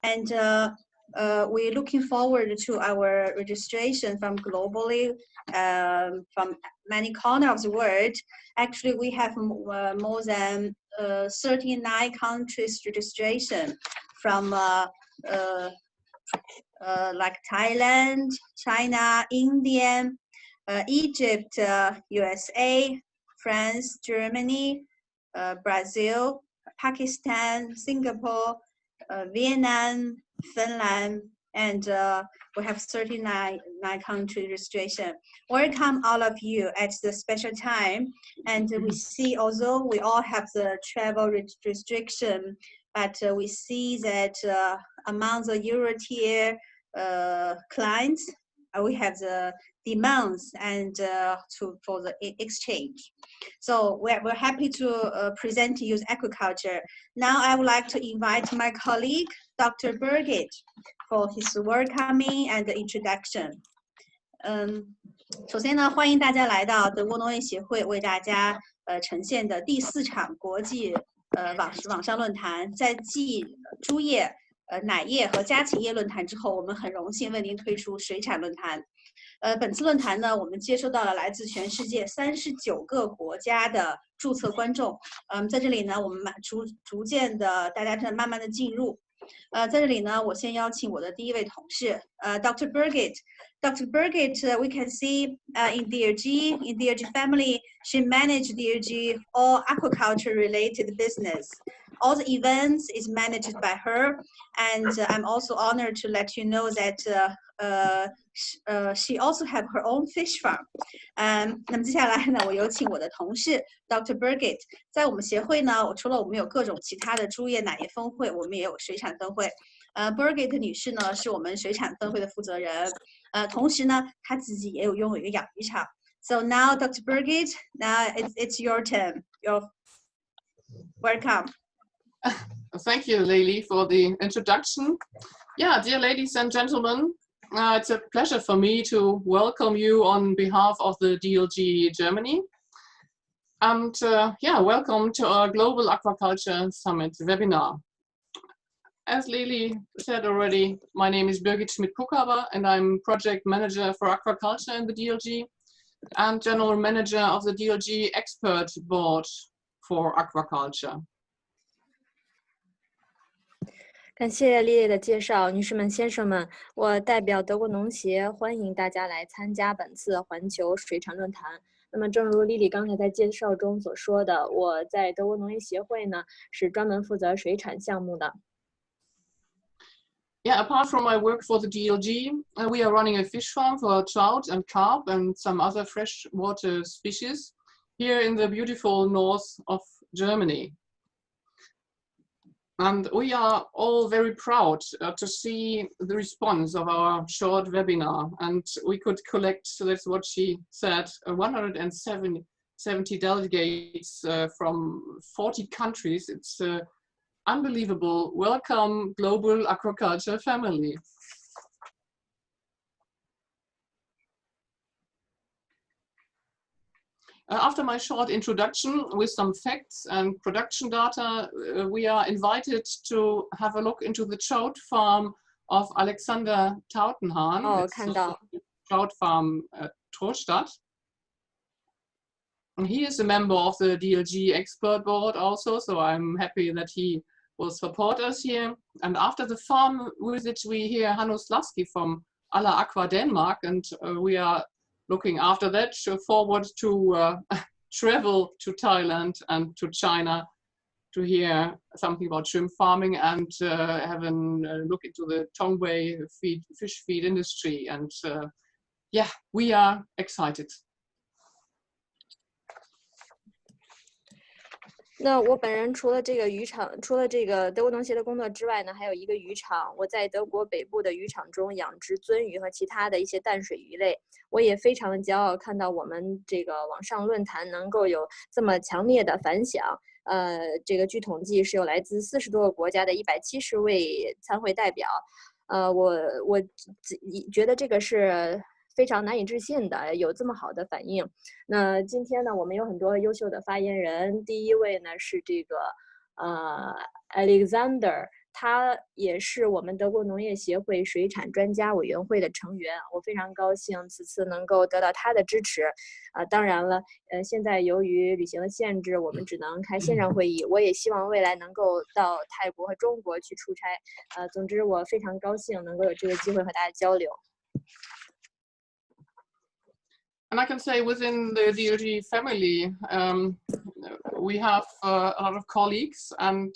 and we're looking forward to our registration from globally, from many corners of the world. Actually, we have more than 39 countries registration from like Thailand, China, India, Egypt, USA, France, Germany, Brazil, Pakistan, Singapore, Vietnam, Finland, and we have 39 country registration. Welcome all of you at the special time. And we see, although we all have the travel restriction, but we see that among the Euro-tier clients, we have the demands and for the exchange. So we're happy to present to you aquaculture. Now I would like to invite my colleague, Dr. Birgit, for his welcoming and introduction. 首先呢，欢迎大家来到德国农业协会为大家呈现的第4场国际网上论坛。在继猪业、奶业和家禽业论坛之后，我们很荣幸为您推出水产论坛。本次论坛呢，我们接收到了来自全世界39个国家的注册观众。在这里呢，我们逐渐的，大家正慢慢的进入。在这里呢，我先邀请我的第一位同事，Dr. Birgit. Dr. Birgit, we can see in DRG family, she managed DRG all aquaculture related business. All the events is managed by her, and I'm also honored to let you know that she also have her own fish farm. 那么接下来呢，我有请我的同事 Dr. Birgit。在我们协会呢，除了我们有各种其他的猪业、奶业分会，我们也有水产分会。Birgit 女士呢，是我们水产分会的负责人。同时呢，她自己也拥有一个养鱼场。So now, Dr. Birgit, now it's your turn. You're welcome. Thank you, Lily, for the introduction. Yeah, dear ladies and gentlemen, it's a pleasure for me to welcome you on behalf of the DLG Germany. And yeah, welcome to our Global Aquaculture Summit webinar. As Lily said already, my name is Birgit Schmidt-Kuckhaber, and I'm project manager for aquaculture in the DLG and general manager of the DLG expert board for aquaculture. 感谢丽丽的介绍，女士们、先生们，我代表德国农协欢迎大家来参加本次环球水产论坛。那么，正如丽丽刚才在介绍中所说的，我在德国农业协会呢是专门负责水产项目的。Yeah, apart from my work for the DLG, we are running a fish farm for trout and carp and some other freshwater species here in the beautiful north of Germany. And we are all very proud to see the response of our short webinar. And we could collect, so that's what she said, 170 delegates from 40 countries. It's unbelievable. Welcome, global aquaculture family. After my short introduction with some facts and production data, we are invited to have a look into the trout farm of Alexander Tautenhahn. Oh, 看到。Trout farm at Trostadt. And he is a member of the DLG expert board also, so I'm happy that he will support us here. And after the farm visit, we hear Hanno Slasky from Alla Aqua Denmark, and we are looking after that forward to travel to Thailand and to China to hear something about shrimp farming and have a look into the Tongwei fish feed industry. And yeah, we are excited. 那我本人除了这个渔场，除了这个德国农协的工作之外呢，还有一个渔场。我在德国北部的渔场中养殖鳟鱼和其他的一些淡水鱼类。我也非常的骄傲，看到我们这个网上论坛能够有这么强烈的反响。这个据统计是有来自40多个国家的170位参会代表。我觉得这个是非常难以置信的，有这么好的反应。那今天呢，我们有很多优秀的发言人。第一位呢是这个Alexander 他也是我们德国农业协会水产专家委员会的成员，我非常高兴此次能够得到他的支持。当然了，现在由于旅行的限制，我们只能开线上会议。我也希望未来能够到泰国和中国去出差。总之，我非常高兴能够有这个机会和大家交流。And I can say within the DLG family, we have a lot of colleagues, and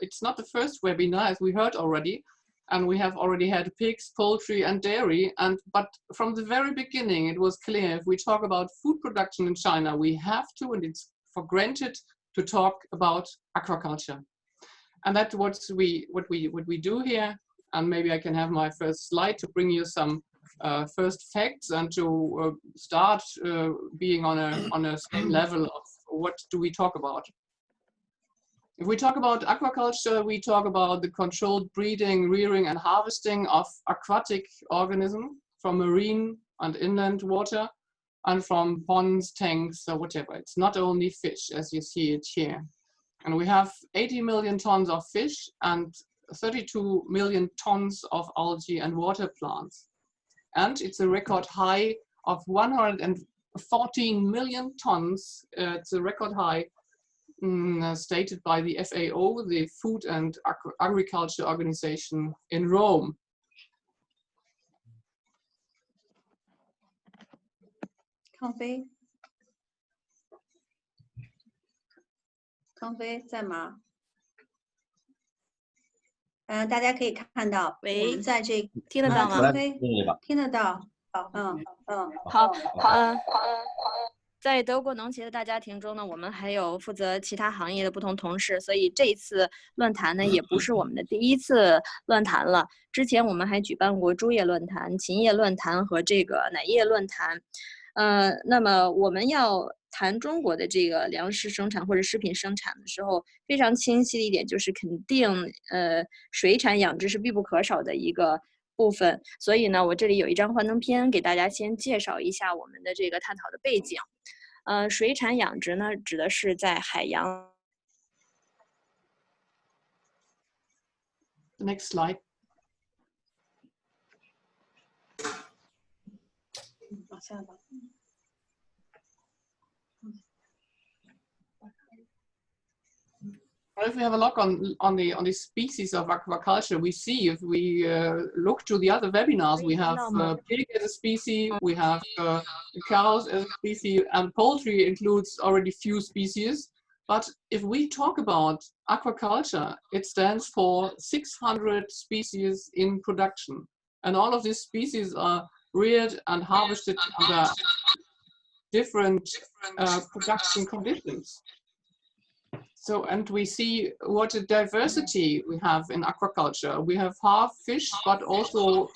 it's not the first webinar, as we heard already, and we have already had pigs, poultry, and dairy. But from the very beginning, it was clear if we talk about food production in China, we have to, and it's for granted, to talk about aquaculture. And that's what we do here. And maybe I can have my first slide to bring you some first facts and to start being on a same level of what do we talk about. If we talk about aquaculture, we talk about the controlled breeding, rearing, and harvesting of aquatic organisms from marine and inland water and from ponds, tanks, or whatever. It's not only fish, as you see it here. And we have 80 million tons of fish and 32 million tons of algae and water plants. And it's a record high of 114 million tons. It's a record high stated by the FAO, the Food and Agriculture Organization in Rome.康飞在吗？大家可以看到，我们在这听得到吗？康飞听得到。好。在德国农协的大家庭中呢，我们还有负责其他行业的不同同事，所以这一次论坛呢，也不是我们的第一次论坛了。之前我们还举办过猪业论坛、禽业论坛和这个奶业论坛。那么我们要谈中国的这个粮食生产或者食品生产的时候，非常清晰的一点就是肯定，水产养殖是必不可少的一个部分。所以呢，我这里有一张幻灯片，给大家先介绍一下我们的这个探讨的背景。水产养殖呢，指的是在海洋。Next slide. 往下吧。If we have a look on the species of aquaculture, we see if we look to the other webinars, we have pig as a species, we have cows as a species, and poultry includes already few species. But if we talk about aquaculture, it stands for 600 species in production, and all of these species are reared and harvested under different production conditions. So, and we see what a diversity we have in aquaculture. We have half fish, but also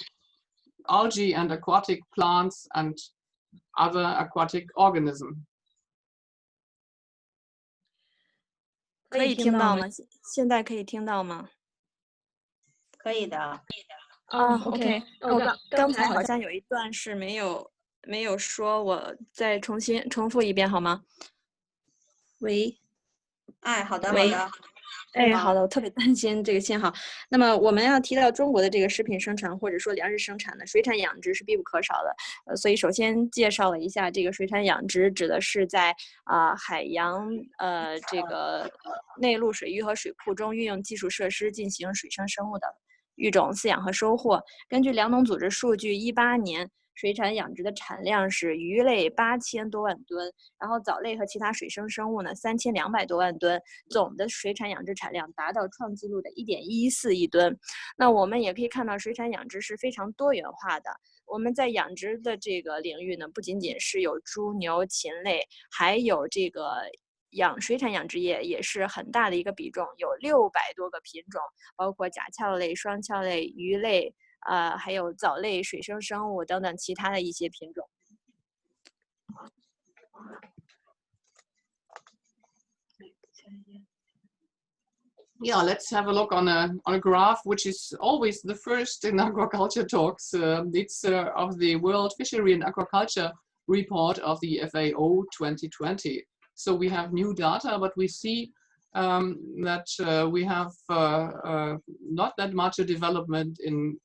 algae and aquatic plants and other aquatic organisms. 可以听到吗？现在可以听到吗？可以的。OK。刚才好像有一段是没有说，我再重复一遍好吗？喂。好的。好的，我特别担心这个信号。那么我们要提到中国的这个食品生产或者说粮食生产呢，水产养殖是必不可少的。所以首先介绍了一下这个水产养殖，指的是在海洋这个内陆水域和水库中运用技术设施进行水生生物的育种、饲养和收获。根据粮农组织数据，18年。水产养殖的产量是鱼类8000多万吨，然后藻类和其他水生生物呢3200多万吨，总的水产养殖产量达到创纪录的1.14亿吨。那我们也可以看到，水产养殖是非常多元化的。我们在养殖的这个领域呢，不仅仅是有猪牛禽类，还有这个水产养殖业也是很大的一个比重，有600多个品种，包括甲壳类、双壳类、鱼类。还有藻类、水生生物等等其他的一些品种。Yeah, let's have a look on a graph, which is always the first in aquaculture talks. It's of the World Fishery and Aquaculture Report of the FAO 2020. So we have new data, but we see that we have not that much a development in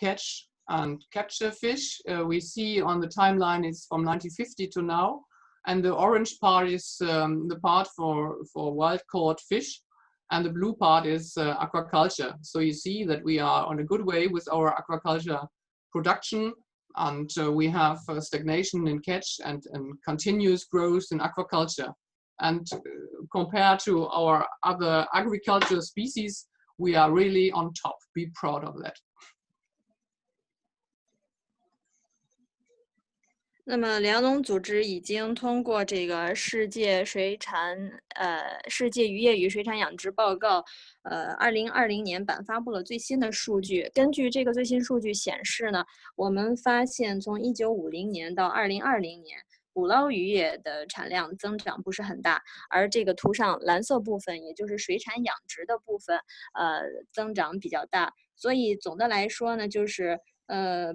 catch and capture fish. We see on the timeline it's from 1950 to now, and the orange part is the part for wild caught fish, and the blue part is aquaculture. So you see that we are on a good way with our aquaculture production, and we have stagnation in catch and continuous growth in aquaculture. And compared to our other agricultural species, we are really on top. Be proud of that. 那么粮农组织已经通过这个世界渔业与水产养殖报告，2020年版发布了最新的数据。根据这个最新数据显示呢，我们发现从1950年到2020年，捕捞渔业的产量增长不是很大，而这个图上蓝色部分，也就是水产养殖的部分，增长比较大。所以总的来说呢，就是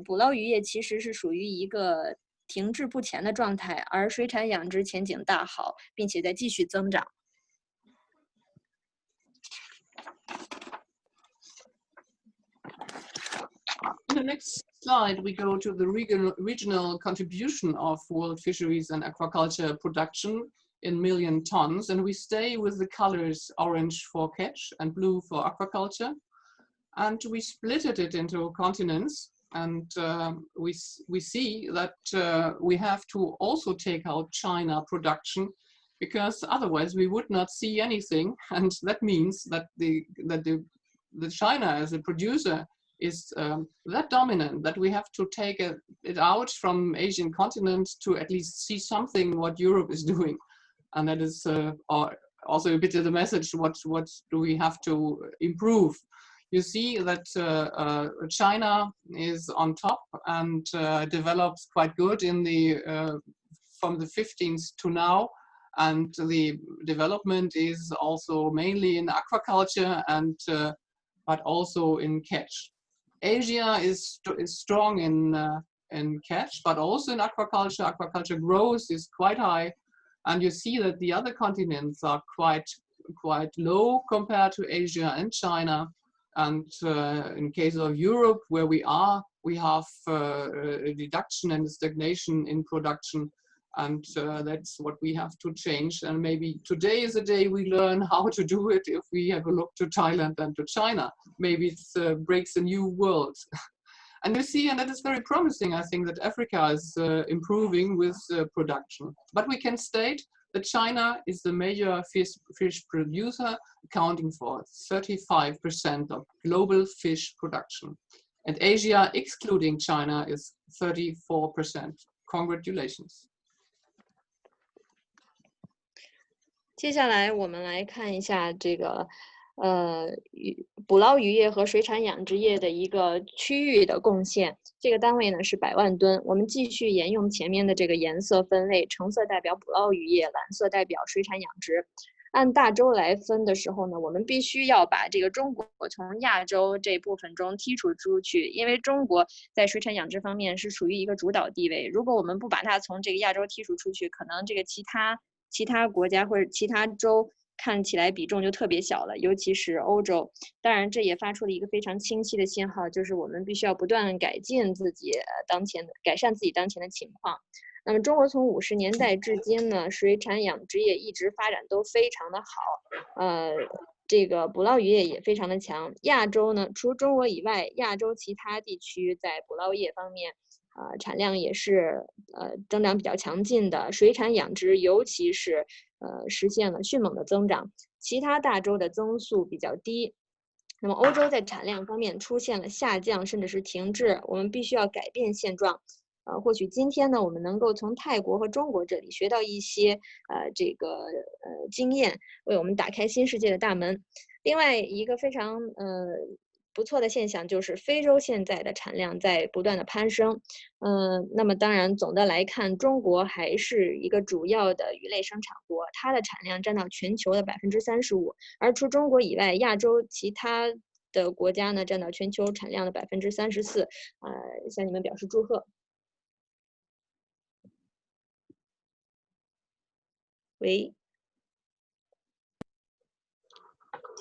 捕捞渔业其实是属于一个 停滞不前的状态，而水产养殖前景大好，并且在继续增长。 In the next slide, we go to the regional contribution of world fisheries and aquaculture production in million tons, and we stay with the colors orange for catch and blue for aquaculture, and we split it into continents. And we see that we have to also take out China production, because otherwise we would not see anything. And that means that the China as a producer is that dominant that we have to take it out from Asian continent to at least see something what Europe is doing. And that is also a bit of the message, what do we have to improve. You see that China is on top and develops quite good in the from the 15th to now, and the development is also mainly in aquaculture and but also in catch. Asia is strong in catch, but also in aquaculture. Aquaculture growth is quite high, and you see that the other continents are quite low compared to Asia and China. And in case of Europe, where we have a reduction and stagnation in production, and that's what we have to change. And maybe today is the day we learn how to do it. If we have a look to Thailand and to China, maybe it breaks a new world. And you see, and that is very promising, I think, that Africa is improving with production. But we can state that China is the major fish producer, accounting for 35% of global fish production. And Asia, excluding China, is 34%. Congratulations. 接下来我们来看一下这个捕捞渔业和水产养殖业的一个区域的贡献。这个单位呢是100万吨。我们继续沿用前面的这个颜色分类，橙色代表捕捞渔业，蓝色代表水产养殖。按大洲来分的时候呢，我们必须要把这个中国从亚洲这部分中剔除出去，因为中国在水产养殖方面是处于一个主导地位。如果我们不把它从这个亚洲剔除出去，可能这个其他国家或者其他州看起来比重就特别小了，尤其是欧洲。当然，这也发出了一个非常清晰的信号，就是我们必须要不断改善自己当前的情况。那么，中国从50年代至今呢，水产养殖业一直发展都非常的好，这个捕捞渔业也非常的强。亚洲呢，除中国以外，亚洲其他地区在捕捞业方面，产量也是增长比较强劲的。水产养殖尤其是实现了迅猛的增长，其他大洲的增速比较低。那么欧洲在产量方面出现了下降，甚至是停滞，我们必须要改变现状。或许今天呢，我们能够从泰国和中国这里学到一些经验，为我们打开新世界的大门。另外一个非常不错的现象就是非洲现在的产量在不断的攀升。那么当然总的来看，中国还是一个主要的鱼类生产国，它的产量占到全球的35%，而除中国以外，亚洲其他的国家呢占到全球产量的34%。向你们表示祝贺。喂。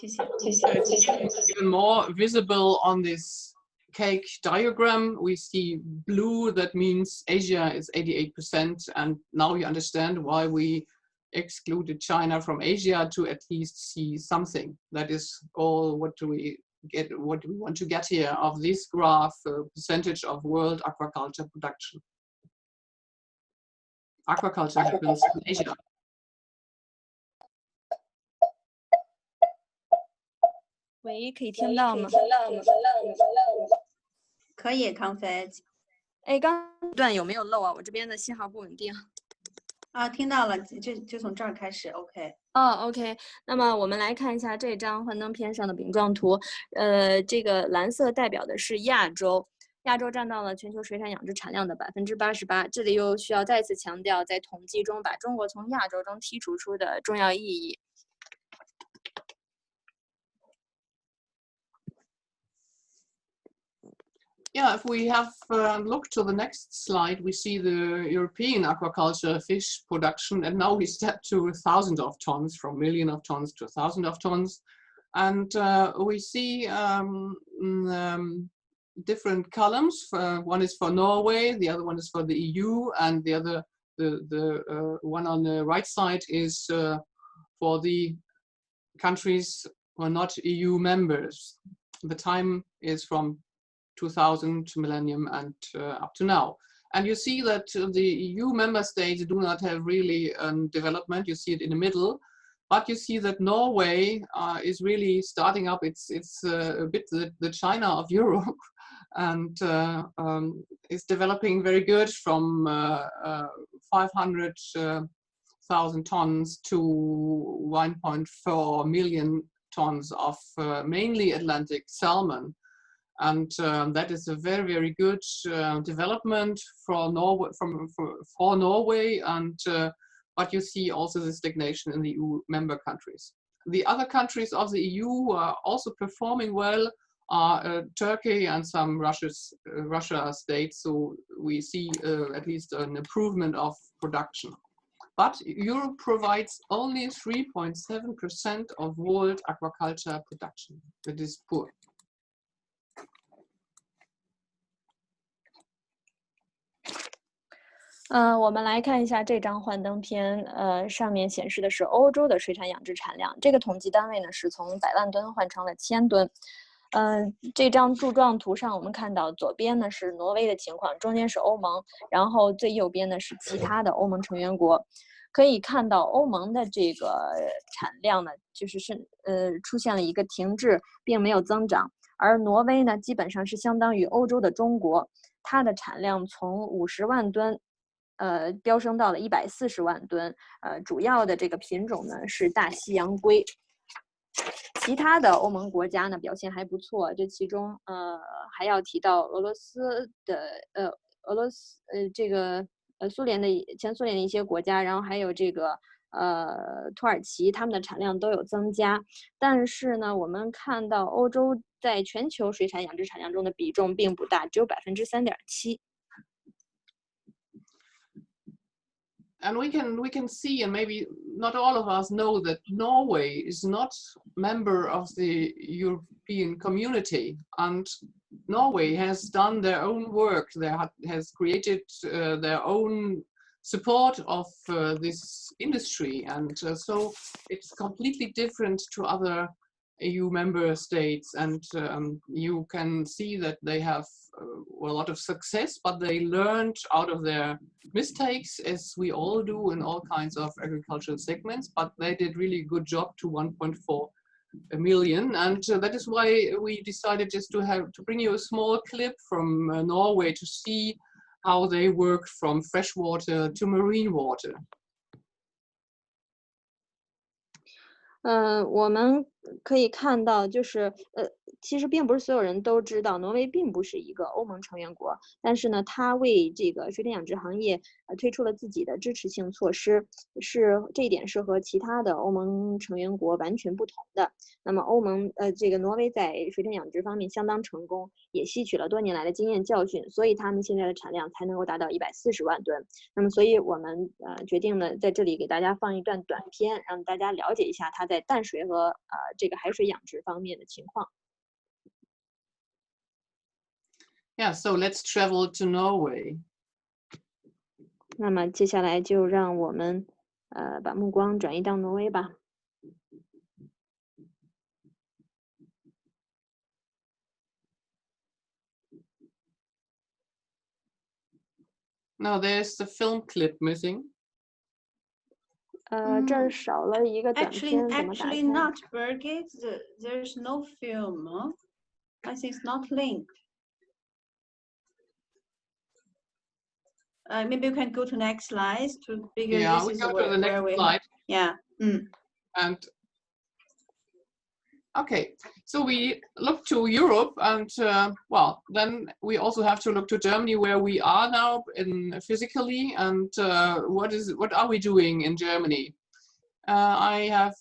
Even more visible on this cake diagram, we see blue, that means Asia is 88%, and now you understand why we excluded China from Asia, to at least see something. That is all what we want to get here of this graph, percentage of world aquaculture production. Aquaculture happens in Asia.喂，可以听到吗？可以，康飞。哎，刚段有没有漏啊？我这边的信号不稳定。啊，听到了，就从这儿开始 ，OK。OK， 那么我们来看一下这张幻灯片上的饼状图。这个蓝色代表的是亚洲，亚洲占到了全球水产养殖产量的88%。这里又需要再次强调，在统计中把中国从亚洲中剔除出的重要意义。Yeah, if we have looked to the next slide, we see the European aquaculture fish production, and now we step to thousands of tons, from million of tons to thousands of tons. And we see different columns. One is for Norway, the other one is for the EU, and the other, the one on the right side is for the countries who are not EU members. The time is from 2000 millennium and up to now. And you see that the EU member states do not have really development. You see it in the middle, but you see that Norway is really starting up. It's a bit the China of Europe, and is developing very good from 500,000 tons to 1.4 million tons of mainly Atlantic salmon. And that is a very, very good development for Norway, for Norway, and but you see also the stagnation in the EU member countries. The other countries of the EU who are also performing well are Turkey and some Russia states. So we see at least an improvement of production. But Europe provides only 3.7% of world aquaculture production. It is poor. 我们来看一下这张幻灯片，上面显示的是欧洲的水产养殖产量。这个统计单位呢是从100万吨换成了1000吨。这张柱状图上我们看到，左边呢是挪威的情况，中间是欧盟，然后最右边呢是其他的欧盟成员国。可以看到欧盟的这个产量呢，就是出现了一个停滞，并没有增长。而挪威呢，基本上是相当于欧洲的中国，它的产量从50万吨。飙升到了140万吨，主要的这个品种呢是大西洋龟，其他的欧盟国家呢表现还不错，这其中还要提到俄罗斯的这个前苏联的一些国家，然后还有这个土耳其，他们的产量都有增加，但是呢，我们看到欧洲在全球水产养殖产量中的比重并不大，只有3.7%。And we can see, and maybe not all of us know, that Norway is not member of the European community, and Norway has done their own work. They has created their own support of this industry, and so it's completely different to other EU member states, and you can see that they have a lot of success, but they learned out of their mistakes, as we all do in all kinds of agricultural segments, but they did really good job to 1.4 million, and that is why we decided just to bring you a small clip from Norway to see how they work from freshwater to marine water. 我们可以看到，就是其实并不是所有人都知道，挪威并不是一个欧盟成员国，但是呢，它为这个水产养殖行业推出了自己的支持性措施，这一点是和其他的欧盟成员国完全不同的。那么这个挪威在水产养殖方面相当成功，也吸取了多年来的经验教训，所以他们现在的产量才能够达到140万吨。那么，所以我们决定呢，在这里给大家放一段短片，让大家了解一下它在淡水和这个海水养殖方面的情况。Yeah, so let's travel to Norway. 那么接下来就让我们把目光转移到挪威吧。Now there's the film clip missing. 这儿少了一个短 Actually, 片，怎么打 actually 开？ not Birgit. There's no film. Huh? I think it's not linked. Maybe you can go to next slide to figure Yeah, this we is go to where the next we slide. yeah. And okay, so we look to Europe, and well, then we also have to look to Germany, where we are now physically, and what are we doing in Germany? I have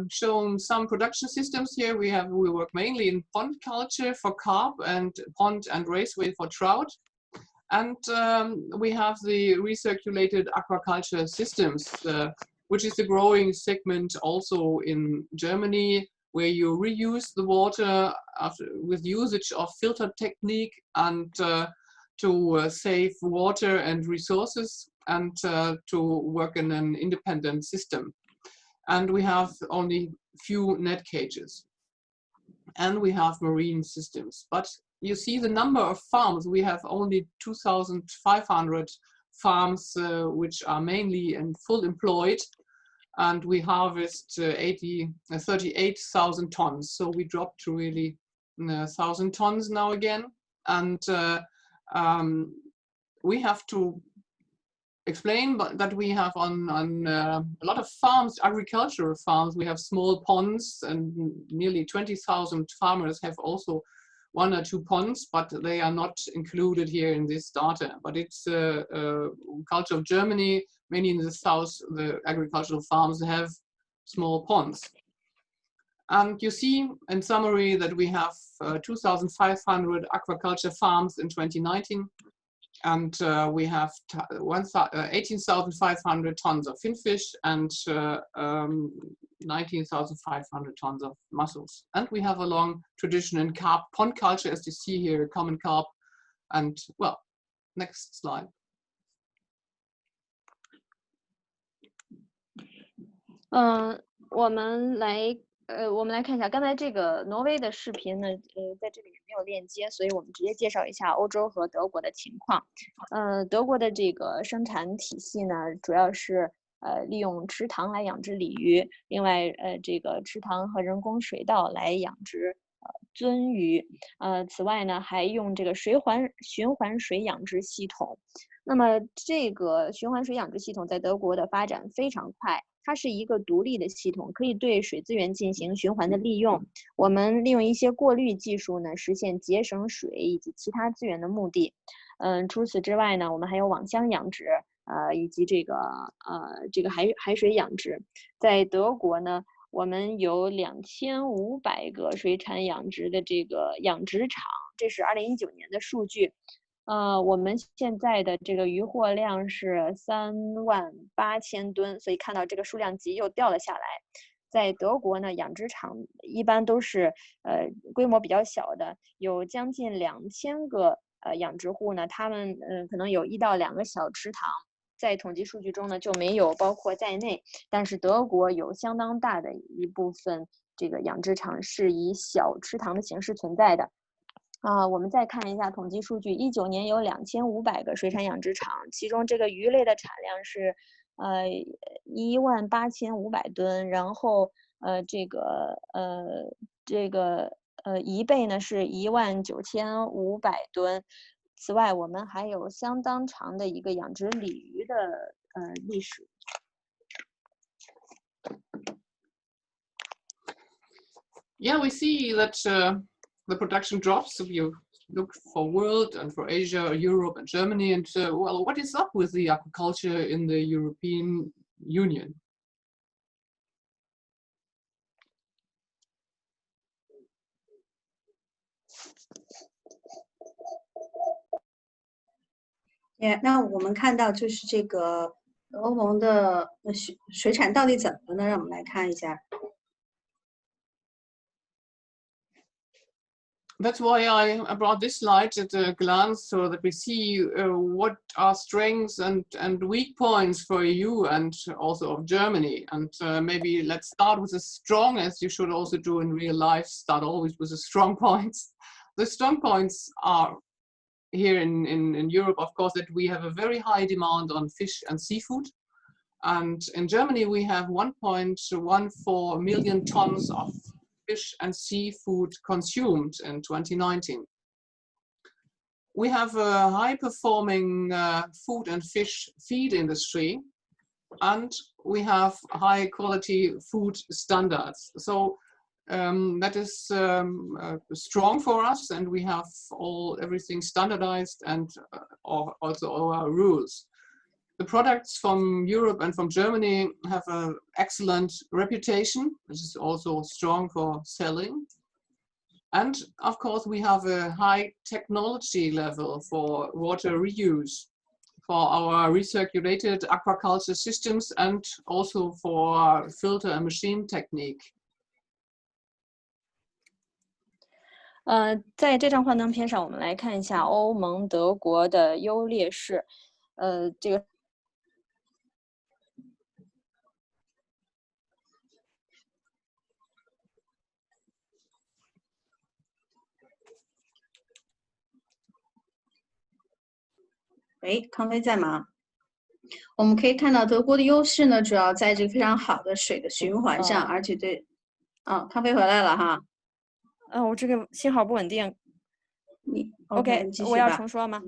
shown some production systems here. We work mainly in pond culture for carp and pond and raceway for trout. And we have the recirculated aquaculture systems, which is a growing segment also in Germany, where you reuse the water with usage of filter technique and to save water and resources, and to work in an independent system. And we have only few net cages. And we have marine systems. But you see the number of farms. We have only 2,500 farms, which are mainly and full employed. And we harvest 38,000 tons. So we dropped to really 1,000 tons now again. And we have to explain that we have on a lot of farms, agricultural farms, we have small ponds, and nearly 20,000 farmers have also 1 or 2 ponds, but they are not included here in this data. But it's a culture of Germany. Many in the south, the agricultural farms have small ponds. And you see in summary that we have 2,500 aquaculture farms in 2019. And we have 18,500 tons of finfish and 19,500 tons of mussels. And we have a long tradition in carp pond culture, as you see here, common carp. And well, next slide. 我们来看一下刚才这个挪威的视频呢，在这里没有链接，所以我们直接介绍一下欧洲和德国的情况。德国的这个生产体系呢，主要是利用池塘来养殖鲤鱼，另外这个池塘和人工水稻来养殖鳟鱼。此外呢，还用这个循环水养殖系统。那么这个循环水养殖系统在德国的发展非常快。它是一个独立的系统，可以对水资源进行循环的利用。我们利用一些过滤技术呢，实现节省水以及其他资源的目的。除此之外呢，我们还有网箱养殖，以及这个海水养殖。在德国呢，我们有2500个水产养殖的这个养殖场，这是2019年的数据。我们现在的这个渔获量是38000吨，所以看到这个数量级又掉了下来。在德国呢，养殖场一般都是规模比较小的，有将近2000个养殖户呢，他们可能有1到2个小池塘，在统计数据中呢就没有包括在内。但是德国有相当大的一部分这个养殖场是以小池塘的形式存在的。我们再看一下统计数据，19年有2500个水产养殖场，其中这个鱼类的产量是18500吨，然后贻贝呢是19500吨。此外，我们还有相当长的一个养殖鲤鱼的历史。Yeah, we see that the production drops. So you look for world and for Asia, Europe and Germany. And well, what is up with the aquaculture in the European Union?那我们看到就是这个欧盟的水产到底怎么了呢？让我们来看一下。That's why I brought this slide at a glance, so that we see what are strengths and weak points for EU and also of Germany. And maybe let's start with the strong, as you should also do in real life, start always with the strong points. The strong points are here in Europe, of course, that we have a very high demand on fish and seafood. And in Germany, we have 1.14 million tons of fish and seafood consumed in 2019. We have a high-performing food and fish feed industry, and we have high-quality food standards. So that is strong for us, and we have everything standardized and also our rules. The products from Europe and from Germany have an excellent reputation, which is also strong for selling. And of course, we have a high technology level for water reuse, for our recirculated aquaculture systems, and also for filter and machine technique. 在这张幻灯片上，我们来看一下欧盟、德国的优劣势。这个。康飞在吗？我们可以看到德国的优势呢，主要在这个非常好的水的循环上，而且对，康飞回来了哈。我这个信号不稳定。你 OK， 我要重说吗？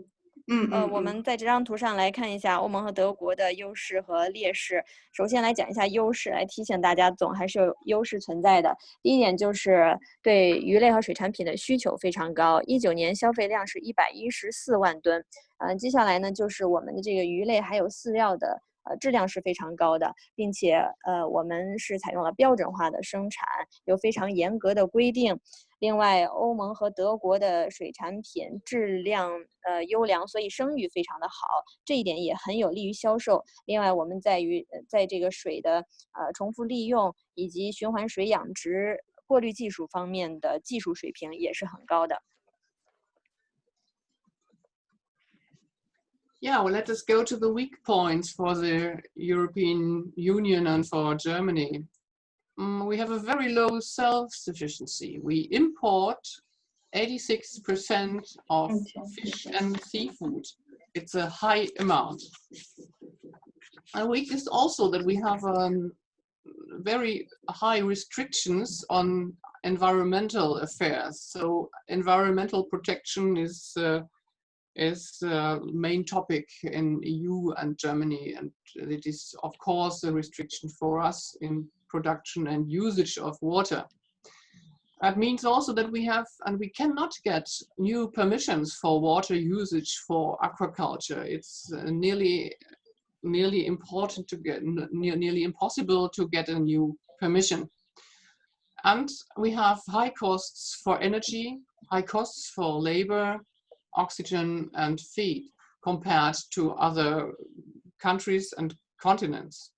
我们在这张图上来看一下欧盟和德国的优势和劣势。首先来讲一下优势，来提醒大家总还是有优势存在的。第一点就是对鱼类和水产品的需求非常高，19年消费量是114万吨。接下来呢就是我们的这个鱼类还有饲料的质量是非常高的，并且我们是采用了标准化的生产，有非常严格的规定。另外，欧盟和德国的水产品质量优良，所以声誉非常的好，这一点也很有利于销售。另外，我们在这个水的重复利用以及循环水养殖、过滤技术方面的技术水平也是很高的。Yeah, well, let us go to the weak points for the European Union and for Germany. We have a very low self-sufficiency. We import 86% of fish and seafood. It's a high amount. And weak is also that we have very high restrictions on environmental affairs. So environmental protection is main topic in EU and Germany, and it is of course a restriction for us in production and usage of water. That means also that we have and we cannot get new permissions for water usage for aquaculture. It's nearly important to get nearly impossible to get a new permission. And we have high costs for energy, high costs for labor, oxygen and feed compared to other countries and continents.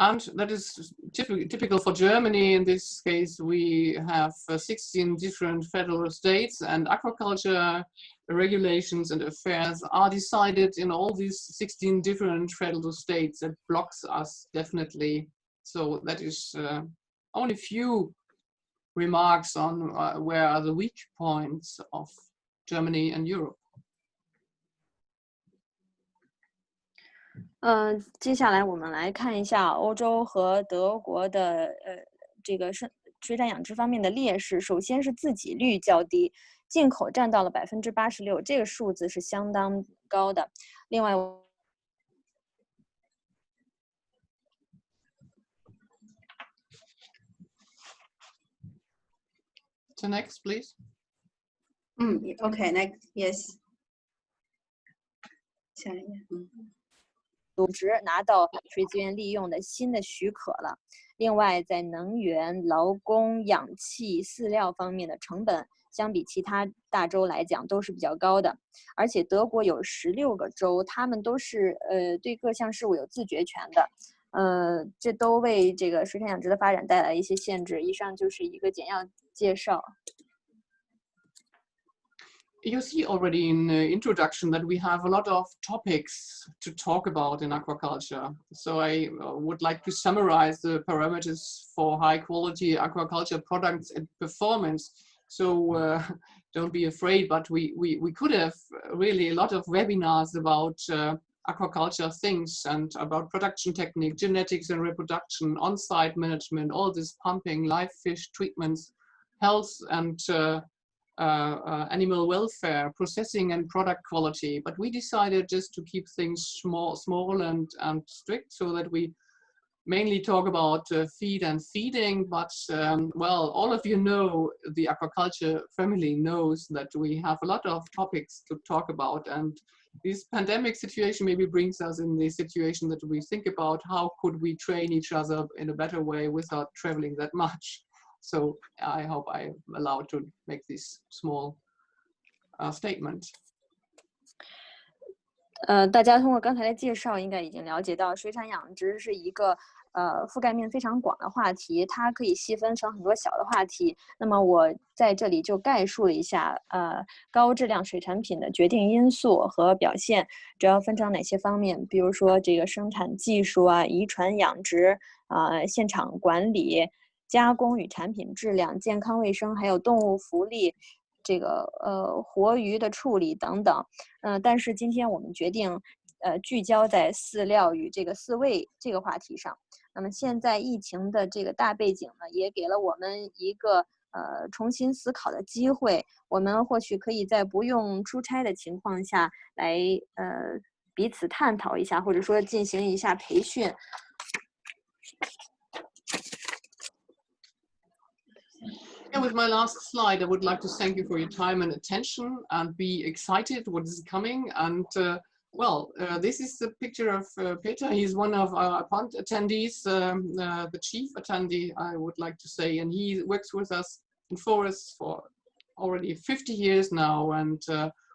And that is typical for Germany. In this case, we have 16 different federal states, and aquaculture regulations and affairs are decided in all these 16 different federal states. That blocks us definitely. So that is only few remarks on where are the weak points of Germany and Europe. 接下来我们来看一下欧洲和德国的这个水产养殖方面的劣势。首先是自给率较低，进口占到了86%，这个数字是相当高的。另外， So next, please. Okay, next, yes. 组织拿到水资源利用的新的许可了。另外，在能源、劳工、氧气、饲料方面的成本，相比其他大洲来讲都是比较高的。而且德国有16个州，他们都是对各项事务有自决权的。这都为这个水产养殖的发展带来一些限制。以上就是一个简要介绍。You see already in the introduction that we have a lot of topics to talk about in aquaculture. So I would like to summarize the parameters for high quality aquaculture products and performance. So don't be afraid, but we could have really a lot of webinars about aquaculture things and about production technique, genetics and reproduction, on-site management, all this pumping, live fish treatments, health and animal welfare, processing and product quality. But we decided just to keep things small and strict, so that we mainly talk about feed and feeding. But well, all of you know, the aquaculture family knows that we have a lot of topics to talk about, and this pandemic situation maybe brings us in the situation that we think about how could we train each other in a better way without traveling that much. So I hope I'm allowed to make this small statement. 大家通过刚才的介绍，应该已经了解到，水产养殖是一个覆盖面非常广的话题，它可以细分成很多小的话题。那么我在这里就概述了一下，高质量水产品的决定因素和表现，主要分成哪些方面？比如说这个生产技术啊、遗传养殖现场管理、加工与产品质量、健康卫生，还有动物福利，这个活鱼的处理等等。但是今天我们决定聚焦在饲料与这个饲喂这个话题上。那么现在疫情的这个大背景呢，也给了我们一个重新思考的机会。我们或许可以在不用出差的情况下来彼此探讨一下，或者说进行一下培训。Yeah, with my last slide, I would like to thank you for your time and attention, and be excited what is coming. And well, this is the picture of Peter. He's one of our attendees, the chief attendee, I would like to say, and he works with us in forests for already 50 years now. And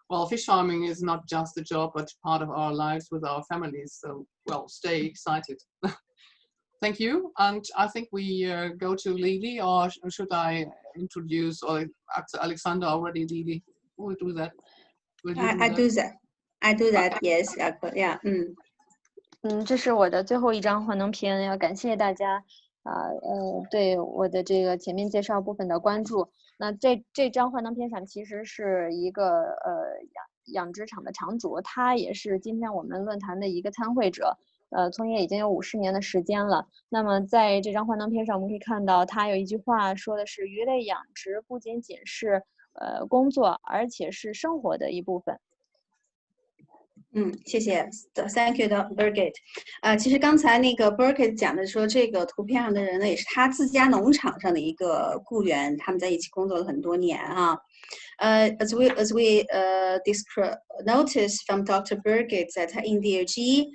well, fish farming is not just a job, but part of our lives with our families. So, well, stay excited. Thank you. And I think we go to Lili, or should I introduce, or Alexander already, Lili? Who will do that? I do that. I do that. Yes. Yeah. 这是我的最后一张幻灯片，要感谢大家对我的这个前面介绍部分的关注。那这张幻灯片上其实是一个养殖场的场主，他也是今天我们论坛的一个参会者。从业已经有50年的时间了。那么在这张幻灯片上，我们可以看到他有一句话说的是：鱼类养殖不仅仅是工作，而且是生活的一部分。谢谢 ，Thank you, Birgit。其实刚才那个 Birgit 讲的说，这个图片上的人呢，也是他自家农场上的一个雇员，他们在一起工作了很多年啊。As we noticed from Dr. Birgit that in DLG,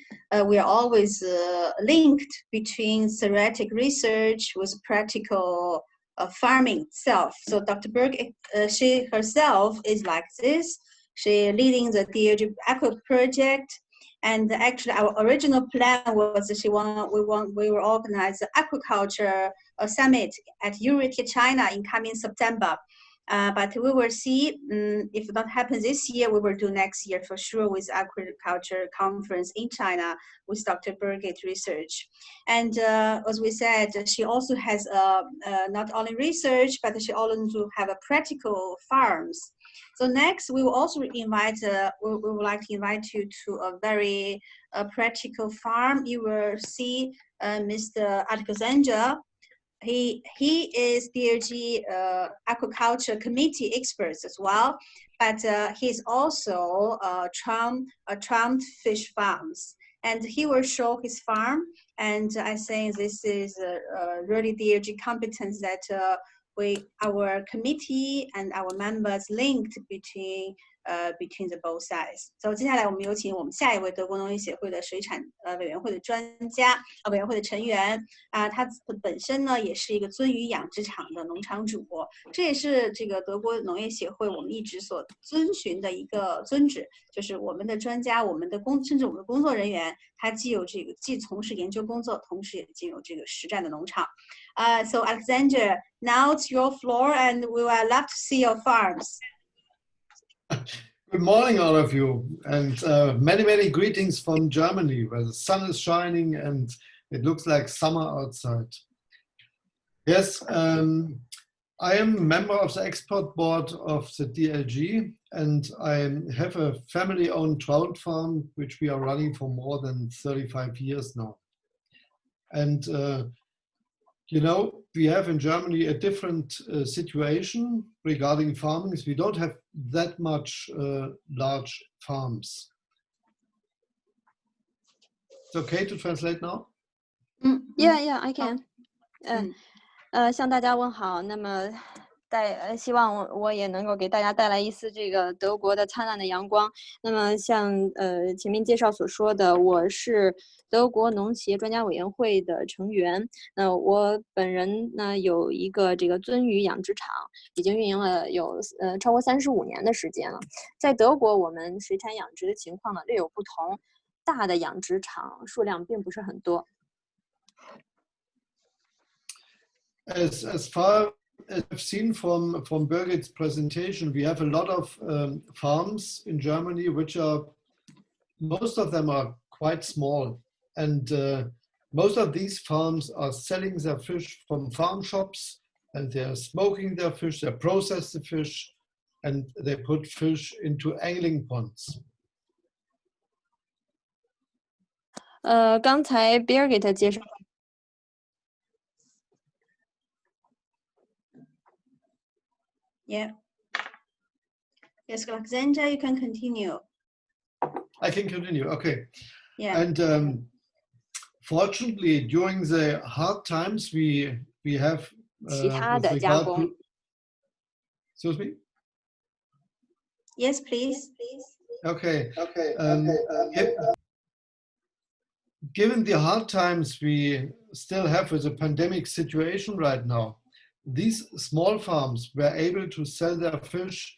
we are always linked between theoretic research with practical farming itself. So Dr. Birgit, she herself is like this. She leading the DLG Aqua project, and actually our original plan was we will organize the aquaculture summit at Eureka, China in coming September. But we will see if that happens this year, we will do next year for sure with Aquaculture conference in China with Dr. Birgit research. And as we said, she also has not only research, but she also have a practical farms. So next, we will also invite, we would like to invite you to a very practical farm. You will see Mr. Alexander. He is DLG Aquaculture Committee expert as well, but he's also trout fish farms. And he will show his farm. And I think this is really DLG competence that our committee and our members linked between the both sides. So 接下来我们有请我们下一位德国农业协会的水产委员会的专家委员会的成员他本身呢也是一个鳟鱼养殖场的农场主，这也是这个德国农业协会我们一直所遵循的一个宗旨，就是我们的专家、甚至我们的工作人员，他既从事研究工作，同时也进入这个实战的农场。So Alexander, now it's your floor, and we would love to see your farms. Good morning, all of you, and many, many greetings from Germany, where the sun is shining and it looks like summer outside. Yes, I am a member of the export board of the DLG, and I have a family-owned trout farm, which we are running for more than 35 years now. And you know, we have in Germany a different situation regarding farming. We don't have that much large farms. It's okay to translate now? Yeah, I can. 向大家问好。那么希望我也能够给大家带来一丝这个德国的灿烂的阳光。那么像前面介绍所说的，我是德国农协专家委员会的成员。我本人呢有一个这个鳟鱼养殖场，已经运营了有超过35年的时间了。在德国，我们水产养殖的情况呢略有不同，大的养殖场数量并不是很多。As far as I've seen from Birgit's presentation, we have a lot of farms in Germany, which are, most of them are quite small. And most of these farms are selling their fish from farm shops, and they're smoking their fish, they process the fish, and they put fish into angling ponds. 刚才 Birgit 介绍。Yeah. Yes, Alexander, you can continue. I can continue. Okay. Yeah. And fortunately, during the hard times, we have 其他的加工。Excuse me? Yes, please. Okay. Given the hard times we still have with the pandemic situation right now, these small farms were able to sell their fish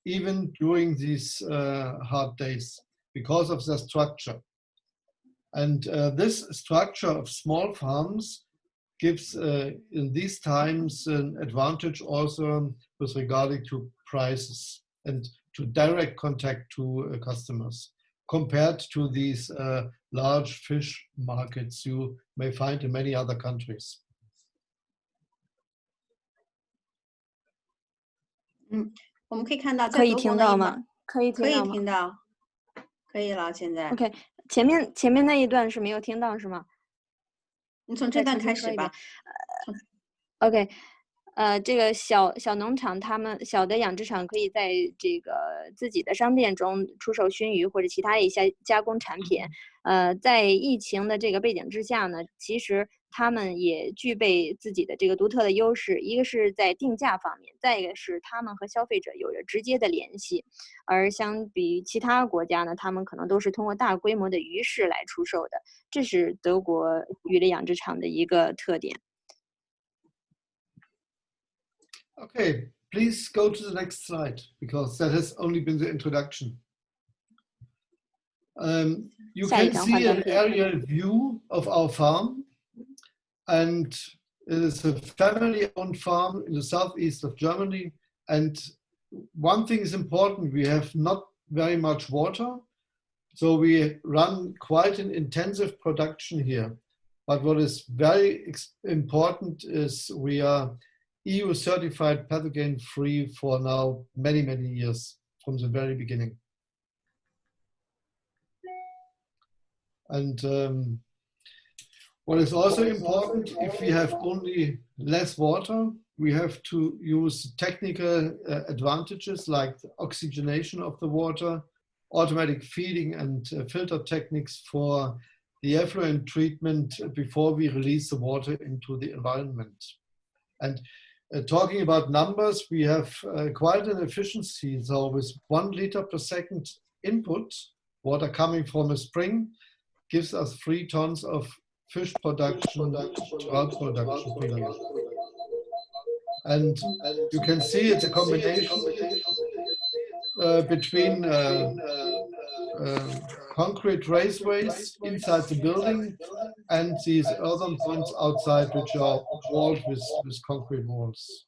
even during these hard days because of their structure. And this structure of small farms gives in these times an advantage also with regarding to prices and to direct contact to customers compared to these large fish markets you may find in many other countries. 我们可以看到，可以听到吗？可以听到，可以了。现在 OK， 前面那一段是没有听到是吗？你从这段开始吧。OK， 这个小农场，他们小的养殖场可以在这个自己的商店中出售熏鱼或者其他一些加工产品。在疫情的这个背景之下呢，其实他们也具备自己的这个独特的优势，一个是在定价方面，再一个是他们和消费者有着直接的联系，而相比于其他国家呢，他们可能都是通过大规模的鱼市来出售的，这是德国鱼类养殖场的一个特点。Okay, please go to the next slide because that has only been the introduction. You can see an aerial view of our farm, and it is a family-owned farm in the southeast of Germany. And one thing is important, we have not very much water, so we run quite an intensive production here. But what is very important is we are EU certified pathogen free for now many, many years from the very beginning. And what is also important, if we have only less water, we have to use technical advantages like the oxygenation of the water, automatic feeding and filter techniques for the effluent treatment before we release the water into the environment. And talking about numbers, we have quite an efficiency. So with 1 liter per second input, water coming from a spring, gives us 3 tons of fish production, trout production per year. And you can see it's a combination between concrete raceways inside the building and these earthen ponds outside, which are walled with concrete walls.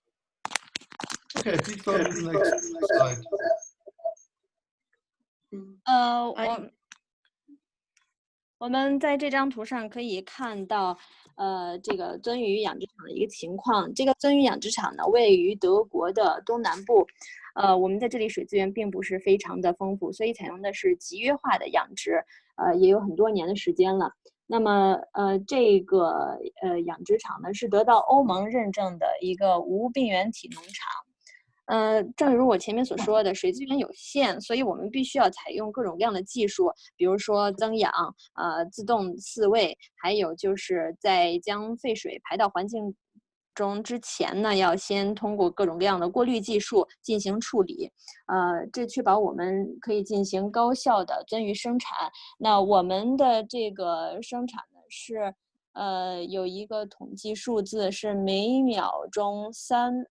Okay, please go to the next slide. 我们在这张图上可以看到，这个鳟鱼养殖场的一个情况。这个鳟鱼养殖场呢，位于德国的东南部。我们在这里水资源并不是非常的丰富，所以采用的是集约化的养殖，也有很多年的时间了。那么，这个养殖场呢，是得到欧盟认证的一个无病原体农场。正如我前面所说的，水资源有限，所以我们必须要采用各种各样的技术，比如说增氧、自动饲喂，还有就是在将废水排到环境中之前呢，要先通过各种各样的过滤技术进行处理，这确保我们可以进行高效的鳟鱼生产。那我们的这个生产呢是，有一个统计数字是每秒钟3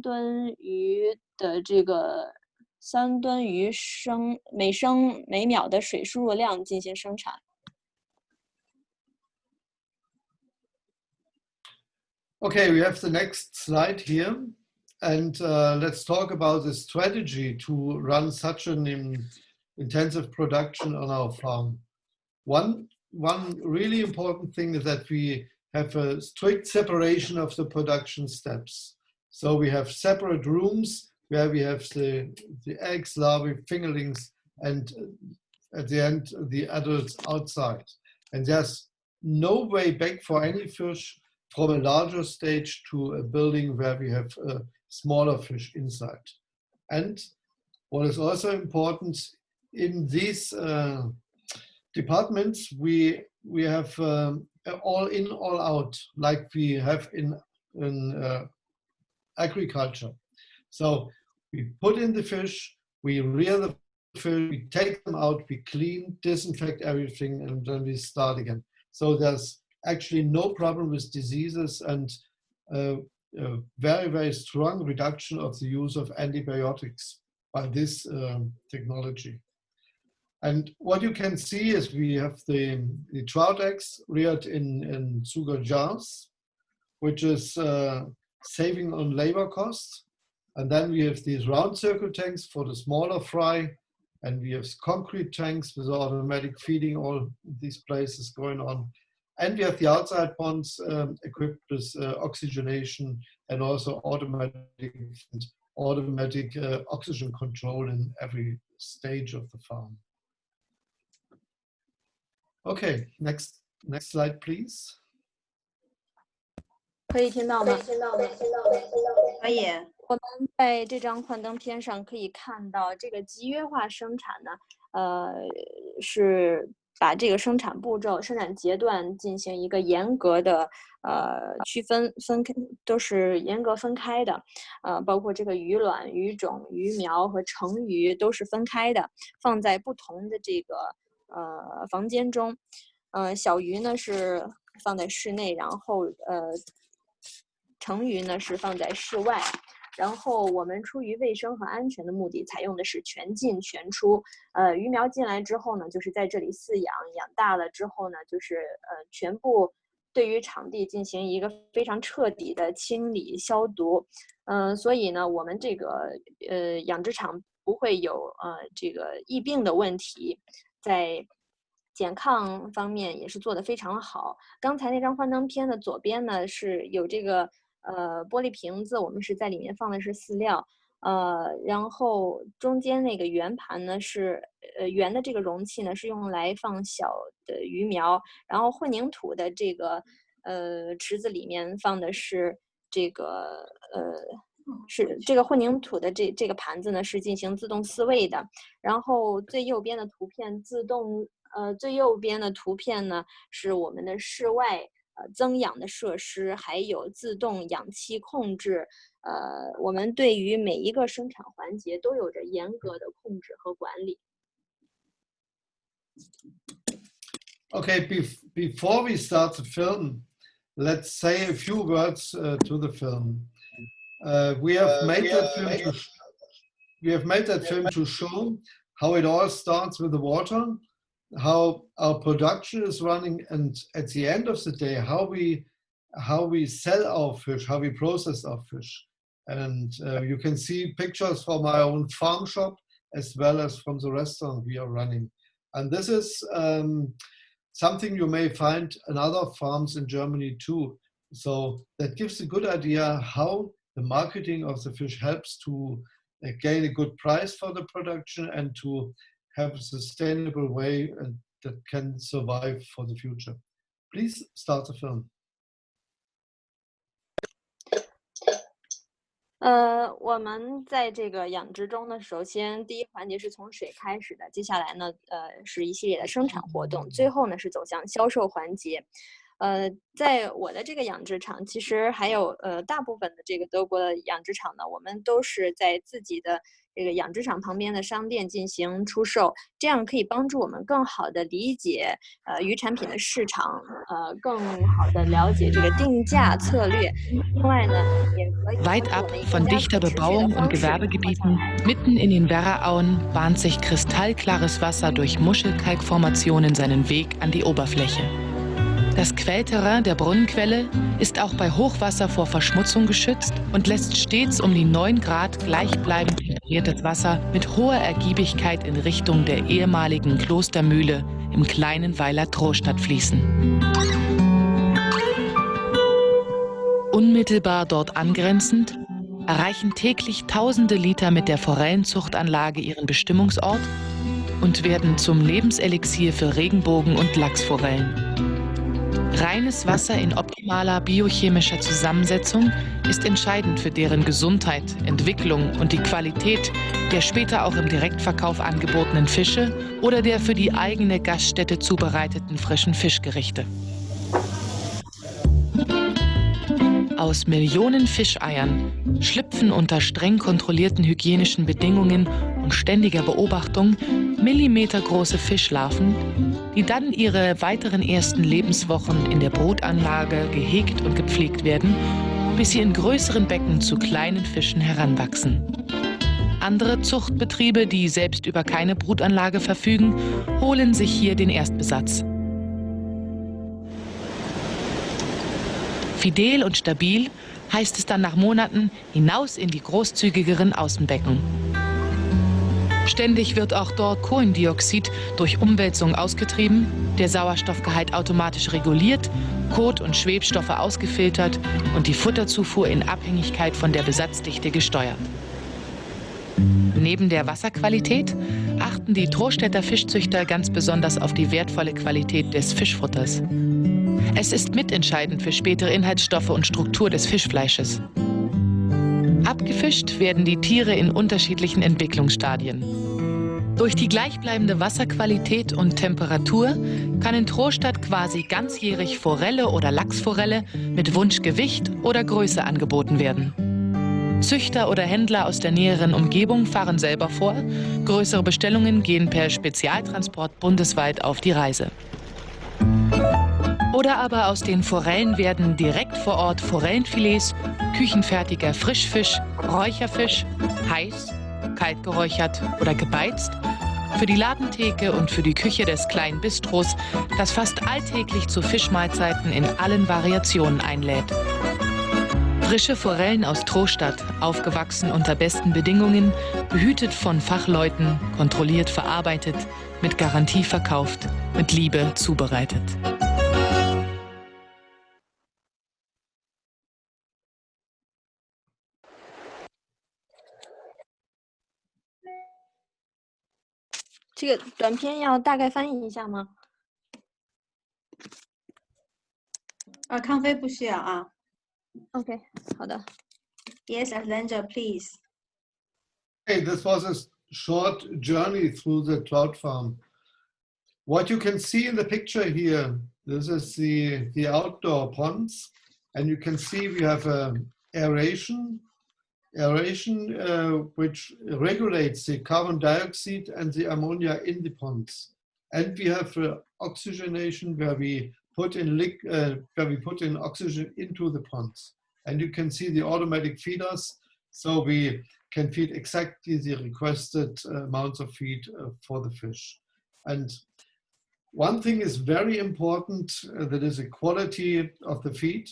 吨鱼的这个3吨鱼每秒的水输入量进行生产。Okay, we have the next slide here, and let's talk about the strategy to run such an intensive production on our farm. One really important thing is that we have a strict separation of the production steps. So we have separate rooms where we have the eggs, larvae, fingerlings, and at the end, the adults outside. And there's no way back for any fish from a larger stage to a building where we have smaller fish inside. And what is also important, in these departments, we have all in, all out, like we have in agriculture. So we put in the fish, we rear the fish, we take them out, we clean, disinfect everything, and then we start again. So there's actually no problem with diseases, and a very, very strong reduction of the use of antibiotics by this technology. And what you can see is we have the trout eggs reared in sugar jars, which is saving on labor costs. And then we have these round circle tanks for the smaller fry, and we have concrete tanks with automatic feeding, all these places going on. And we have the outside ponds equipped with oxygenation and also automatic oxygen control in every stage of the farm. Okay, next slide, please. 可以听到吗？可以。我们在这张幻灯片上可以看到，这个集约化生产呢，是把这个生产步骤、生产阶段进行一个严格的区分开，都是严格分开的，包括这个鱼卵、鱼种、鱼苗和成鱼都是分开的，放在不同的这个房间中。小鱼呢是放在室内，然后成鱼呢是放在室外。然后我们出于卫生和安全的目的，采用的是全进全出。鱼苗进来之后呢，就是在这里饲养，养大了之后呢，就是全部对于场地进行一个非常彻底的清理消毒。所以呢，我们这个养殖场不会有这个疫病的问题，在检抗方面也是做得非常好。刚才那张幻灯片的左边呢是有这个玻璃瓶子，我们是在里面放的是饲料，然后中间那个圆盘呢是圆的这个容器呢是用来放小的鱼苗，然后混凝土的这个池子里面放的是这个是这个混凝土的这个盘子呢是进行自动饲喂的，然后最右边的图片呢是我们的室外增氧的设施，还有自动氧气控制。我们对于每一个生产环节都有着严格的控制和管理。Okay, before we start the film, let's say a few words to the film. We have made that film to show how it all starts with the water, how our production is running, and at the end of the day, how we sell our fish, how we process our fish. And you can see pictures from our own farm shop as well as from the restaurant we are running. And this is something you may find in other farms in Germany too. So that gives a good idea how the marketing of the fish helps to gain a good price for the production and to have a sustainable way and that can survive for the future. Please start the film. 我们在这个养殖中呢，首先第一环节是从水开始的，接下来呢，是一系列的生产活动，最后呢是走向销售环节。在我的这个养殖场，其实还有大部分的这个德国的养殖场呢，我们都是在自己的这个养殖场旁边的商店进行出售，这样可以帮助我们更好的理解渔产品的市场，更好的了解这个定价策略。另外呢，也可以 Weit ab von dichter Bebauung und Gewerbegebieten, mitten in den Werraauen, bahnt sich kristallklares Wasser durch Muschelkalkformationen seinen Weg an die Oberfläche. Das Quellterrain der Brunnenquelle ist auch bei Hochwasser vor Verschmutzung geschützt und lässt stets um die 9 Grad gleichbleibend temperiertes Wasser mit hoher Ergiebigkeit in Richtung der ehemaligen Klostermühle im kleinen Weiler Trostadt fließen. Unmittelbar dort angrenzend erreichen täglich tausende Liter mit der Forellenzuchtanlage ihren Bestimmungsort und werden zum Lebenselixier für Regenbogen- und Lachsforellen. Reines Wasser in optimaler biochemischer Zusammensetzung ist entscheidend für deren Gesundheit, Entwicklung und die Qualität der später auch im Direktverkauf angebotenen Fische oder der für die eigene Gaststätte zubereiteten frischen Fischgerichte. Aus Millionen Fischeiern schlüpfen unter streng kontrollierten hygienischen Bedingungen und ständiger Beobachtung millimetergroße Fischlarven, die dann ihre weiteren ersten Lebenswochen in der Brutanlage gehegt und gepflegt werden, bis sie in größeren Becken zu kleinen Fischen heranwachsen. Andere Zuchtbetriebe, die selbst über keine Brutanlage verfügen, holen sich hier den Erstbesatz. Fidel und stabil heißt es dann nach Monaten hinaus in die großzügigeren Außenbecken. Ständig wird auch dort Kohlendioxid durch Umwälzung ausgetrieben, der Sauerstoffgehalt automatisch reguliert, Kot und Schwebstoffe ausgefiltert und die Futterzufuhr in Abhängigkeit von der Besatzdichte gesteuert. Neben der Wasserqualität achten die Troststädter Fischzüchter ganz besonders auf die wertvolle Qualität des Fischfutters. Es ist mitentscheidend für spätere Inhaltsstoffe und Struktur des Fischfleisches. Abgefischt werden die Tiere in unterschiedlichen Entwicklungsstadien. Durch die gleichbleibende Wasserqualität und Temperatur kann in Trostadt quasi ganzjährig Forelle oder Lachsforelle mit Wunschgewicht oder Größe angeboten werden. Züchter oder Händler aus der näheren Umgebung fahren selber vor, größere Bestellungen gehen per Spezialtransport bundesweit auf die Reise. Oder aber aus den Forellen werden direkt vor Ort Forellenfilets, küchenfertiger Frischfisch, Räucherfisch, heiß, kalt geräuchert oder gebeizt, für die Ladentheke und für die Küche des kleinen Bistros, das fast alltäglich zu Fischmahlzeiten in allen Variationen einlädt. Frische Forellen aus Trostadt, aufgewachsen unter besten Bedingungen, behütet von Fachleuten, kontrolliert verarbeitet, mit Garantie verkauft, mit Liebe zubereitet.这个短片要大概翻译一下吗？康菲不需要啊。OK， 好的。Yes, Atlanta, please. Hey, this was a short journey through the trout farm. what you can see in the picture here, this is the outdoor ponds, and you can see we have aeration which regulates the carbon dioxide and the ammonia in the ponds. And we have oxygenation where we put in oxygen into the ponds. And you can see the automatic feeders, so we can feed exactly the requested amounts of feed for the fish. And one thing is very important, that is the quality of the feed.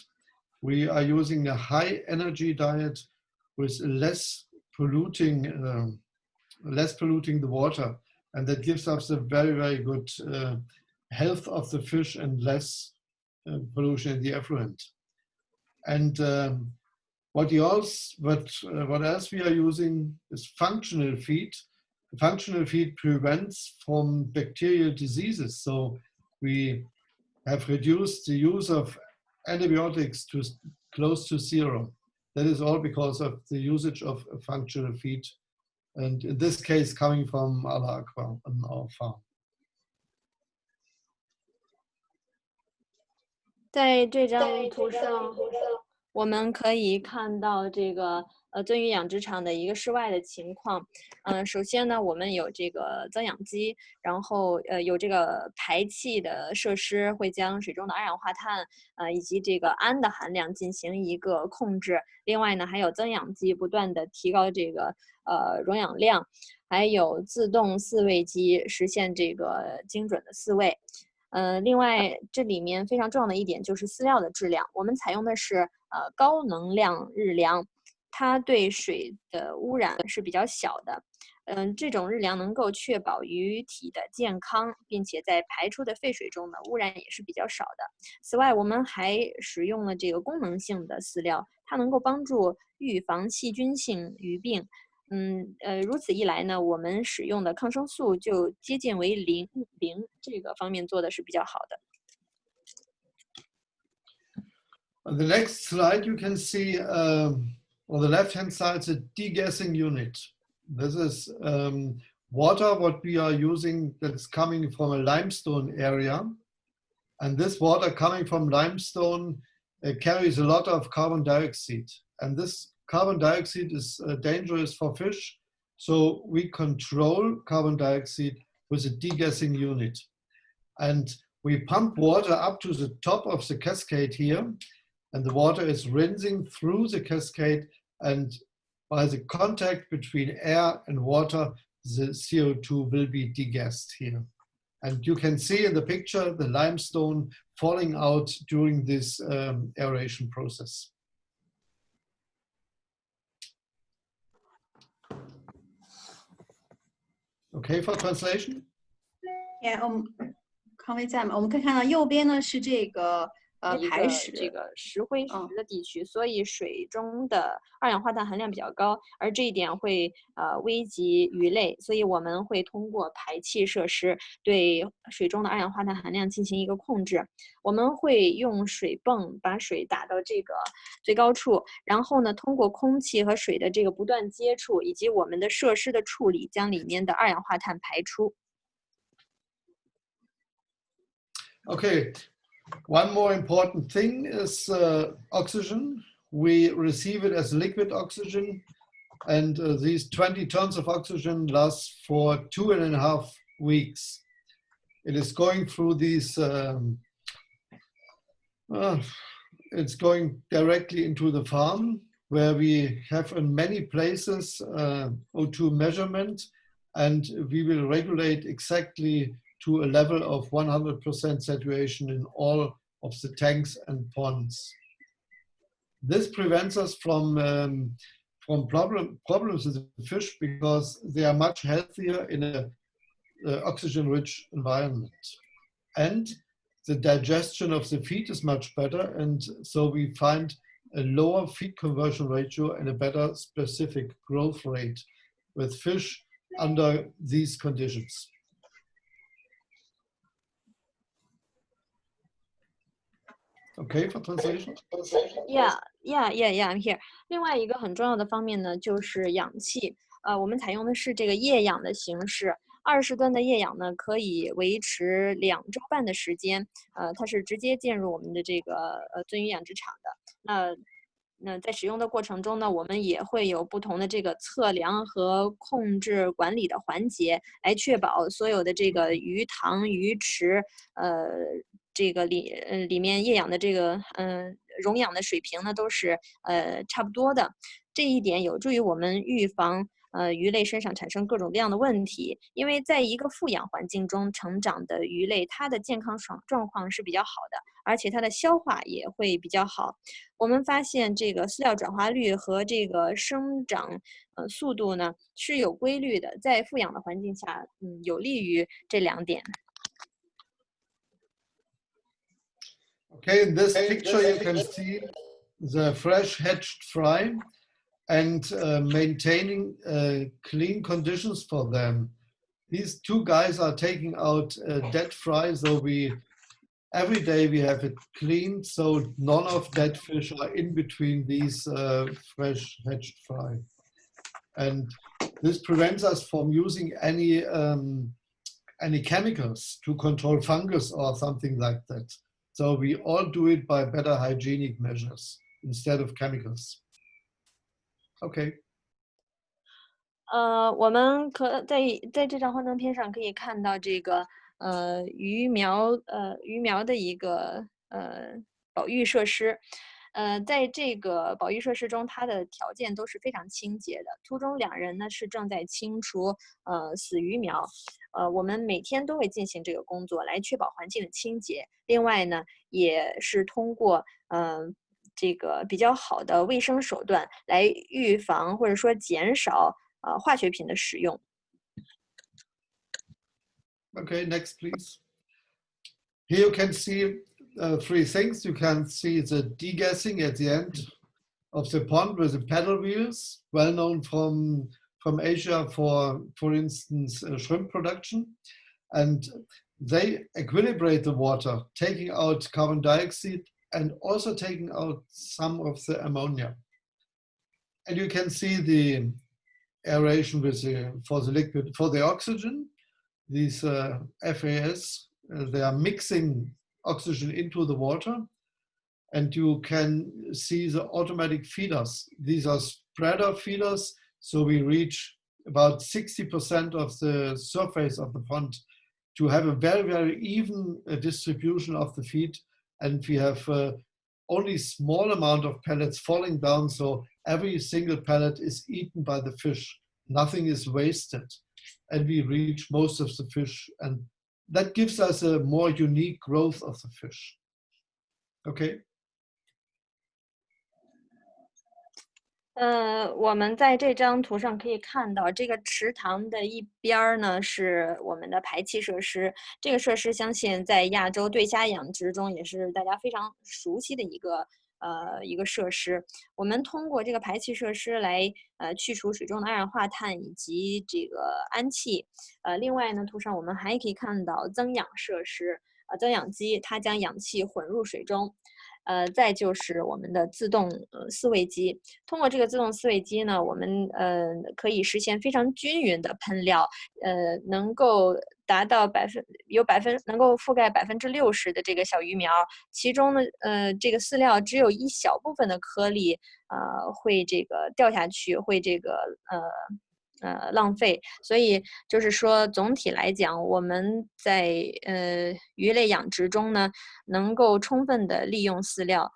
We are using a high energy diet with less polluting the water, and that gives us a very, very good health of the fish and less pollution in the effluent. And what else we are using is functional feed. Functional feed prevents from bacterial diseases, so we have reduced the use of antibiotics to close to zero. That is all because of the usage of functional feed, and in this case coming from Ala Aqua on our farm. 在这张图上，我们可以看到这个鳟鱼养殖场的一个室外的情况。首先呢，我们有这个增氧机，然后有这个排气的设施，会将水中的二氧化碳以及这个氨的含量进行一个控制。另外呢，还有增氧机不断的提高这个溶氧量，还有自动饲喂机实现这个精准的饲喂。另外，这里面非常重要的一点就是饲料的质量。我们采用的是高能量日粮，它对水的污染是比较小的。这种日粮能够确保鱼体的健康，并且在排出的废水中呢，污染也是比较少的。此外，我们还使用了这个功能性的饲料，它能够帮助预防细菌性鱼病。如此一来呢，我们使用的抗生素就接近为零，这个方面做的是比较好的。On the next slide, you can see on the left-hand side the degassing unit. This is water what we are using that's coming from a limestone area, and this water coming from limestone carries a lot of carbon dioxide, and this carbon dioxide is dangerous for fish, so we control carbon dioxide with a degassing unit. And we pump water up to the top of the cascade here, and the water is rinsing through the cascade, and by the contact between air and water, the CO2 will be degassed here. And you can see in the picture the limestone falling out during this aeration process. Okay for translation? Yeah, 康威在吗？我们可以看到右边呢是这个排石，这个石灰石的地区，所以水中的二氧化碳含量比较高，而这一点会危及鱼类，所以我们会通过排气设施对水中的二氧化碳含量进行一个控制。我们会用水泵把水打到这个最高处，然后呢，通过空气和水的这个不断接触，以及我们的设施的处理，将里面的二氧化碳排出。Okay. One more important thing is oxygen. We receive it as liquid oxygen, and these 20 tons of oxygen last for 2.5 weeks. It is going through these, it's going directly into the farm, where we have in many places O2 measurement, and we will regulate exactly to a level of 100% saturation in all of the tanks and ponds. This prevents us from problems with the fish because they are much healthier in a oxygen-rich environment. And the digestion of the feed is much better, and so we find a lower feed conversion ratio and a better specific growth rate with fish under these conditions. Okay for translation? Yeah, I'm here. 另外一个很重要的方面呢，就是氧气。我们采用的是这个液氧的形式。20吨的液氧呢，可以维持2周半的时间。它是直接进入我们的这个鳟鱼养殖场的。那在使用的过程中呢，我们也会有不同的这个测量和控制管理的环节，来确保所有的这个鱼塘、鱼池，这个里面液氧的这个溶氧的水平呢都是差不多的。这一点有助于我们预防鱼类身上产生各种各样的问题，因为在一个富氧环境中成长的鱼类，它的健康状况是比较好的，而且它的消化也会比较好。我们发现这个饲料转化率和这个生长速度呢是有规律的，在富氧的环境下，有利于这2点。Okay, in this picture you can see the fresh hatched fry and maintaining clean conditions for them. These two guys are taking out dead fry, so every day we have it cleaned, so none of dead fish are in between these fresh hatched fry. And this prevents us from using any chemicals to control fungus or something like that. So we all do it by better hygienic measures instead of chemicals. Okay. 我们在这张幻灯片上可以看到这个鱼苗的一个保育设施。在这个保育设施中，它的条件都是非常清洁的。图中2人呢是正在清除死鱼苗。我们每天都会进行这个工作，来确保环境的清洁。另外呢，也是通过这个比较好的卫生手段来预防或者说减少化学品的使用。Okay, next please. Here you can see 3 things. You can see the degassing at the end of the pond with the paddle wheels, well known from Asia for instance, shrimp production. And they equilibrate the water, taking out carbon dioxide and also taking out some of the ammonia. And you can see the aeration for the oxygen. These FAS, they are mixing oxygen into the water, and you can see the automatic feeders. These are spreader feeders, so we reach about 60% of the surface of the pond to have a very, very even distribution of the feed, and we have only small amount of pellets falling down, so every single pellet is eaten by the fish. Nothing is wasted, and we reach most of the fish, and that gives us a more unique growth of the fish. Okay. 我们在这张图上可以看到，这个池塘的一边儿呢是我们的排气设施。这个设施相信在亚洲对虾养殖中也是大家非常熟悉的一个设施。我们通过这个排气设施来去除水中的二氧化碳以及这个氨气。另外呢，图上我们还可以看到增氧设施，增氧机它将氧气混入水中。再就是我们的自动饲喂机。通过这个自动饲喂机呢，我们可以实现非常均匀的喷料，能够达到能够覆盖60%的这个小鱼苗，其中呢这个饲料只有一小部分的颗粒会这个掉下去，会这个浪费。所以就是说总体来讲，我们在鱼类养殖中呢，能够充分的利用饲料，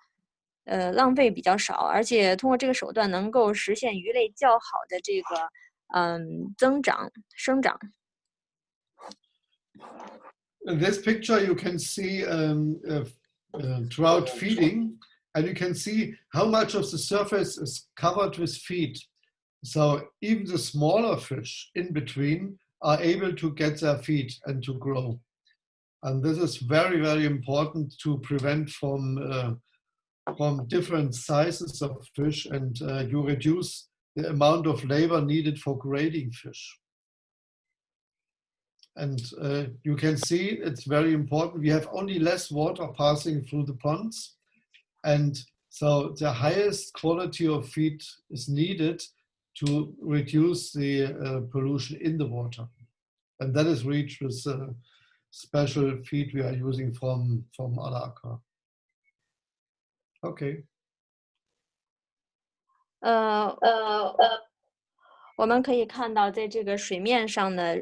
浪费比较少，而且通过这个手段能够实现鱼类较好的这个生长。In this picture you can see trout feeding, and you can see how much of the surface is covered with feed. So even the smaller fish in between are able to get their feed and to grow. And this is very, very important to prevent from different sizes of fish, and you reduce the amount of labor needed for grading fish. And you can see it's very important. We have only less water passing through the ponds, and so the highest quality of feed is needed to reduce the pollution in the water. And that is reached with special feed we are using from Aqua. Okay. 我们可以看到，在这个水面上呢，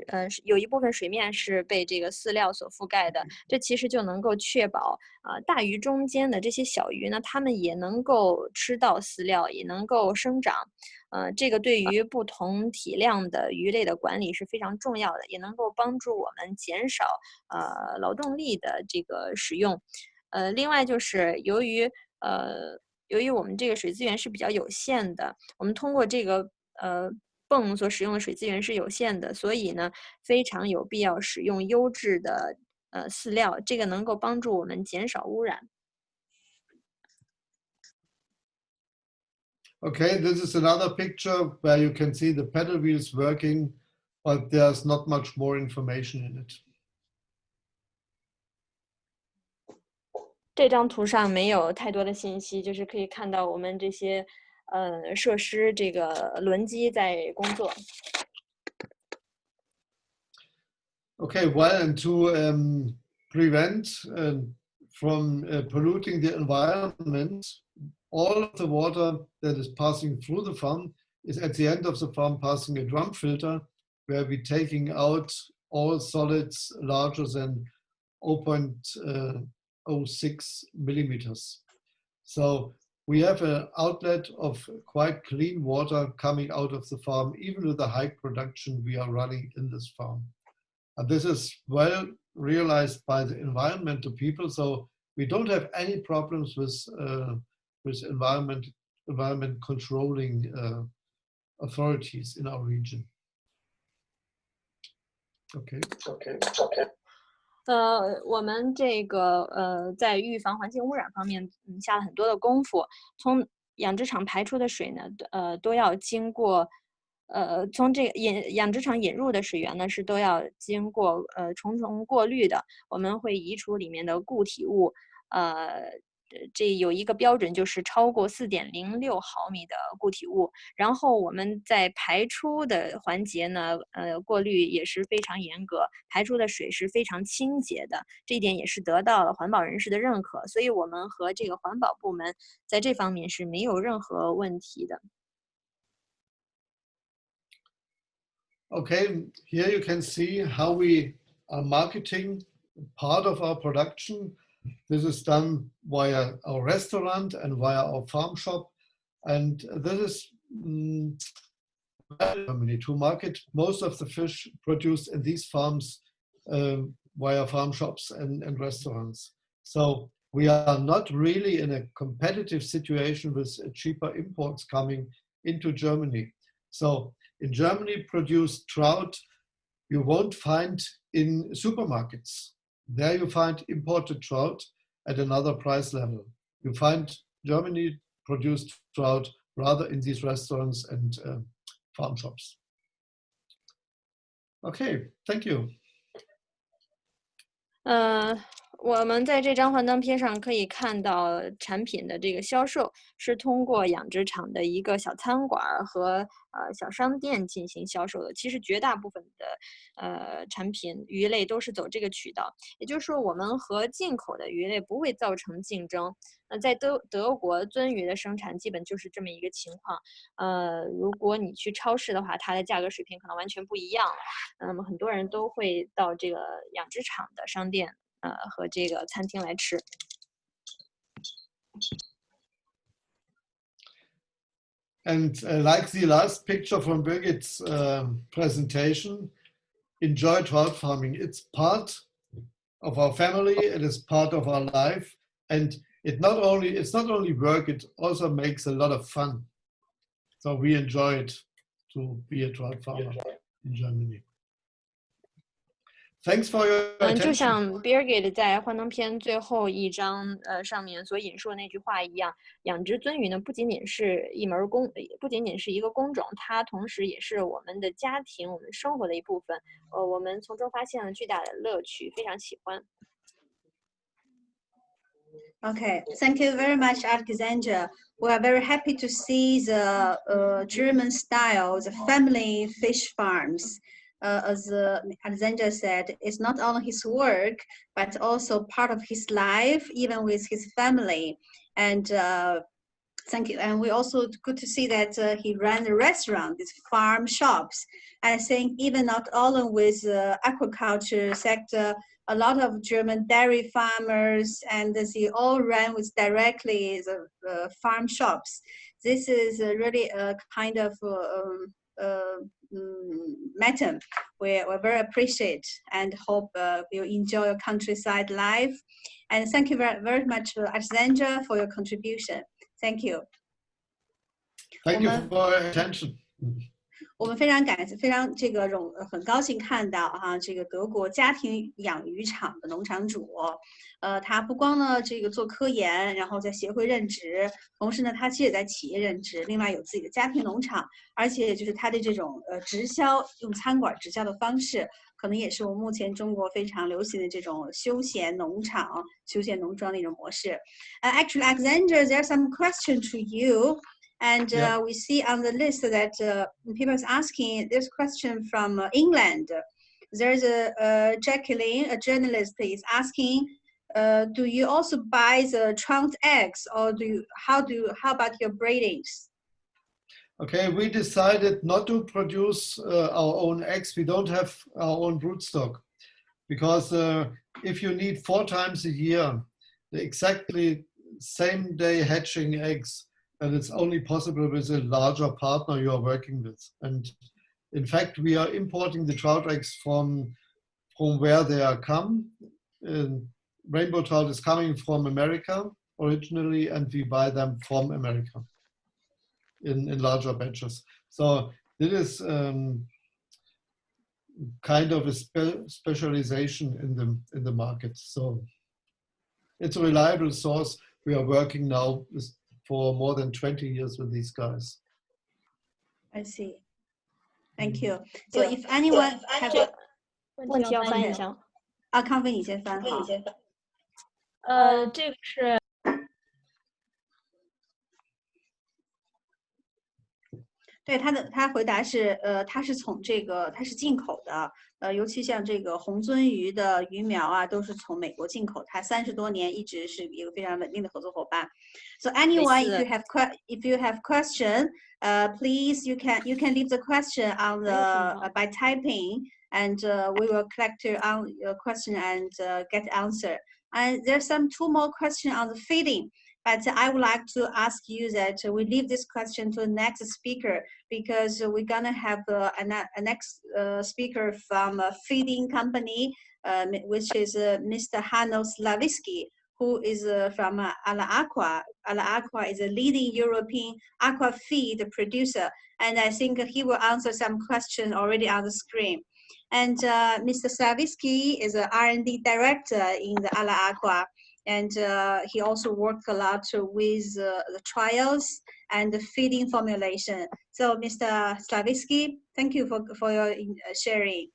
有一部分水面是被这个饲料所覆盖的，这其实就能够确保，大鱼中间的这些小鱼呢，它们也能够吃到饲料，也能够生长，这个对于不同体量的鱼类的管理是非常重要的，也能够帮助我们减少劳动力的这个使用，另外就是由于我们这个水资源是比较有限的，我们通过这个泵所使用的水资源是有限的，所以呢，非常有必要使用优质的饲料，这个能够帮助我们减少污染。Okay, this is another picture where you can see the paddle wheels working, but there's not much more information in it. 这张图上没有太多的信息，就是可以看到我们这些设施这个轮机在工作。Okay, well, and to prevent from polluting the environment, all of the water that is passing through the farm is at the end of the farm passing a drum filter where we're taking out all solids larger than 0.06 millimeters. So we have an outlet of quite clean water coming out of the farm, even with the high production we are running in this farm. And this is well realized by the environmental people, so we don't have any problems with environment controlling authorities in our region. Okay. 我们这个在预防环境污染方面下了很多的功夫，从养殖场排出的水呢，都要经过从这个养殖场引入的水源呢是都要经过重重过滤的，我们会移除里面的固体物，这有一个标准，就是超过4.06毫米的固体物。然后我们在排出的环节呢，过滤也是非常严格，排出的水是非常清洁的，这一点也是得到了环保人士的认可。所以我们和这个环保部门在这方面是没有任何问题的。Okay, here you can see how we are marketing part of our production. This is done via our restaurant and via our farm shop. And this is Germany to market most of the fish produced in these farms via farm shops and restaurants. So we are not really in a competitive situation with cheaper imports coming into Germany. So in Germany produced trout, you won't find in supermarkets. There you find imported trout at another price level. You find Germany produced trout rather in these restaurants and farm shops. Okay, thank you. 我们在这张幻灯片上可以看到产品的这个销售是通过养殖场的一个小餐馆和小商店进行销售的。其实绝大部分的产品鱼类都是走这个渠道，也就是说我们和进口的鱼类不会造成竞争。在德国鳟鱼的生产基本就是这么一个情况。如果你去超市的话，它的价格水平可能完全不一样。那么很多人都会到这个养殖场的商店和这个餐厅来吃。And like the last picture from Birgit's presentation, enjoy trout farming. It's part of our family, it is part of our life, and it's not only work, it also makes a lot of fun. So we enjoy it to be a trout farmer in Germany. Thanks for your attention. 就像 Birgit 在幻灯片最后一章上面所引述的那句话一样，养殖鳟鱼呢不仅仅是一个工种，它同时也是我们的家庭、我们生活的一部分。我们从中发现了巨大的乐趣，非常喜欢。Okay, thank you very much, Alexandra. We are very happy to see the German style, the family fish farms. as Alexander said, it's not only his work, but also part of his life, even with his family. And thank you. And we also good to see that he ran a restaurant, these farm shops. I think even not only with aquaculture sector, a lot of German dairy farmers, and they all ran with directly the farm shops. This is really a kind of matter we very appreciate and hope you enjoy your countryside life. And thank you very, very much, Alexandra, for your contribution. Thank you. Thank you for your attention. 我们非常很高兴看到哈，这个德国家庭养鱼场的农场主，他不光呢做科研，然后在协会任职，同时呢他其实也在企业任职，另外有自己的家庭农场，而且就是他的这种直销，用餐馆直销的方式，可能也是我们目前中国非常流行的这种休闲农场、休闲农庄的一种模式。Actually, Alexander, there's some question to you. And we see on the list that people is asking this question from England. There's a Jacqueline, a journalist, is asking, do you also buy the trunked eggs, or how about your breedings? Okay, we decided not to produce our own eggs. We don't have our own broodstock, because if you need 4 times a year the exactly same day hatching eggs, and it's only possible with a larger partner you are working with. And in fact, we are importing the trout eggs from where they are come. Rainbow trout is coming from America originally, and we buy them from America in larger batches. So this is kind of a specialization in the market. So it's a reliable source. We are working now for more than 20 years with these guys. I see. Thank you. So if anyone have a 问题要翻译一下。康飞你先翻好。这个是。对他回答是，他是从他是进口的，尤其像这个红鳟鱼的鱼苗啊，都是从美国进口。他30多年一直是一个非常稳定的合作伙伴。So anyone, if you have question, please you can leave the question on the by typing, and we will collect your question and get answer. And there's 2 more questions on the feeding. But I would like to ask you that we leave this question to the next speaker, because we're gonna have a next speaker from a feeding company, which is Mr. Hanno Slaviski, who is from Alla Aqua. Alla Aqua is a leading European aqua feed producer, and I think he will answer some questions already on the screen. And Mr. Slaviski is an R&D director in the Alla Aqua. And he also worked a lot with the trials and the feeding formulation. So, Mr. Slaviski, thank you for your sharing.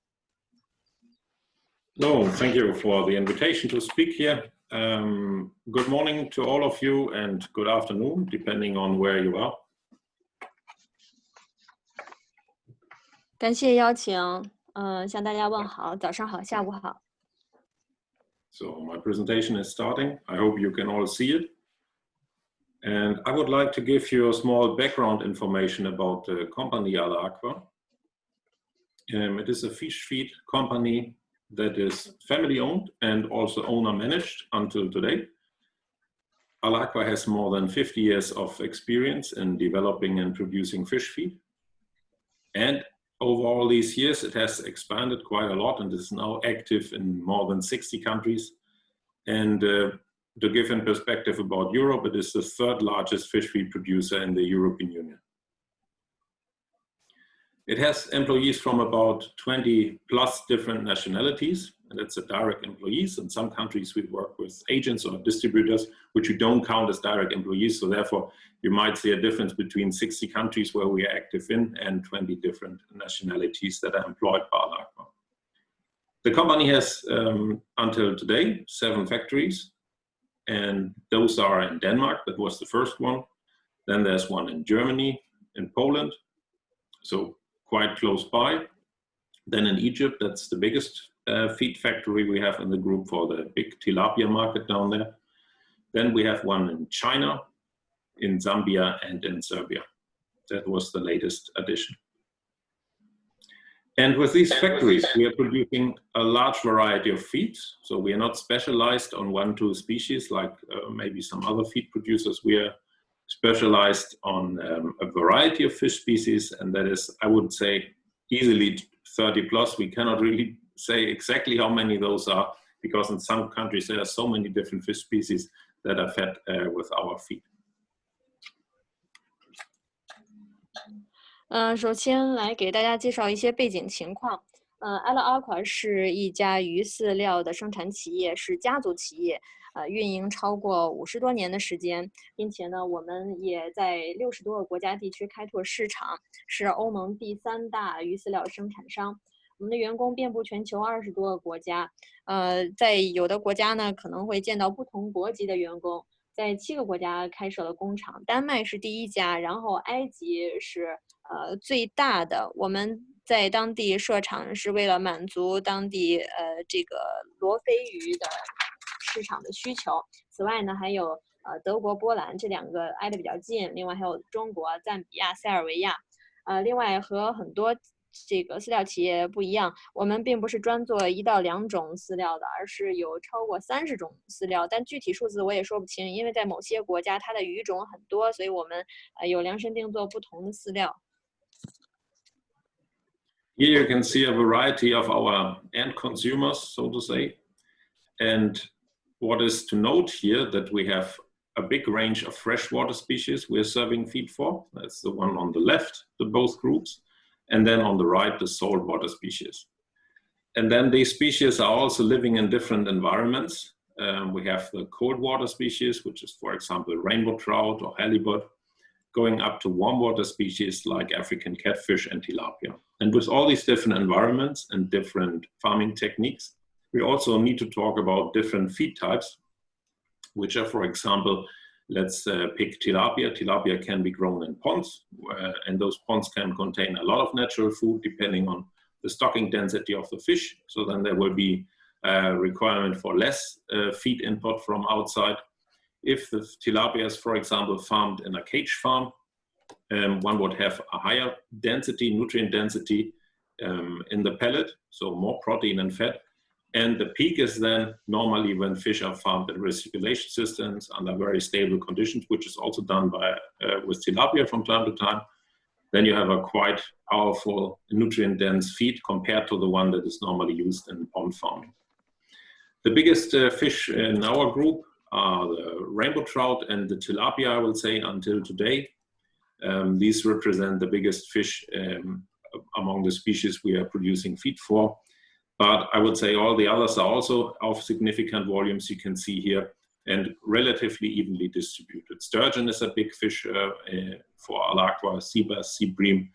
No, thank you for the invitation to speak here. Good morning to all of you, and good afternoon, depending on where you are. 感谢邀请，向大家问好，早上好，下午好。So my presentation is starting. I hope you can all see it. And I would like to give you a small background information about the company Alla Aqua. It is a fish feed company that is family owned and also owner managed until today. Alla Aqua has more than 50 years of experience in developing and producing fish feed. And over all these years, it has expanded quite a lot and is now active in more than 60 countries. And to give in perspective about Europe, it is the 3rd largest fish feed producer in the European Union. It has employees from about 20 plus different nationalities, and it's a direct employees. In some countries, we work with agents or distributors, which we don't count as direct employees. So therefore, you might see a difference between 60 countries where we are active in and 20 different nationalities that are employed by Alla Aqua. The company has, until today, 7 factories, and those are in Denmark. That was the first one. Then there's one in Germany, in Poland, so quite close by. Then in Egypt, that's the biggest feed factory we have in the group for the big tilapia market down there. Then we have one in China, in Zambia, and in Serbia. That was the latest addition. And with these factories, we are producing a large variety of feeds. So we are not specialized on 1-2 species like maybe some other feed producers. We are specialized on a variety of fish species, and that is, I would say, easily 30 plus. We cannot really say exactly how many those are, because in some countries there are so many different fish species that are fed with our feed. 首先来给大家介绍一些背景情况。Aqua 是一家鱼饲料的生产企业，是家族企业，运营超过50多年的时间，并且呢，我们也在60多个国家地区开拓市场，是欧盟第3大鱼饲料生产商。我们的员工遍布全球20多个国家，在有的国家呢，可能会见到不同国籍的员工。在7个国家开设了工厂，丹麦是第1家，然后埃及是最大的。我们在当地设厂是为了满足当地这个罗非鱼的市场的需求。此外呢，还有德国、波兰这2个挨得比较近，另外还有中国、赞比亚、塞尔维亚。另外和很多这个饲料企业不一样，我们并不是专做1到2种饲料的，而是有超过30种饲料，但具体数字我也说不清，因为在某些国家它的鱼种很多，所以我们有量身定做不同的饲料。Here you can see a variety of our end consumers, so to say. And what is to note here that we have a big range of freshwater species we're serving feed for. That's the one on the left, the both groups. And then on the right, the saltwater species. And then these species are also living in different environments. We have the cold water species, which is, for example, rainbow trout or halibut, going up to warm water species like African catfish and tilapia. And with all these different environments and different farming techniques, we also need to talk about different feed types, which are, for example, let's pick tilapia. Tilapia can be grown in ponds, and those ponds can contain a lot of natural food depending on the stocking density of the fish. So then there will be a requirement for less feed input from outside. If the tilapia is, for example, farmed in a cage farm, one would have a higher density, nutrient density in the pellet, so more protein and fat. And the peak is then normally when fish are farmed in recirculation systems under very stable conditions, which is also done by with tilapia from time to time. Then you have a quite powerful nutrient-dense feed compared to the one that is normally used in pond farming. The biggest fish in our group are the rainbow trout and the tilapia, I will say, until today. These represent the biggest fish among the species we are producing feed for. But I would say all the others are also of significant volumes you can see here and relatively evenly distributed. Sturgeon is a big fish for Aqua, sea bass, sea bream.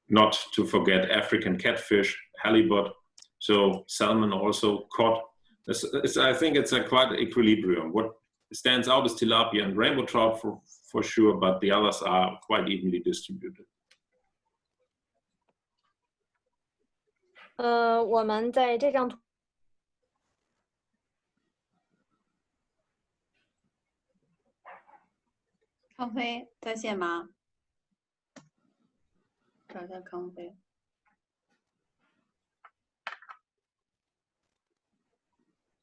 Not to forget African catfish, halibut, so salmon also, cod. I think it's a quite equilibrium. What stands out is tilapia and rainbow trout for sure, but the others are quite evenly distributed. 我们在这张图康飞在线吗？找一下康飞。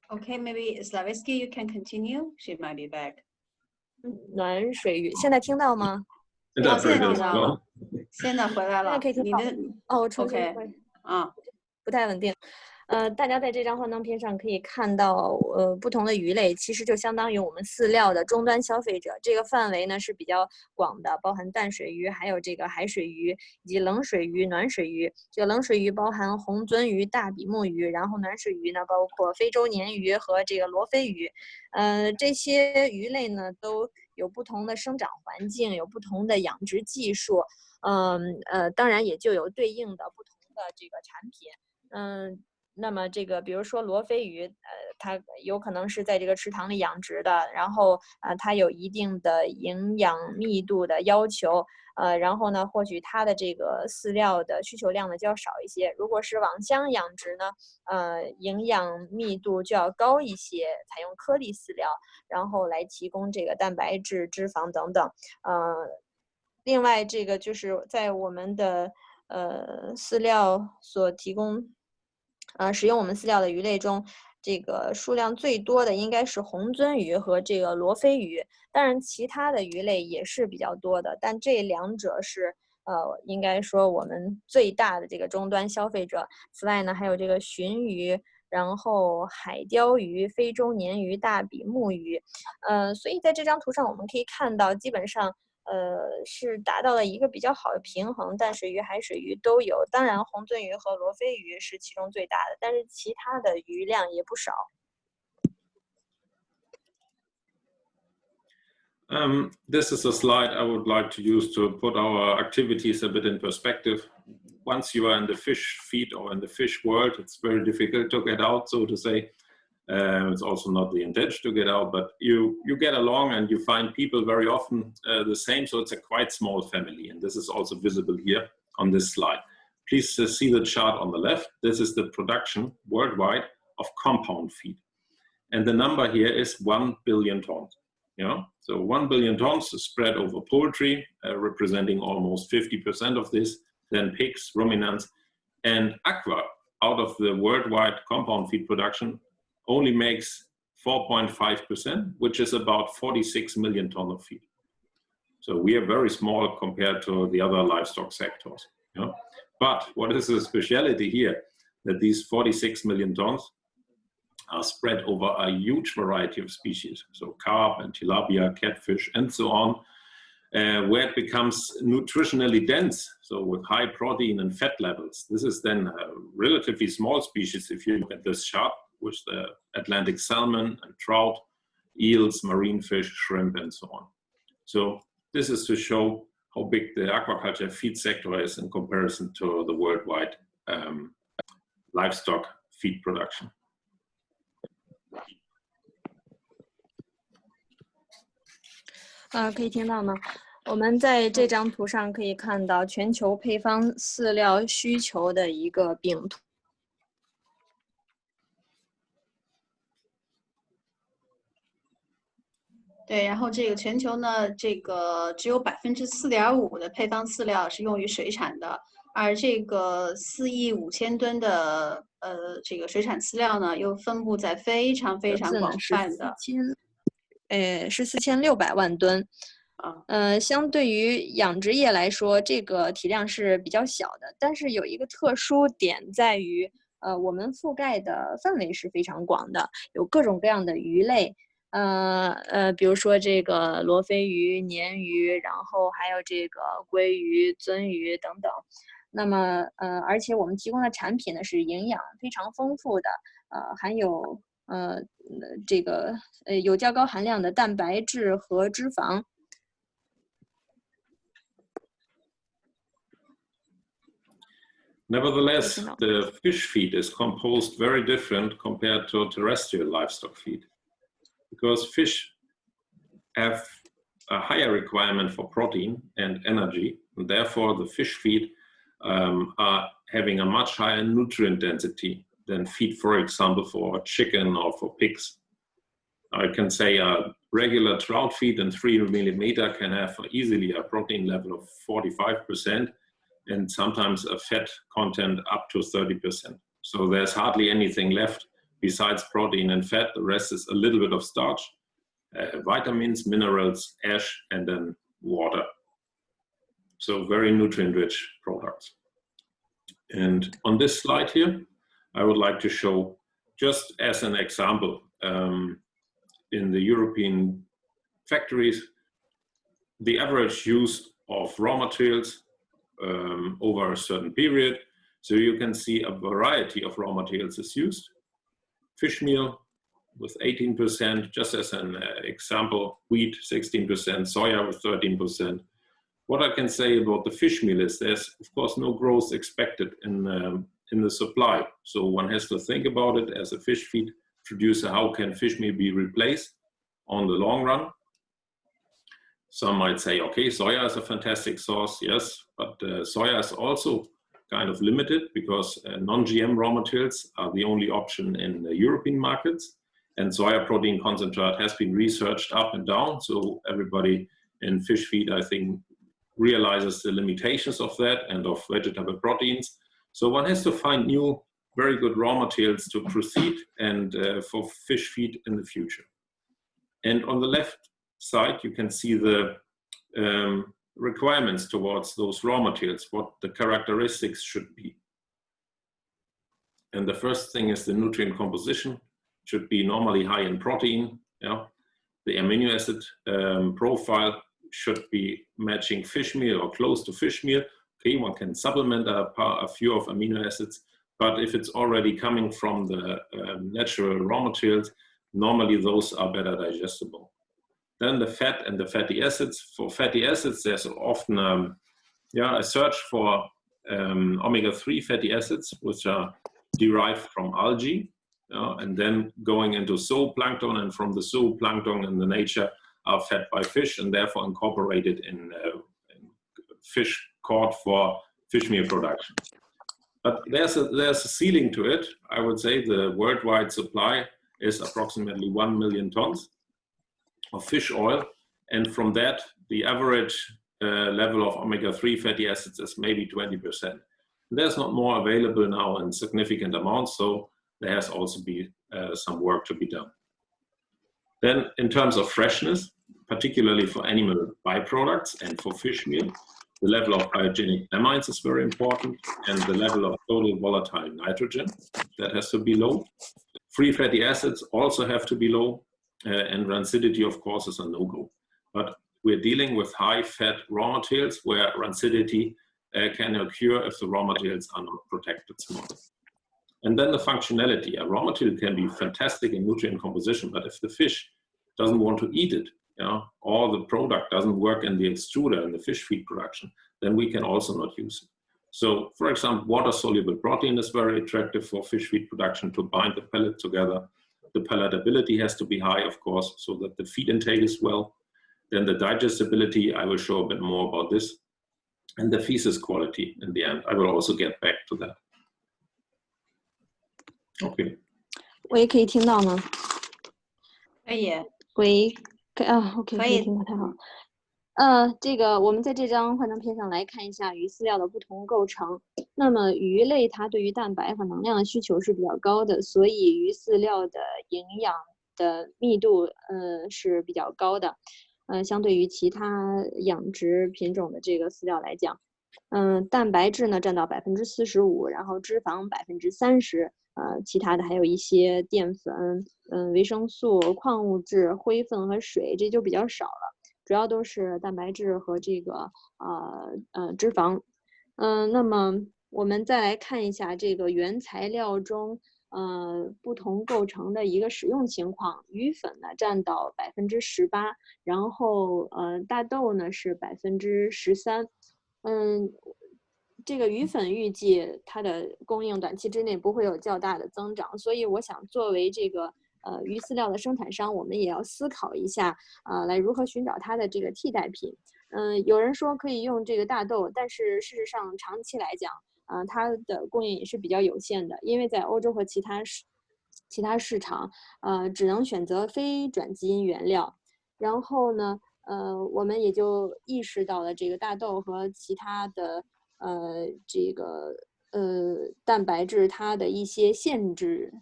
Okay, maybe Slavisky, you can continue. She might be back. 暖水鱼，现在听到吗？现在听到了，现在回来了。现在可以听到。哦，重新 OK 啊，不太稳定。大家在这张幻灯片上可以看到，不同的鱼类其实就相当于我们饲料的终端消费者。这个范围呢是比较广的，包含淡水鱼，还有这个海水鱼以及冷水鱼、暖水鱼。这个冷水鱼包含红鳟鱼、大比目鱼，然后暖水鱼呢包括非洲鲶鱼和这个罗非鱼。这些鱼类呢都有不同的生长环境，有不同的养殖技术，当然也就有对应的不同的这个产品。那么这个比如说罗非鱼，它有可能是在这个池塘里养殖的，然后它有一定的营养密度的要求，然后呢，或许它的这个饲料的需求量呢就要少一些。如果是网箱养殖呢，营养密度就要高一些，采用颗粒饲料，然后来提供这个蛋白质、脂肪等等。另外这个就是在我们的饲料所提供。使用我们饲料的鱼类中，这个数量最多的应该是红鳟鱼和这个罗非鱼，当然其他的鱼类也是比较多的，但这两者是应该说我们最大的这个终端消费者。此外呢，还有这个鲟鱼，然后海鲷鱼、非洲鲶鱼、大比目鱼，所以在这张图上我们可以看到，基本上是达到了一个比较好的平衡，淡水鱼、海水鱼都有。当然，红鳟鱼和罗非鱼是其中最大的，但是其他的鱼量也不少。This is a slide I would like to use to put our activities a bit in perspective. Once you are in the fish feed or in the fish world, it's very difficult to get out, so to say. It's also not the intention to get out, but you get along and you find people very often the same, so it's a quite small family, and this is also visible here on this slide. Please see the chart on the left. This is the production worldwide of compound feed, and the number here is 1 billion tons. Yeah, so 1 billion tons spread over poultry, representing almost 50% of this, then pigs, ruminants, and aqua out of the worldwide compound feed production only makes 4.5%, which is about 46 million tons of feed. So we are very small compared to the other livestock sectors. You know? But what is the speciality here? That these 46 million tons are spread over a huge variety of species. So carp and tilapia, catfish, and so on, where it becomes nutritionally dense, so with high protein and fat levels. This is then a relatively small species if you look at this chart, with the Atlantic salmon and trout, eels, marine fish, shrimp, and so on. So this is to show how big the aquaculture feed sector is in comparison to the worldwide livestock feed production. 可以听到吗？我们在这张图上可以看到全球配方饲料需求的一个饼图。对，然后这个全球呢，这个只有4.5%的配方饲料是用于水产的，而这个4亿5千吨的这个水产饲料呢，又分布在非常非常广泛的14,600万吨。相对于养殖业来说，这个体量是比较小的，但是有一个特殊点在于，我们覆盖的范围是非常广的，有各种各样的鱼类。比如说这个罗非鱼、鲶鱼，然后还有这个鲑鱼、鳟鱼等等。那么而且我们提供的产品呢是营养非常丰富的，含有这个有较高含量的蛋白质和脂肪。Nevertheless, the fish feed is composed very different compared to terrestrial livestock feed. Because fish have a higher requirement for protein and energy, and therefore the fish feed are having a much higher nutrient density than feed, for example, for chicken or for pigs. I can say a regular trout feed in 3 millimeter can have easily a protein level of 45% and sometimes a fat content up to 30%. So there's hardly anything left besides protein and fat. The rest is a little bit of starch, vitamins, minerals, ash, and then water. So very nutrient-rich products. And on this slide here, I would like to show, just as an example, in the European factories, the average use of raw materials over a certain period. So you can see a variety of raw materials is used. Fish meal with 18%, just as an example, wheat 16%, soya with 13%. What I can say about the fish meal is there's of course no growth expected in in the supply. So one has to think about it as a fish feed producer, how can fish meal be replaced on the long run? Some might say, okay, soya is a fantastic source, yes, but soya is also kind of limited because non-GM raw materials are the only option in the European markets, and soya protein concentrate has been researched up and down, so everybody in fish feed, I think, realizes the limitations of that and of vegetable proteins. So one has to find new, very good raw materials to proceed and for fish feed in the future. And on the left side, you can see the requirements towards those raw materials, what the characteristics should be. And the first thing is the nutrient composition should be normally high in protein. Yeah? The amino acid profile should be matching fish meal or close to fish meal. Okay, one can supplement a few of amino acids, but if it's already coming from the natural raw materials, normally those are better digestible. Then the fat and the fatty acids. For fatty acids, there's often a search for omega-3 fatty acids, which are derived from algae, and then going into zooplankton, and from the zooplankton in the nature are fed by fish and therefore incorporated in fish caught for fish meal production. But there's a ceiling to it. I would say the worldwide supply is approximately 1 million tons of fish oil, and from that the average level of omega-3 fatty acids is maybe 20%. There's not more available now in significant amounts, so there has also be some work to be done. Then in terms of freshness, particularly for animal byproducts and for fish meal, the level of biogenic amines is very important, and the level of total volatile nitrogen, that has to be low. Free fatty acids also have to be low, and rancidity, of course, is a no-go. But we're dealing with high-fat raw materials where rancidity can occur if the raw materials are not protected smoothly. And then the functionality. A raw material can be fantastic in nutrient composition, but if the fish doesn't want to eat it, or the product doesn't work in the extruder in the fish feed production, then we can also not use it. So, for example, water-soluble protein is very attractive for fish feed production to bind the pellet together. The palatability has to be high, of course, so that the feed intake is well. Then the digestibility, I will show a bit more about this. And the feces quality in the end. I will also get back to that. Okay. 喂，可以听到吗？可以。喂，OK， 可以听到，太好。这个我们在这张幻灯片上来看一下鱼饲料的不同构成。那么鱼类它对于蛋白和能量的需求是比较高的，所以鱼饲料的营养的密度是比较高的。相对于其他养殖品种的这个饲料来讲，蛋白质呢占到45%，然后脂肪30%，其他的还有一些淀粉、维生素、矿物质、灰分和水，这就比较少了。主要都是蛋白质和这个脂肪。那么我们再来看一下这个原材料中不同构成的一个使用情况。鱼粉呢占到18%，然后大豆呢是13%。这个鱼粉预计它的供应短期之内不会有较大的增长，所以我想作为这个鱼饲料的生产商，我们也要思考一下来如何寻找它的这个替代品。有人说可以用这个大豆，但是事实上长期来讲，它的供应也是比较有限的，因为在欧洲和其他市场，只能选择非转基因原料。然后呢，我们也就意识到了这个大豆和其他的这个蛋白质它的一些限制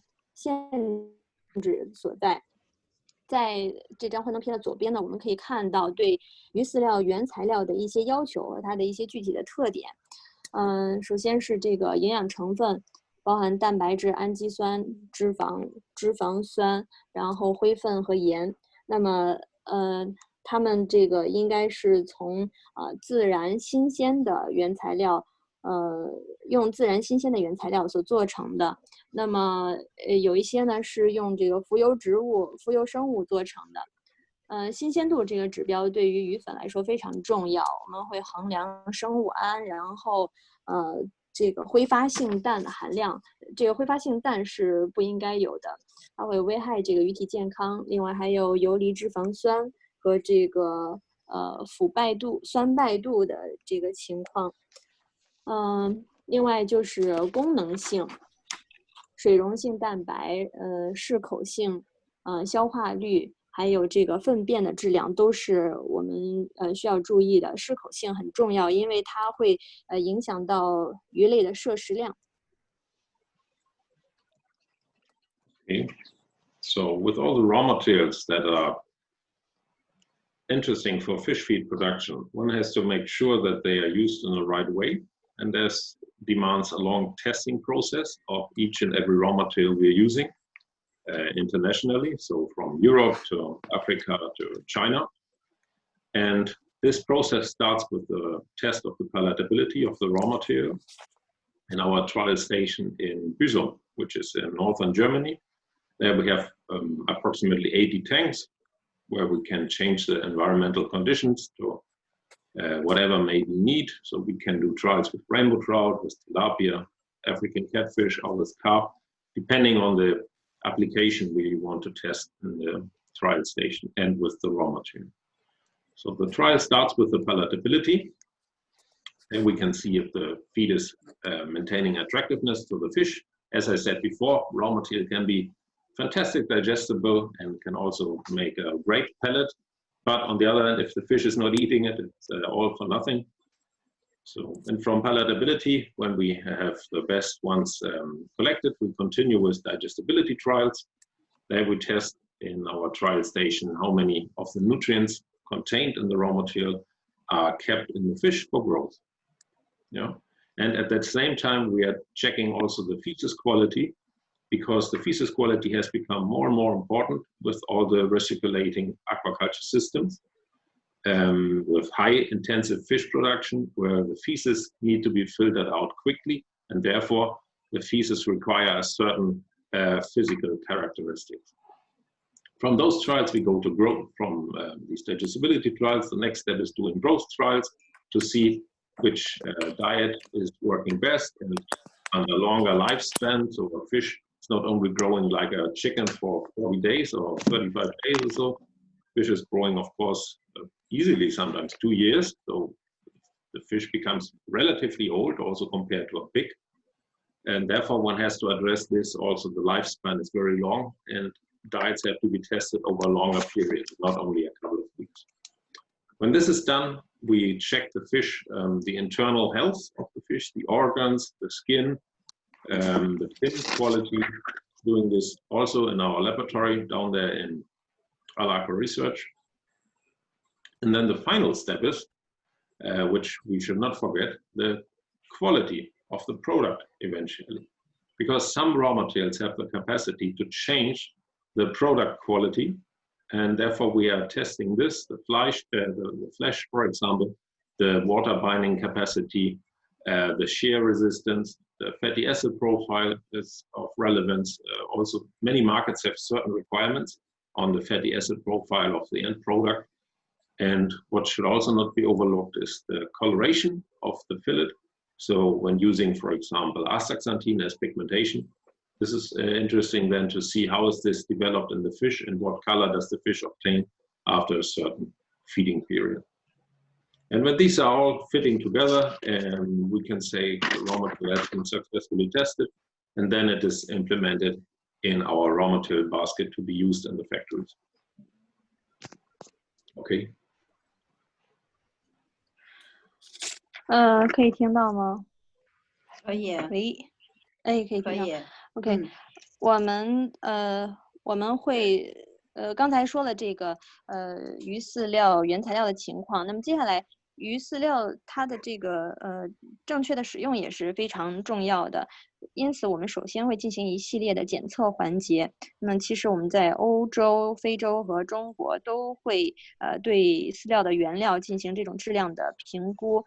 所在。在这张幻灯片的左边呢，我们可以看到对鱼饲料原材料的一些要求和它的一些具体的特点。首先是这个营养成分，包含蛋白质、氨基酸、脂肪酸，然后灰分和盐。那么它们这个应该是从自然新鲜的原材料，用自然新鲜的原材料所做成的。那么有一些呢是用这个浮游生物做成的。新鲜度这个指标对于鱼粉来说非常重要，我们会衡量生物胺，然后这个挥发性氮的含量，这个挥发性氮是不应该有的，它会危害这个鱼体健康。另外还有游离脂肪酸和这个腐败度、酸败度的这个情况。另外就是功能性，水溶性蛋白、适口性、消化率，还有这个粪便的质量，都是我们需要注意的。适口性很重要，因为它会影响到鱼类的摄食量。Okay. So with all the raw materials that are interesting for fish feed production, one has to make sure that they are used in the right way. And there's demands a long testing process of each and every raw material we're using internationally. So from Europe to Africa to China. And this process starts with the test of the palatability of the raw material in our trial station in Büsum, which is in northern Germany. There we have approximately 80 tanks where we can change the environmental conditions to whatever may be need. So we can do trials with rainbow trout, with tilapia, African catfish, or with carp, depending on the application we want to test in the trial station and with the raw material. So the trial starts with the palatability, and we can see if the feed is maintaining attractiveness to the fish. As I said before, raw material can be fantastic digestible and can also make a great pellet. But on the other hand, if the fish is not eating it, it's all for nothing. So, and from palatability, when we have the best ones collected, we continue with digestibility trials. There we test in our trial station how many of the nutrients contained in the raw material are kept in the fish for growth. Yeah. And at that same time, we are checking also the feces quality, because the feces quality has become more and more important with all the recirculating aquaculture systems, with high intensive fish production, where the feces need to be filtered out quickly, and therefore the feces require a certain physical characteristics. From those trials, we go to growth. From these digestibility trials, the next step is doing growth trials to see which diet is working best and on a longer lifespan. So a fish is not only growing like a chicken for 40 days or 35 days or so. Fish is growing, of course, easily, sometimes 2 years. So the fish becomes relatively old also compared to a pig. And therefore one has to address this. Also the lifespan is very long and diets have to be tested over a longer period, not only a couple of weeks. When this is done, we check the fish, the internal health of the fish, the organs, the skin, the fin quality, doing this also in our laboratory down there in Aqua Research. And then the final step is, which we should not forget, the quality of the product eventually. Because some raw materials have the capacity to change the product quality, and therefore we are testing this, the flesh, for example, the water binding capacity, the shear resistance, the fatty acid profile is of relevance. Also, many markets have certain requirements on the fatty acid profile of the end product. And what should also not be overlooked is the coloration of the fillet. So when using, for example, astaxanthin as pigmentation, this is interesting then to see how is this developed in the fish and what color does the fish obtain after a certain feeding period. And when these are all fitting together, we can say the raw material has been successfully tested, and then it is implemented in our raw material basket to be used in the factories. Okay. 可以听到吗？可以，可以，哎，可以听到。可以。OK，我们会刚才说了这个鱼饲料原材料的情况，那么接下来鱼饲料它的这个正确的使用也是非常重要的，因此我们首先会进行一系列的检测环节。那么其实我们在欧洲、非洲和中国都会对饲料的原料进行这种质量的评估。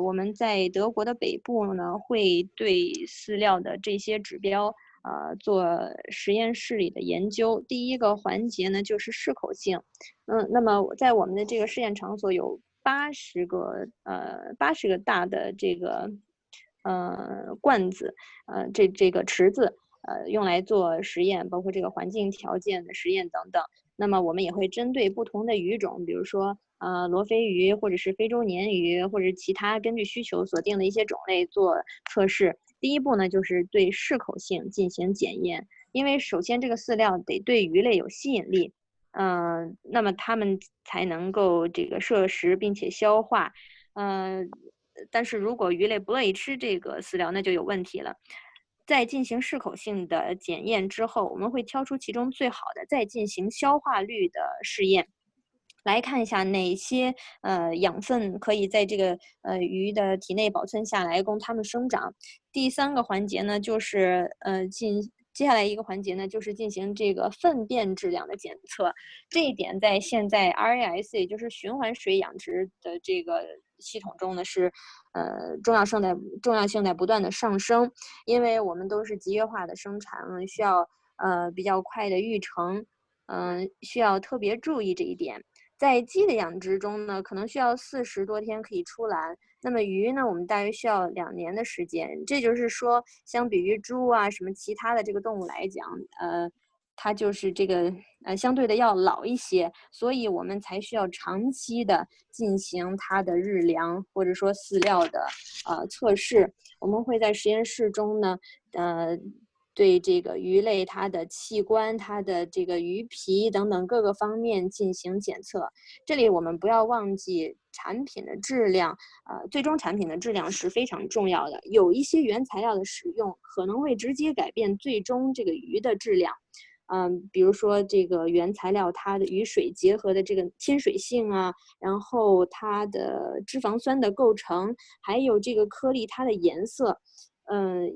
我们在德国的北部呢，会对饲料的这些指标做实验室里的研究。第一个环节呢就是适口性。那么在我们的这个试验场所有80个大的这个罐子，这个池子，用来做实验，包括这个环境条件的实验等等。那么我们也会针对不同的鱼种，比如说罗非鱼，或者是非洲鲶鱼，或者是其他根据需求锁定的一些种类做测试。第一步呢，就是对适口性进行检验，因为首先这个饲料得对鱼类有吸引力，那么它们才能够这个摄食并且消化，但是如果鱼类不乐意吃这个饲料，那就有问题了。在进行适口性的检验之后，我们会挑出其中最好的，再进行消化率的试验，来看一下哪些养分可以在这个鱼的体内保存下来，供它们生长。第三个环节呢，就是接下来一个环节呢，就是进行这个粪便质量的检测。这一点在现在 RAS， 也就是循环水养殖的这个系统中呢，是重要性在不断的上升，因为我们都是集约化的生产，需要比较快的育成，需要特别注意这一点。在鸡的养殖中呢，可能需要40多天可以出栏。那么鱼呢，我们大约需要2年的时间。这就是说，相比于猪啊什么其他的这个动物来讲，它就是这个相对的要老一些，所以我们才需要长期的进行它的日粮或者说饲料的测试。我们会在实验室中呢，对这个鱼类它的器官、它的这个鱼皮等等各个方面进行检测。这里我们不要忘记产品的质量，最终产品的质量是非常重要的。有一些原材料的使用可能会直接改变最终这个鱼的质量。比如说这个原材料它的与水结合的这个亲水性啊，然后它的脂肪酸的构成，还有这个颗粒它的颜色。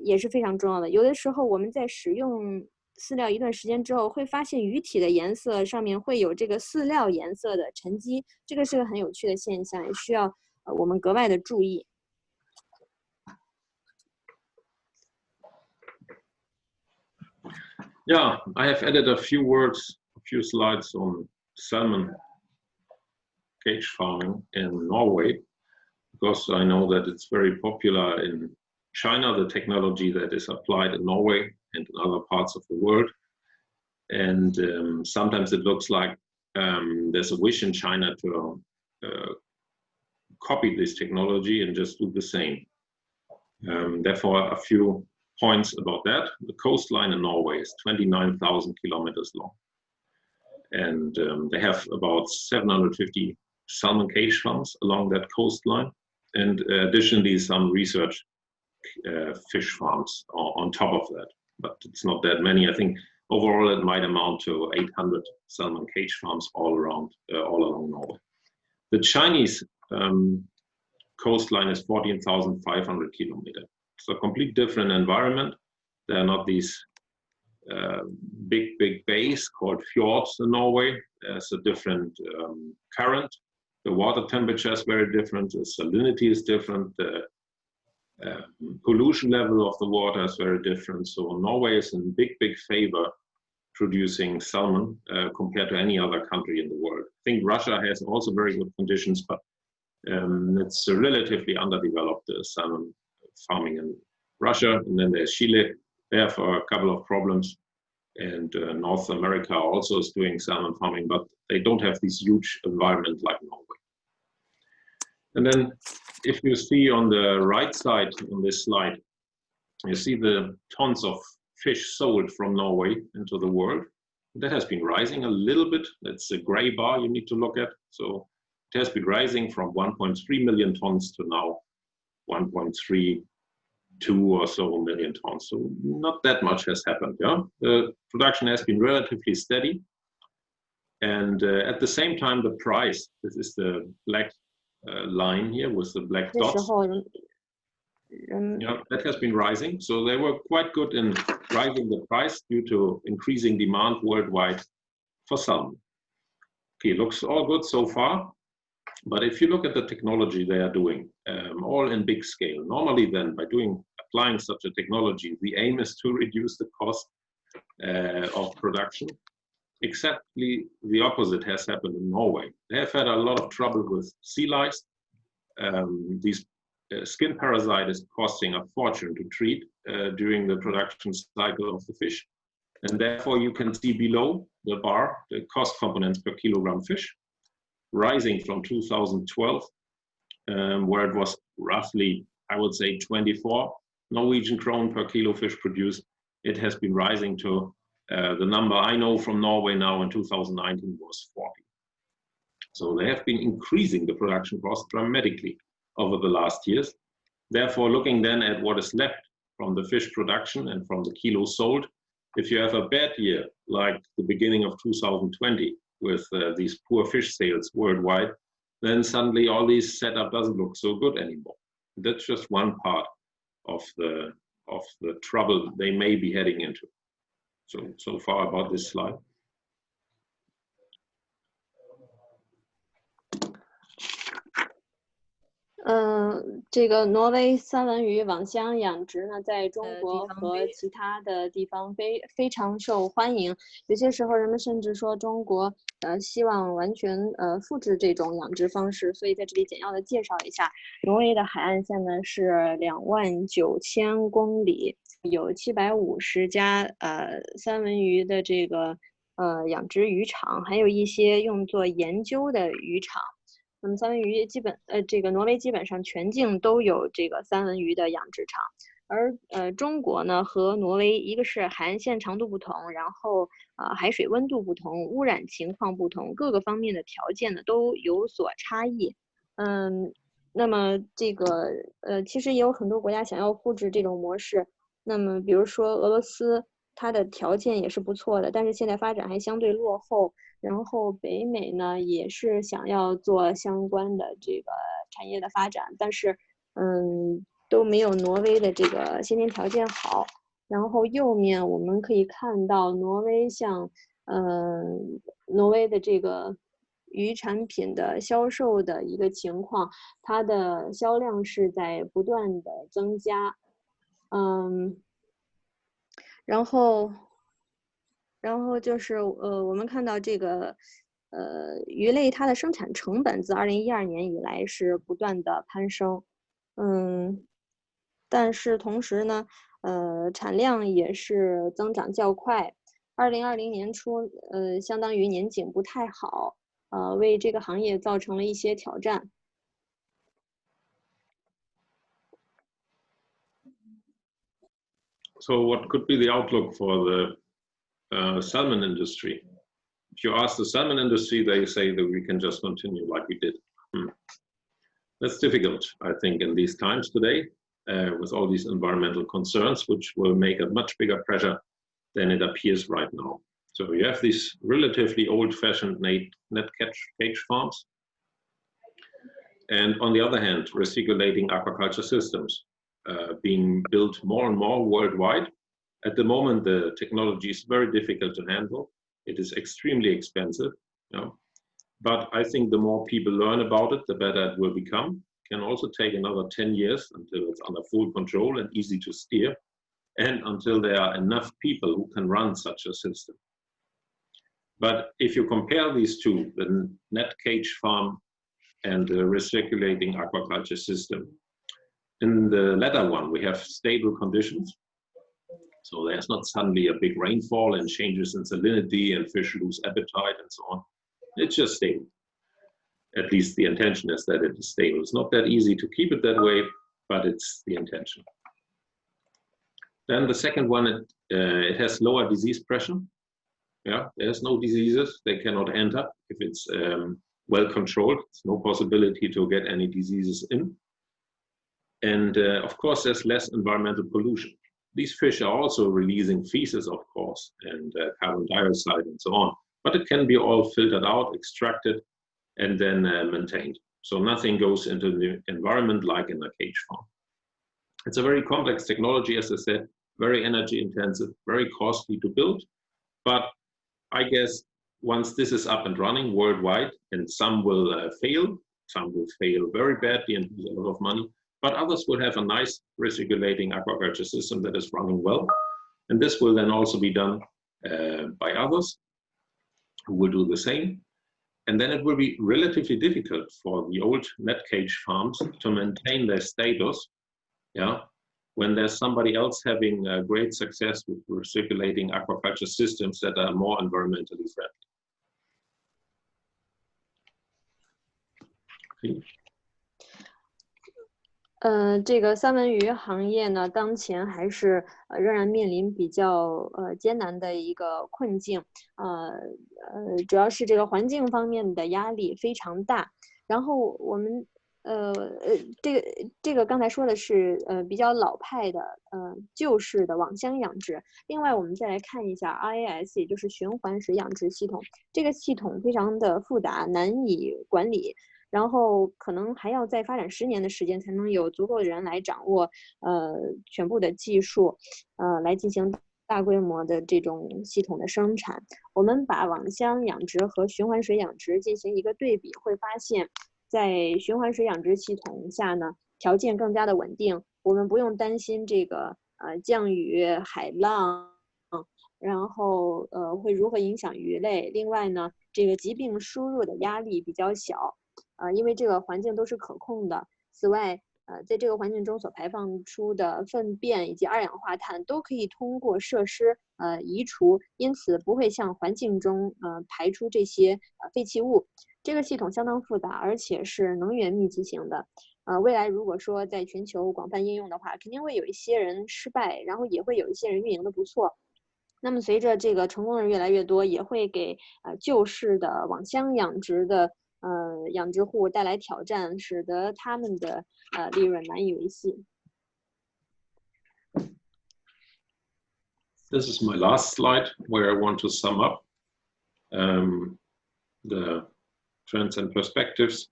也是非常重要的。有的时候我们在使用饲料一段时间之后，会发现鱼体的颜色上面会有这个饲料颜色的沉积，这个是个很有趣的现象，也需要我们格外的注意。Yeah, I have added a few slides on salmon cage farming in Norway, because I know that it's very popular in China, the technology that is applied in Norway and in other parts of the world. And sometimes it looks like there's a wish in China to copy this technology and just do the same. Therefore, a few points about that. The coastline in Norway is 29,000 kilometers long. And they have about 750 salmon cage farms along that coastline. And additionally, some research fish farms on top of that, but it's not that many. I think overall it might amount to 800 salmon cage farms all along Norway. The Chinese coastline is 14,500 kilometers. It's a completely different environment. There are not these big bays called fjords in Norway. There's a different current. The water temperature is very different. The salinity is different. The pollution level of the water is very different. So Norway is in big favor producing salmon compared to any other country in the world. I think Russia has also very good conditions, but it's relatively underdeveloped salmon farming in Russia. And then there's Chile. They have a couple of problems. And North America also is doing salmon farming, but they don't have this huge environment like Norway. And then if you see on the right side on this slide, you see the tons of fish sold from Norway into the world. That has been rising a little bit. That's a gray bar you need to look at. So it has been rising from 1.3 million tons to now 1.32 or so million tons. So not that much has happened. Yeah, the production has been relatively steady. And at the same time, the price, this is the black line here with the black dots. Yeah, that has been rising. So they were quite good in rising the price due to increasing demand worldwide for salmon. Okay, looks all good so far. But if you look at the technology they are doing, all in big scale, normally then by applying such a technology, the aim is to reduce the cost of production. Exactly the opposite has happened in Norway. They have had a lot of trouble with sea lice. These skin parasite is costing a fortune to treat during the production cycle of the fish. And therefore you can see below the bar, the cost components per kilogram fish, rising from 2012, where it was roughly, I would say, 24 Norwegian krone per kilo fish produced. It has been rising to the number I know from Norway now in 2019 was 40. So they have been increasing the production cost dramatically over the last years. Therefore, looking then at what is left from the fish production and from the kilos sold, if you have a bad year, like the beginning of 2020, with these poor fish sales worldwide, then suddenly all this setup doesn't look so good anymore. That's just one part of the trouble they may be heading into. So far about this slide.这个挪威三文鱼网箱养殖呢，在中国和其他的地方非常受欢迎。有些时候，人们甚至说中国希望完全复制这种养殖方式。所以在这里简要的介绍一下，挪威的海岸线呢是29000公里，有750家三文鱼的这个养殖渔场，还有一些用作研究的渔场。那么三文鱼这个挪威基本上全境都有这个三文鱼的养殖场，而中国呢和挪威一个是海岸线长度不同，然后海水温度不同，污染情况不同，各个方面的条件呢都有所差异。那么这个其实也有很多国家想要复制这种模式，那么比如说俄罗斯，它的条件也是不错的，但是现在发展还相对落后。然后北美呢也是想要做相关的这个产业的发展，但是都没有挪威的这个先天条件好。然后右面我们可以看到挪威挪威的这个鱼产品的销售的一个情况，它的销量是在不断的增加。然后就是我们看到这个鱼类它的生产成本自2012年以来是不断的攀升，但是同时呢产量也是增长较快。2020年初相当于年景不太好，为这个行业造成了一些挑战。So what could be the outlook for the salmon industry? If you ask the salmon industry, they say that we can just continue like we did. That's difficult, I think, in these times today, with all these environmental concerns, which will make a much bigger pressure than it appears right now. So you have these relatively old-fashioned net cage farms, and on the other hand, recirculating aquaculture systems being built more and more worldwide. At the moment, the technology is very difficult to handle. It is extremely expensive, but I think the more people learn about it, the better it will become. It can also take another 10 years until it's under full control and easy to steer, and until there are enough people who can run such a system. But if you compare these two, the net cage farm and the recirculating aquaculture system, in the latter one, we have stable conditions. So there's not suddenly a big rainfall and changes in salinity and fish lose appetite and so on. It's just stable. At least the intention is that it is stable. It's not that easy to keep it that way, but it's the intention. Then the second one, it has lower disease pressure. Yeah, there's no diseases. They cannot enter if it's well controlled. There's no possibility to get any diseases in. And of course, there's less environmental pollution. These fish are also releasing feces, of course, and carbon dioxide and so on. But it can be all filtered out, extracted, and then maintained. So nothing goes into the environment like in a cage farm. It's a very complex technology, as I said, very energy intensive, very costly to build. But I guess once this is up and running worldwide, and some will fail very badly and lose a lot of money, but others will have a nice recirculating aquaculture system that is running well. And this will then also be done by others who will do the same. And then it will be relatively difficult for the old net cage farms to maintain their status, yeah, when there's somebody else having great success with recirculating aquaculture systems that are more environmentally friendly. Okay. 这个三文鱼行业呢，当前还是仍然面临比较艰难的一个困境，主要是这个环境方面的压力非常大。然后我们这个刚才说的是比较老派的旧式的网箱养殖。另外我们再来看一下 RAS， 也就是循环水养殖系统。这个系统非常的复杂，难以管理。然后可能还要再发展10年的时间，才能有足够的人来掌握全部的技术，来进行大规模的这种系统的生产。我们把网箱养殖和循环水养殖进行一个对比，会发现，在循环水养殖系统下呢，条件更加的稳定，我们不用担心这个降雨、海浪，然后会如何影响鱼类。另外呢，这个疾病输入的压力比较小。因为这个环境都是可控的。此外，在这个环境中所排放出的粪便以及二氧化碳都可以通过设施移除，因此不会向环境中排出这些废弃物。这个系统相当复杂，而且是能源密集型的。未来如果说在全球广泛应用的话，肯定会有一些人失败，然后也会有一些人运营的不错。那么随着这个成功的人越来越多，也会给旧式的网箱养殖的养殖户带来挑战，使得他们的利润难以维系。This is my last slide where I want to sum up the trends and perspectives.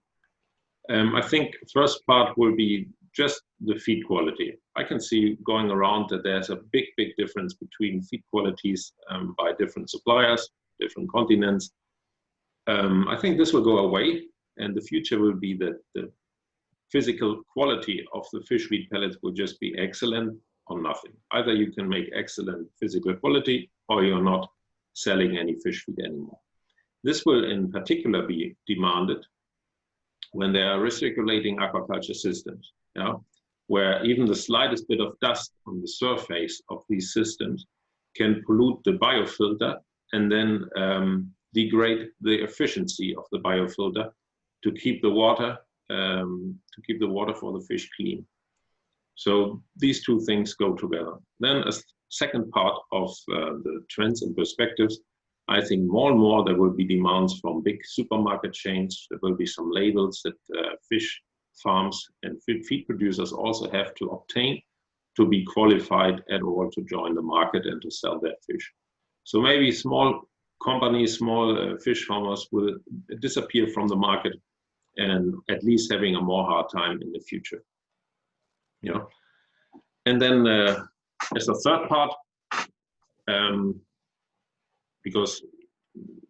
I think first part will be just the feed quality. I can see going around that there's a big difference between feed qualities by different suppliers, different continents. I think this will go away, and the future will be that the physical quality of the fish feed pellets will just be excellent or nothing. Either you can make excellent physical quality or you're not selling any fish feed anymore. This will in particular be demanded when there are recirculating aquaculture systems, yeah, where even the slightest bit of dust on the surface of these systems can pollute the biofilter and then degrade the efficiency of the biofilter to keep the water for the fish clean. So these two things go together. Then a second part of the trends and perspectives, I think more and more there will be demands from big supermarket chains. There will be some labels that fish farms and feed producers also have to obtain to be qualified at all to join the market and to sell their fish. So maybe small companies, small fish farmers will disappear from the market and at least having a more hard time in the future. You know? And then as a third part, because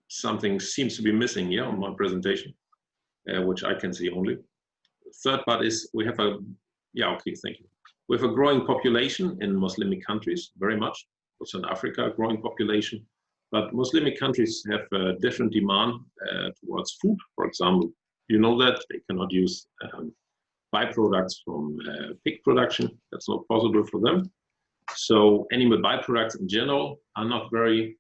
something seems to be missing here on my presentation, which I can see only. The third part is we have a, thank you. We have a growing population in Muslimic countries, very much. Also in Africa, a growing population. But Muslimic countries have a different demand towards food, for example. You know that they cannot use byproducts from pig production. That's not possible for them. So animal byproducts in general are not very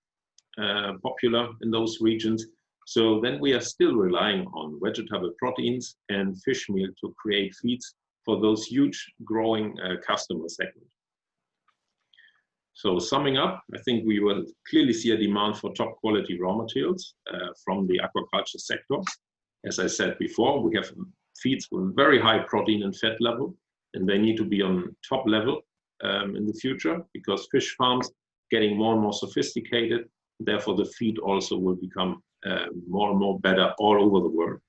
popular in those regions. So then we are still relying on vegetable proteins and fish meal to create feeds for those huge growing customer segments. So summing up, I think we will clearly see a demand for top quality raw materials from the aquaculture sector. As I said before, we have feeds with very high protein and fat level, and they need to be on top level in the future because fish farms getting more and more sophisticated. Therefore, the feed also will become more and more better all over the world.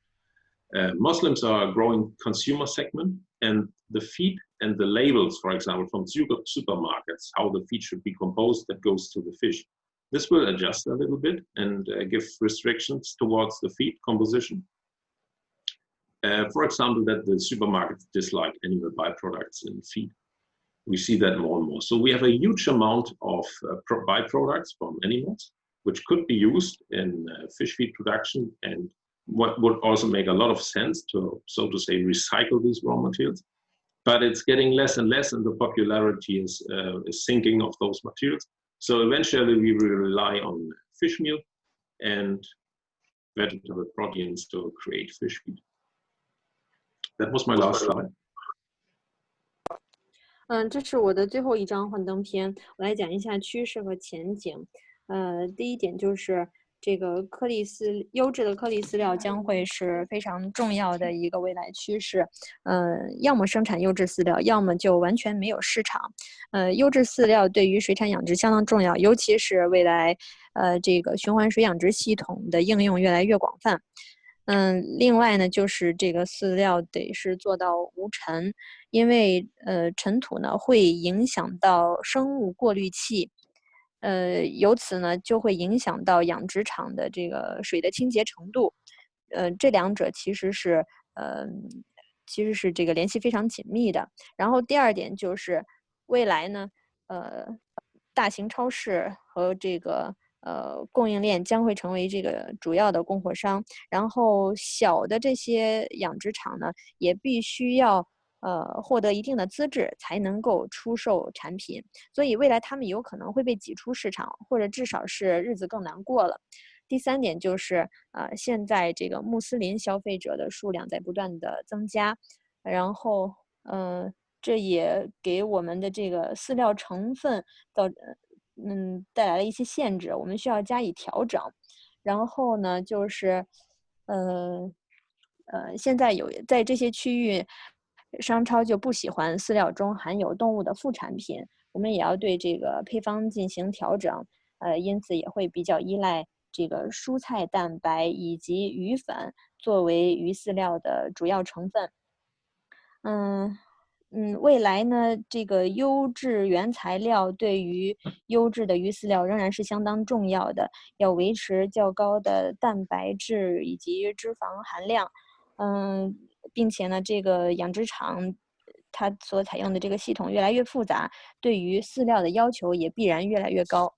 Muslims are a growing consumer segment, and the feed and the labels, for example, from supermarkets, how the feed should be composed that goes to the fish. This will adjust a little bit and give restrictions towards the feed composition. For example, that the supermarkets dislike animal byproducts in feed. We see that more and more. So we have a huge amount of byproducts from animals, which could be used in fish feed production and what would also make a lot of sense to, so to say, recycle these raw materials. But it's getting less and less, and the popularity is sinking of those materials. So eventually we will rely on fish meal and vegetable proteins to create fish feed. That was my last slide. 这是我的最后一张幻灯片，我来讲一下趋势和前景。第一点就是这个优质的颗粒饲料将会是非常重要的一个未来趋势。要么生产优质饲料，要么就完全没有市场。优质饲料对于水产养殖相当重要，尤其是未来这个循环水养殖系统的应用越来越广泛。另外呢，就是这个饲料得是做到无尘，因为尘土呢会影响到生物过滤器，由此呢就会影响到养殖场的这个水的清洁程度。这两者其实是这个联系非常紧密的。然后第二点就是未来呢，大型超市和这个供应链将会成为这个主要的供货商，然后小的这些养殖场呢，也必须要获得一定的资质才能够出售产品，所以未来他们有可能会被挤出市场，或者至少是日子更难过了。第三点就是现在这个穆斯林消费者的数量在不断的增加，然后这也给我们的这个饲料成分带来了一些限制，我们需要加以调整。然后呢，就是现在在这些区域，商超就不喜欢饲料中含有动物的副产品，我们也要对这个配方进行调整。因此也会比较依赖这个蔬菜蛋白以及鱼粉作为鱼饲料的主要成分。未来呢，这个优质原材料对于优质的鱼饲料仍然是相当重要的，要维持较高的蛋白质以及脂肪含量。并且呢，这个养殖场它所采用的这个系统越来越复杂，对于饲料的要求也必然越来越高。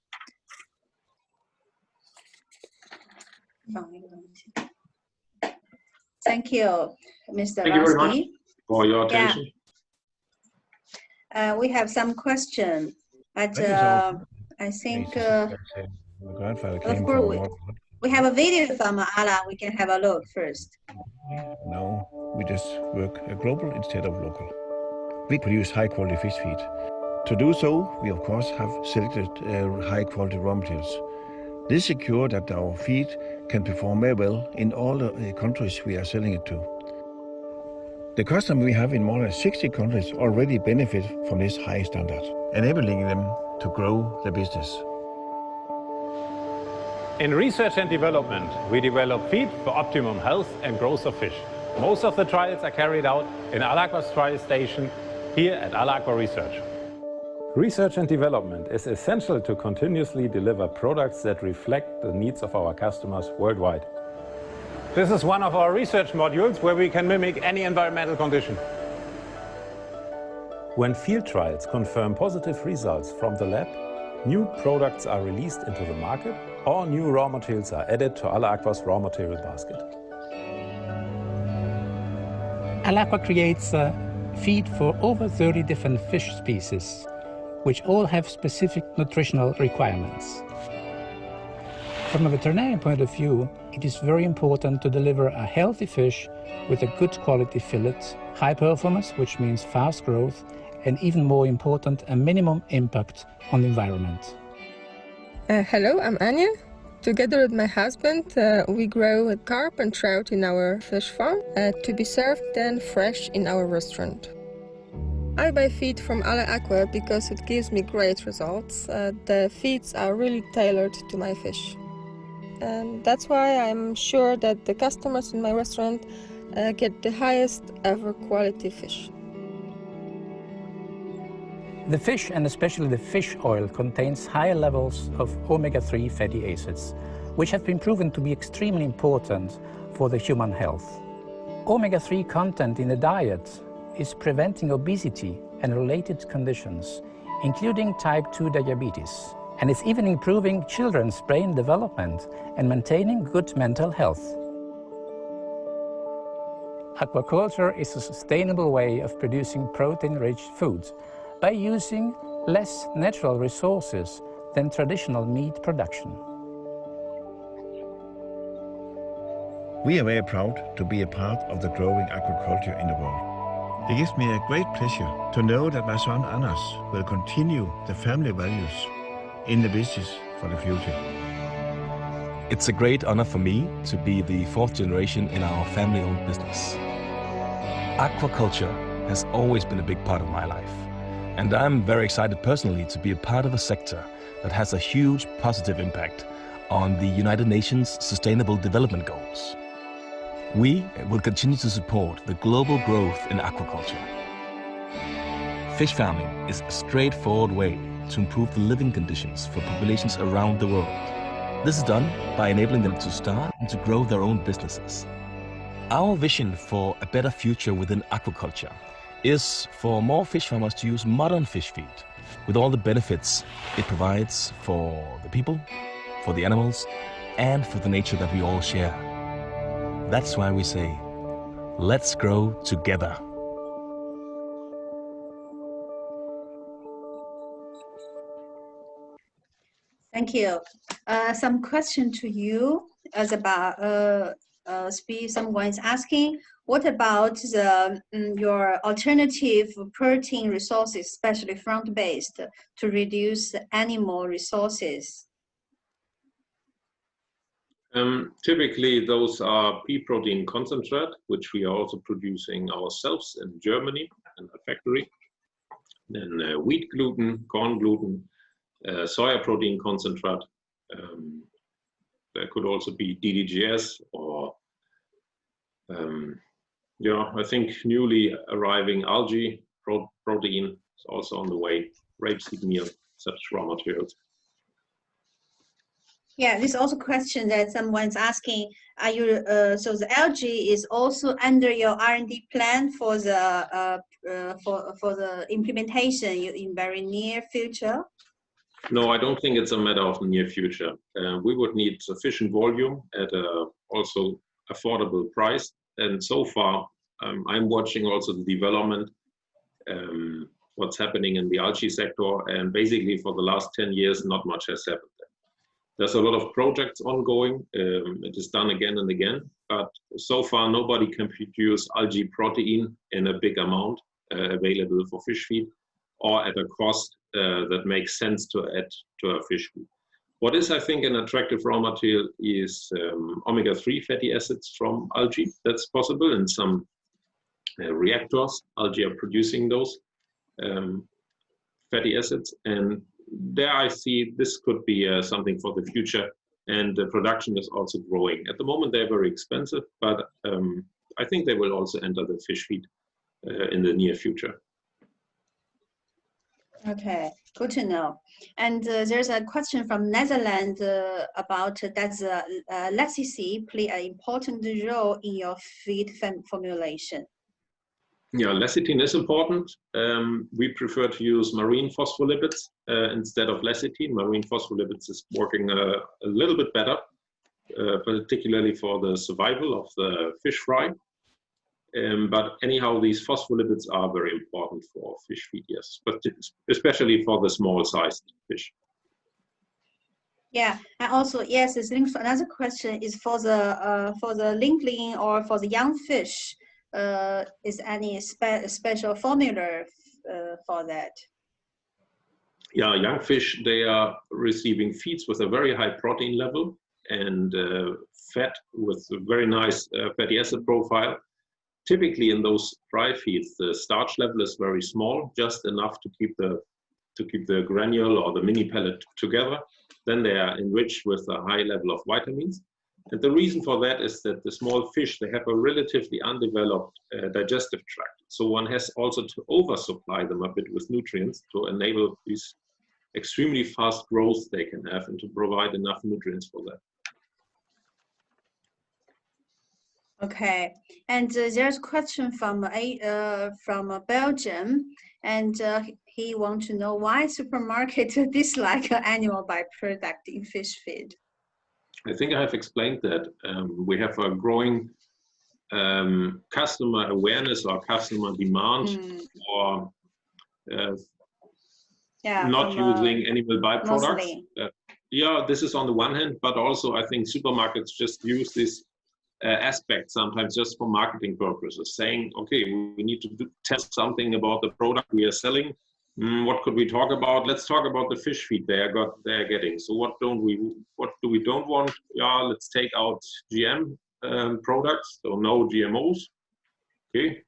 Thank you, Mr. Thank you very much Lasky. for your attention. Yeah. We have some question, but I think we have a video from Alan. We can have a look first. No, we just work global instead of local. We produce high quality fish feed. To do so, we of course have selected high quality raw materials. This secures that our feed can perform very well in all the countries we are selling it to. The customers we have in more than 60 countries already benefit from this high standard, enabling them to grow their business. In research and development, we develop feed for optimum health and growth of fish. Most of the trials are carried out in Alaqa's trial station here at Alaqua Research. Research and development is essential to continuously deliver products that reflect the needs of our customers worldwide. This is one of our research modules where we can mimic any environmental condition. When field trials confirm positive results from the lab, new products are released into the market or new raw materials are added to Alaqa's raw material basket. Alaqua creates feed for over 30 different fish species, which all have specific nutritional requirements. From a veterinarian point of view, it is very important to deliver a healthy fish with a good quality fillet, high performance, which means fast growth, and even more important, a minimum impact on the environment. Hello, I'm Anya. Together with my husband, we grow carp and trout in our fish farm to be served then fresh in our restaurant. I buy feed from Aqua because it gives me great results. The feeds are really tailored to my fish. And that's why I'm sure that the customers in my restaurant get the highest ever quality fish. The fish, and especially the fish oil, contains high levels of omega-3 fatty acids, which have been proven to be extremely important for the human health. Omega-3 content in the diet is preventing obesity and related conditions, including type 2 diabetes, and it's even improving children's brain development and maintaining good mental health. Aquaculture is a sustainable way of producing protein-rich foods by using less natural resources than traditional meat production. We are very proud to be a part of the growing aquaculture in the world. It gives me a great pleasure to know that my son Anders will continue the family values in the business for the future. It's a great honor for me to be the fourth generation in our family-owned business. Aquaculture has always been a big part of my life, and I'm very excited personally to be a part of a sector that has a huge positive impact on the United Nations Sustainable Development Goals. We will continue to support the global growth in aquaculture. Fish farming is a straightforward way to improve the living conditions for populations around the world. This is done by enabling them to start and to grow their own businesses. Our vision for a better future within aquaculture is for more fish farmers to use modern fish feed with all the benefits it provides for the people, for the animals, and for the nature that we all share. That's why we say, let's grow together. Thank you. Some question to you as about someone is asking, what about the, your alternative protein resources, especially front-based, to reduce animal resources? Typically, those are pea protein concentrate, which we are also producing ourselves in Germany in a factory. Then wheat gluten, corn gluten, soya protein concentrate. There could also be DDGS or, yeah, I think newly arriving algae protein is also on the way, rapeseed meal, such raw materials. Yeah, this is also a question that someone's asking. Are you so the algae is also under your R&D plan for the implementation in very near future? No, I don't think it's a matter of near future. We would need sufficient volume at a also affordable price. And so far, I'm watching also the development, what's happening in the algae sector. And basically for the last 10 years, not much has happened. There's a lot of projects ongoing. It is done again and again, but so far nobody can produce algae protein in a big amount available for fish feed or at a cost that makes sense to add to a fish feed. What is, I think, an attractive raw material is omega-3 fatty acids from algae. That's possible in some reactors. Algae are producing those fatty acids, and there I see this could be something for the future, and the production is also growing. At the moment they're very expensive, but I think they will also enter the fish feed in the near future. Okay, good to know. And there's a question from Netherlands about does lecithin play an important role in your feed formulation? Yeah, lecithin is important. We prefer to use marine phospholipids instead of lecithin. Marine phospholipids is working a little bit better, particularly for the survival of the fish fry. But anyhow, these phospholipids are very important for fish feed, yes, but especially for the small-sized fish. Yeah, and also yes, this links to another question is for the linkling or for the young fish. Is any special formula for that? Yeah, young fish, they are receiving feeds with a very high protein level and fat with a very nice fatty acid profile. Typically in those dry feeds, the starch level is very small, just enough to keep the granule or the mini pellet together. Then they are enriched with a high level of vitamins. And the reason for that is that the small fish, they have a relatively undeveloped digestive tract. So one has also to oversupply them a bit with nutrients to enable this extremely fast growth they can have and to provide enough nutrients for that. Okay, and there's a question from Belgium, and he wants to know why supermarket dislike animal byproduct in fish feed. I think I have explained that we have a growing customer awareness or customer demand for not using animal byproducts. Yeah, this is on the one hand, but also I think supermarkets just use this aspect sometimes just for marketing purposes, saying, okay, we need to tell something about the product we are selling. What could we talk about? Let's talk about the fish feed they're getting. So what do we don't want? Yeah, let's take out GM products, so no GMOs. Okay.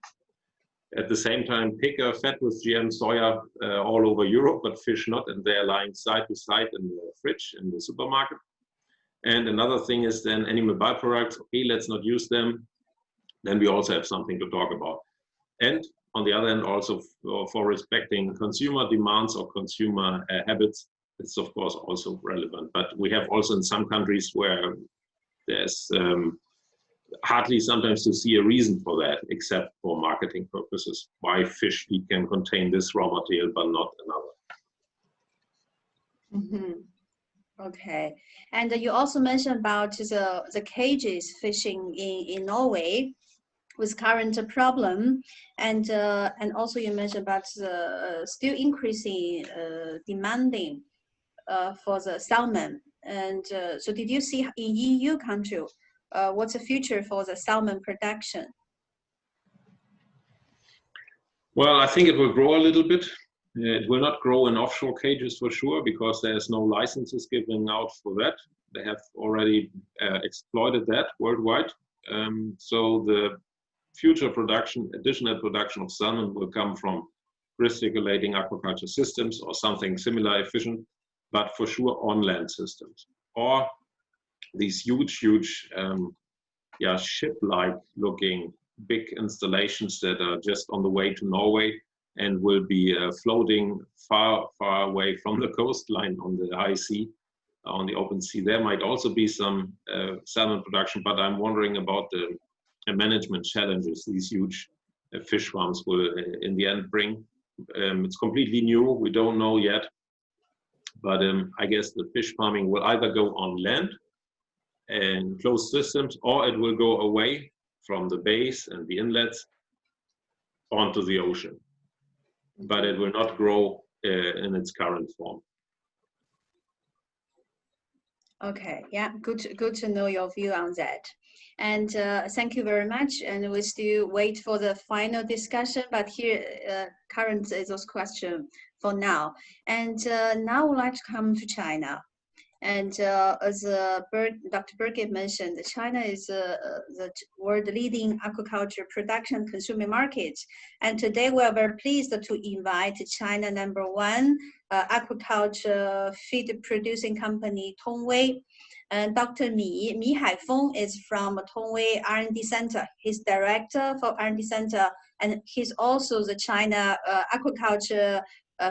At the same time, pig are fed with GM soya all over Europe, but fish not, and they're lying side to side in the fridge in the supermarket. And another thing is then animal byproducts. Okay, let's not use them. Then we also have something to talk about. And on the other hand, also for respecting consumer demands or consumer habits, it's of course also relevant. But we have also in some countries where there's hardly sometimes to see a reason for that, except for marketing purposes, why fish feed can contain this raw material but not another. Okay, and you also mentioned about the cages fishing in Norway with current problem, and also you mentioned about the still increasing demanding for the salmon. And so did you see in EU country what's the future for the salmon production? Well, I think it will grow a little bit. It will not grow in offshore cages for sure, because there's no licenses given out for that. They have already exploited that worldwide. So the future production, additional production of salmon will come from recirculating aquaculture systems or something similar efficient, but for sure on land systems. Or these huge ship-like looking big installations that are just on the way to Norway and will be floating far away from the coastline on the high sea, on the open sea. There might also be some salmon production, but I'm wondering about the management challenges these huge fish farms will in the end bring. It's completely new, we don't know yet, but I guess the fish farming will either go on land and closed systems, or it will go away from the bays and the inlets onto the ocean. But it will not grow in its current form. Okay, yeah, good to know your view on that. And thank you very much. And we still wait for the final discussion, but here current is those questions for now. And now we'd like to come to China. And as Dr. Birgit mentioned, China is the world-leading aquaculture production consumer market. And today we are very pleased to invite China #1 aquaculture feed producing company, Tongwei. And Dr. Mi Haifeng is from Tongwei R&D Center. He's director for R&D Center, and he's also the China Aquaculture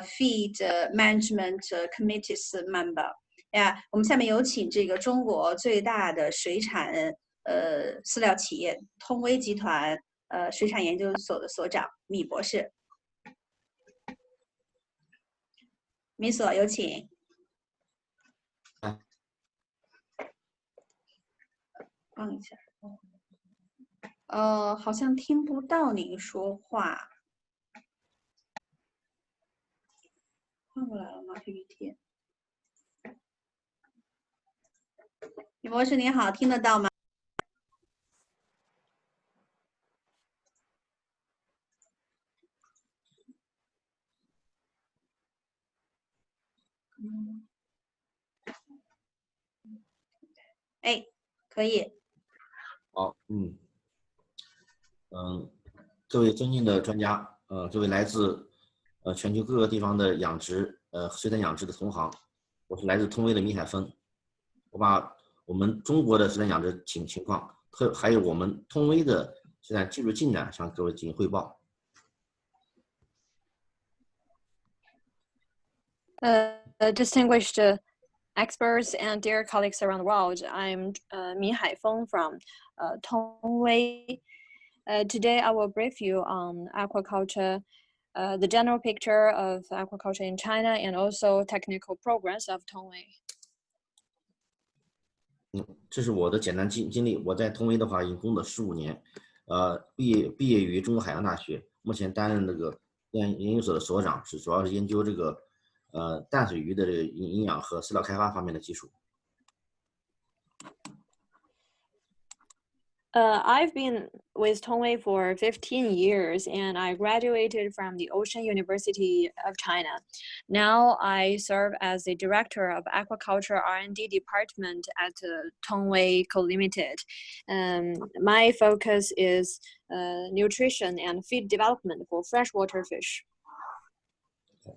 Feed Management Committee's member. 我们下面有请这个中国最大的水产饲料企业通威集团水产研究所的所长米博士。米所有请。放一下。好像听不到您说话。换过来了吗 ？PPT。米博士您好，听得到吗？哎，可以。好，各位尊敬的专家，各位来自全球各个地方的养殖水产养殖的同行，我是来自通威的米海峰，我把我们中国的水产养殖情况，还有我们通威的水产技术进展向各位进行汇报。Distinguished experts and dear colleagues around the world, I'm Mi Haifeng from Tongwei. Today I will brief you on aquaculture, the general picture of aquaculture in China, and also technical progress of Tongwei. 这是我的简单经历。我在通威的话，已经工作15年，毕业于中国海洋大学，目前担任这个研究所的所长，主要是研究这个淡水鱼的这个营养和饲料开发方面的技术。I've been with Tongwei for 15 years and I graduated from the Ocean University of China. Now I serve as the director of aquaculture R&D department at Tongwei Co Limited. My focus is nutrition and feed development for freshwater fish.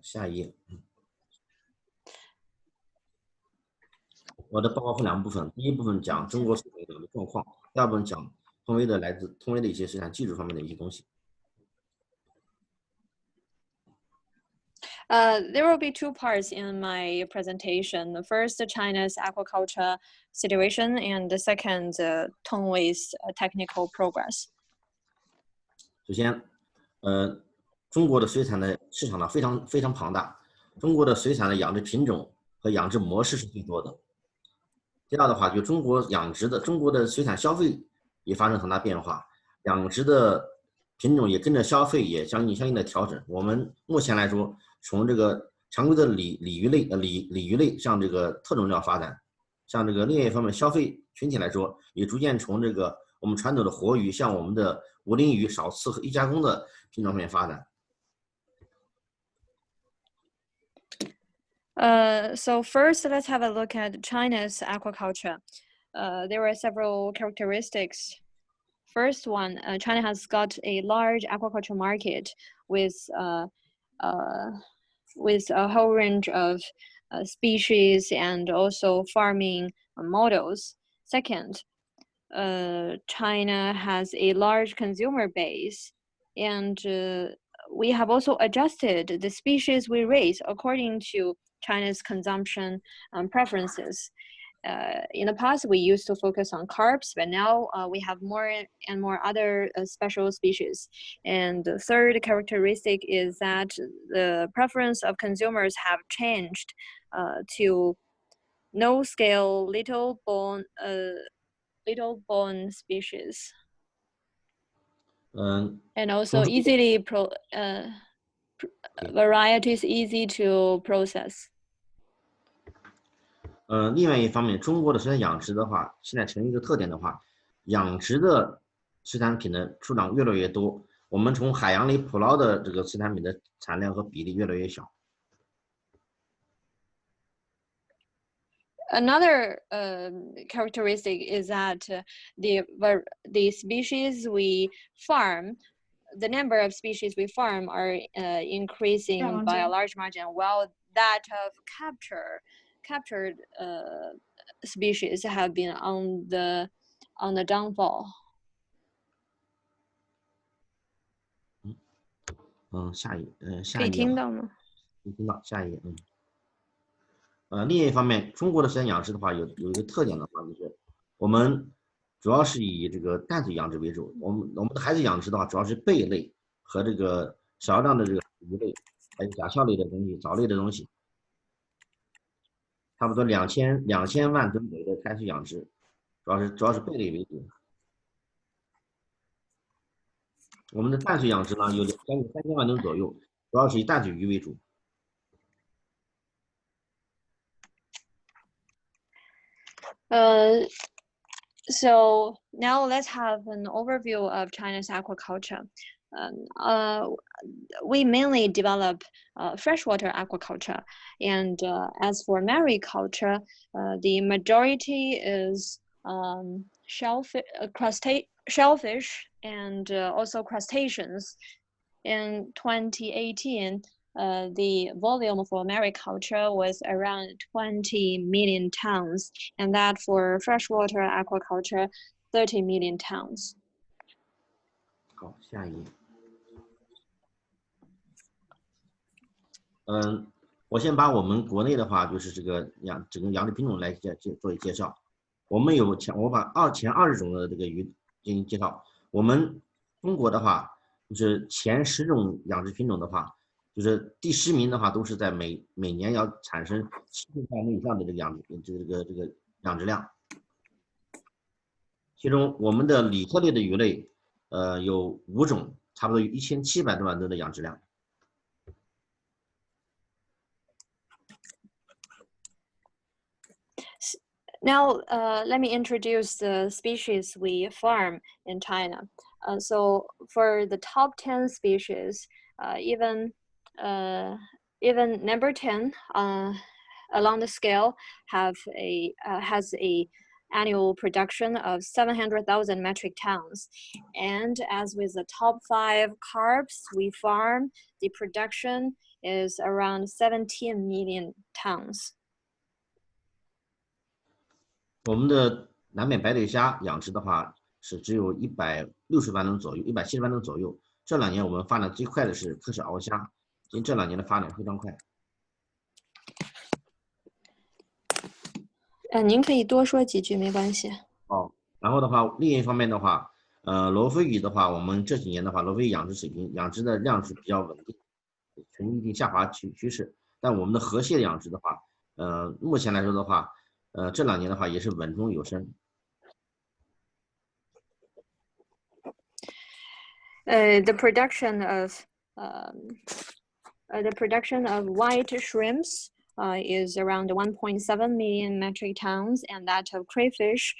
下一页。我的报告分两部分，第一部分讲中国水产的状况，第二部分讲通威的来自通威的一些水产技术方面的一些东西。There will be two parts in my presentation. The first, China's aquaculture situation, and the second, Tongwei's technical progress. 首先，中国的水产的市场呢非常庞大，中国的水产的养殖品种和养殖模式是最多的。第二的话，就中国的水产消费也发生很大变化，养殖的品种也跟着消费也相应的调整。我们目前来说，从这个常规的鲤鱼类向这个特种料发展，像这个另一方面消费群体来说，也逐渐从这个我们传统的活鱼向我们的无鳞鱼、少刺和易加工的品种方面发展。So first, let's have a look at China's aquaculture. There are several characteristics. First one, China has got a large aquaculture market with a whole range of species and also farming models. Second, China has a large consumer base, and we have also adjusted the species we raise according to China's consumption preferences. In the past, we used to focus on carps, but now we have more and more other special species. And the third characteristic is that the preference of consumers have changed to no-scale, little bone species. And also easily varieties easy to process. 另外一方面，中国的水产养殖的话，现在成一个特点的话，养殖的水产品的数量越来越多，我们从海洋里捕捞的这个水产品的产量和比例越来越小。Another characteristic is that the species we farm, the number of species we farm are increasing by a large margin, while that of captured species have been on the downfall. 下一页。可以听到吗？可以听到，下一页。另一方面，中国的水产养殖的话，有一个特点的话，就是我们主要是以这个淡水养殖为主。我们的海水养殖的话，主要是贝类和这个少量的这个鱼类，还有甲壳类的东西、藻类的东西。差不多2000万吨左右的海水养殖，主要是贝类为主。我们的淡水养殖呢，有将近3000万吨左右，主要是以淡水鱼为主。So now let's have an overview of China's aquaculture. We mainly develop freshwater aquaculture, and as for mariculture, the majority is shellfish and also crustaceans. In 2018, the volume for mariculture was around 20 million tons, and that for freshwater aquaculture, 30 million tons. 好，下一页。我先把我们国内的话，就是整个养殖品种来做介绍。我把前20种的这个鱼进行介绍。我们中国的话，就是前10种养殖品种的话，就是第10名的话，都是在每年要产生70万吨以上的这个养殖量。其中，我们的鲤科类的鱼类，有5种，差不多有1700多万吨的养殖量。Now, let me introduce the species we farm in China. So for the top 10 species, even number 10 along the scale has a annual production of 700,000 metric tons. And as with the top 5 carps we farm, the production is around 17 million tons. 我们的南美白腿虾养殖的话是只有160万吨左右，170万吨左右。这2年我们发展最快的是科氏鳌虾，因为这2年的发展非常快。您可以多说几句，没关系。然后的话，另一方面的话，罗非鱼的话，我们这几年的话，罗非鱼养殖水平、养殖的量是比较稳定，呈一定下滑趋势。但我们的河蟹养殖的话，目前来说的话，这2年的话也是稳中有升。The production of white shrimps is around 1.7 million metric tons, and that of crayfish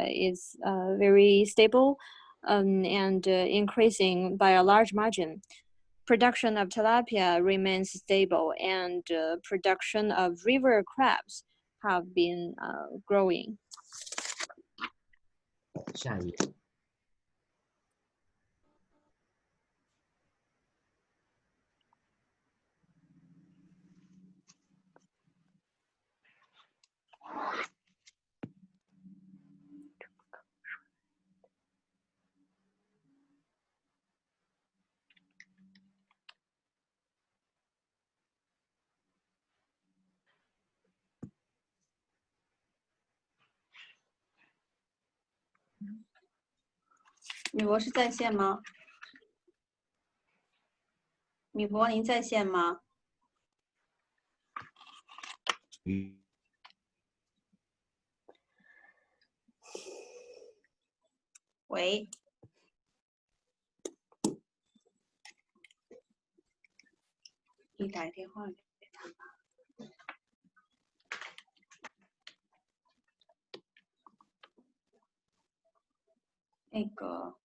is very stable and increasing by a large margin. Production of tilapia remains stable, and production of river crabs have been growing. 下一页。米博是在线吗？米博，您在线吗？喂。你打电话给他吧。那个。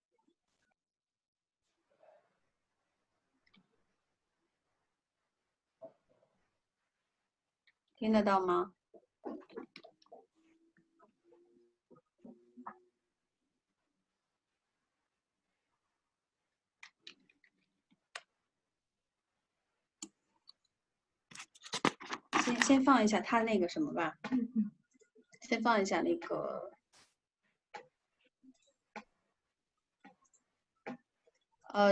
听得到吗？先放一下他那个什么吧，先放一下那个。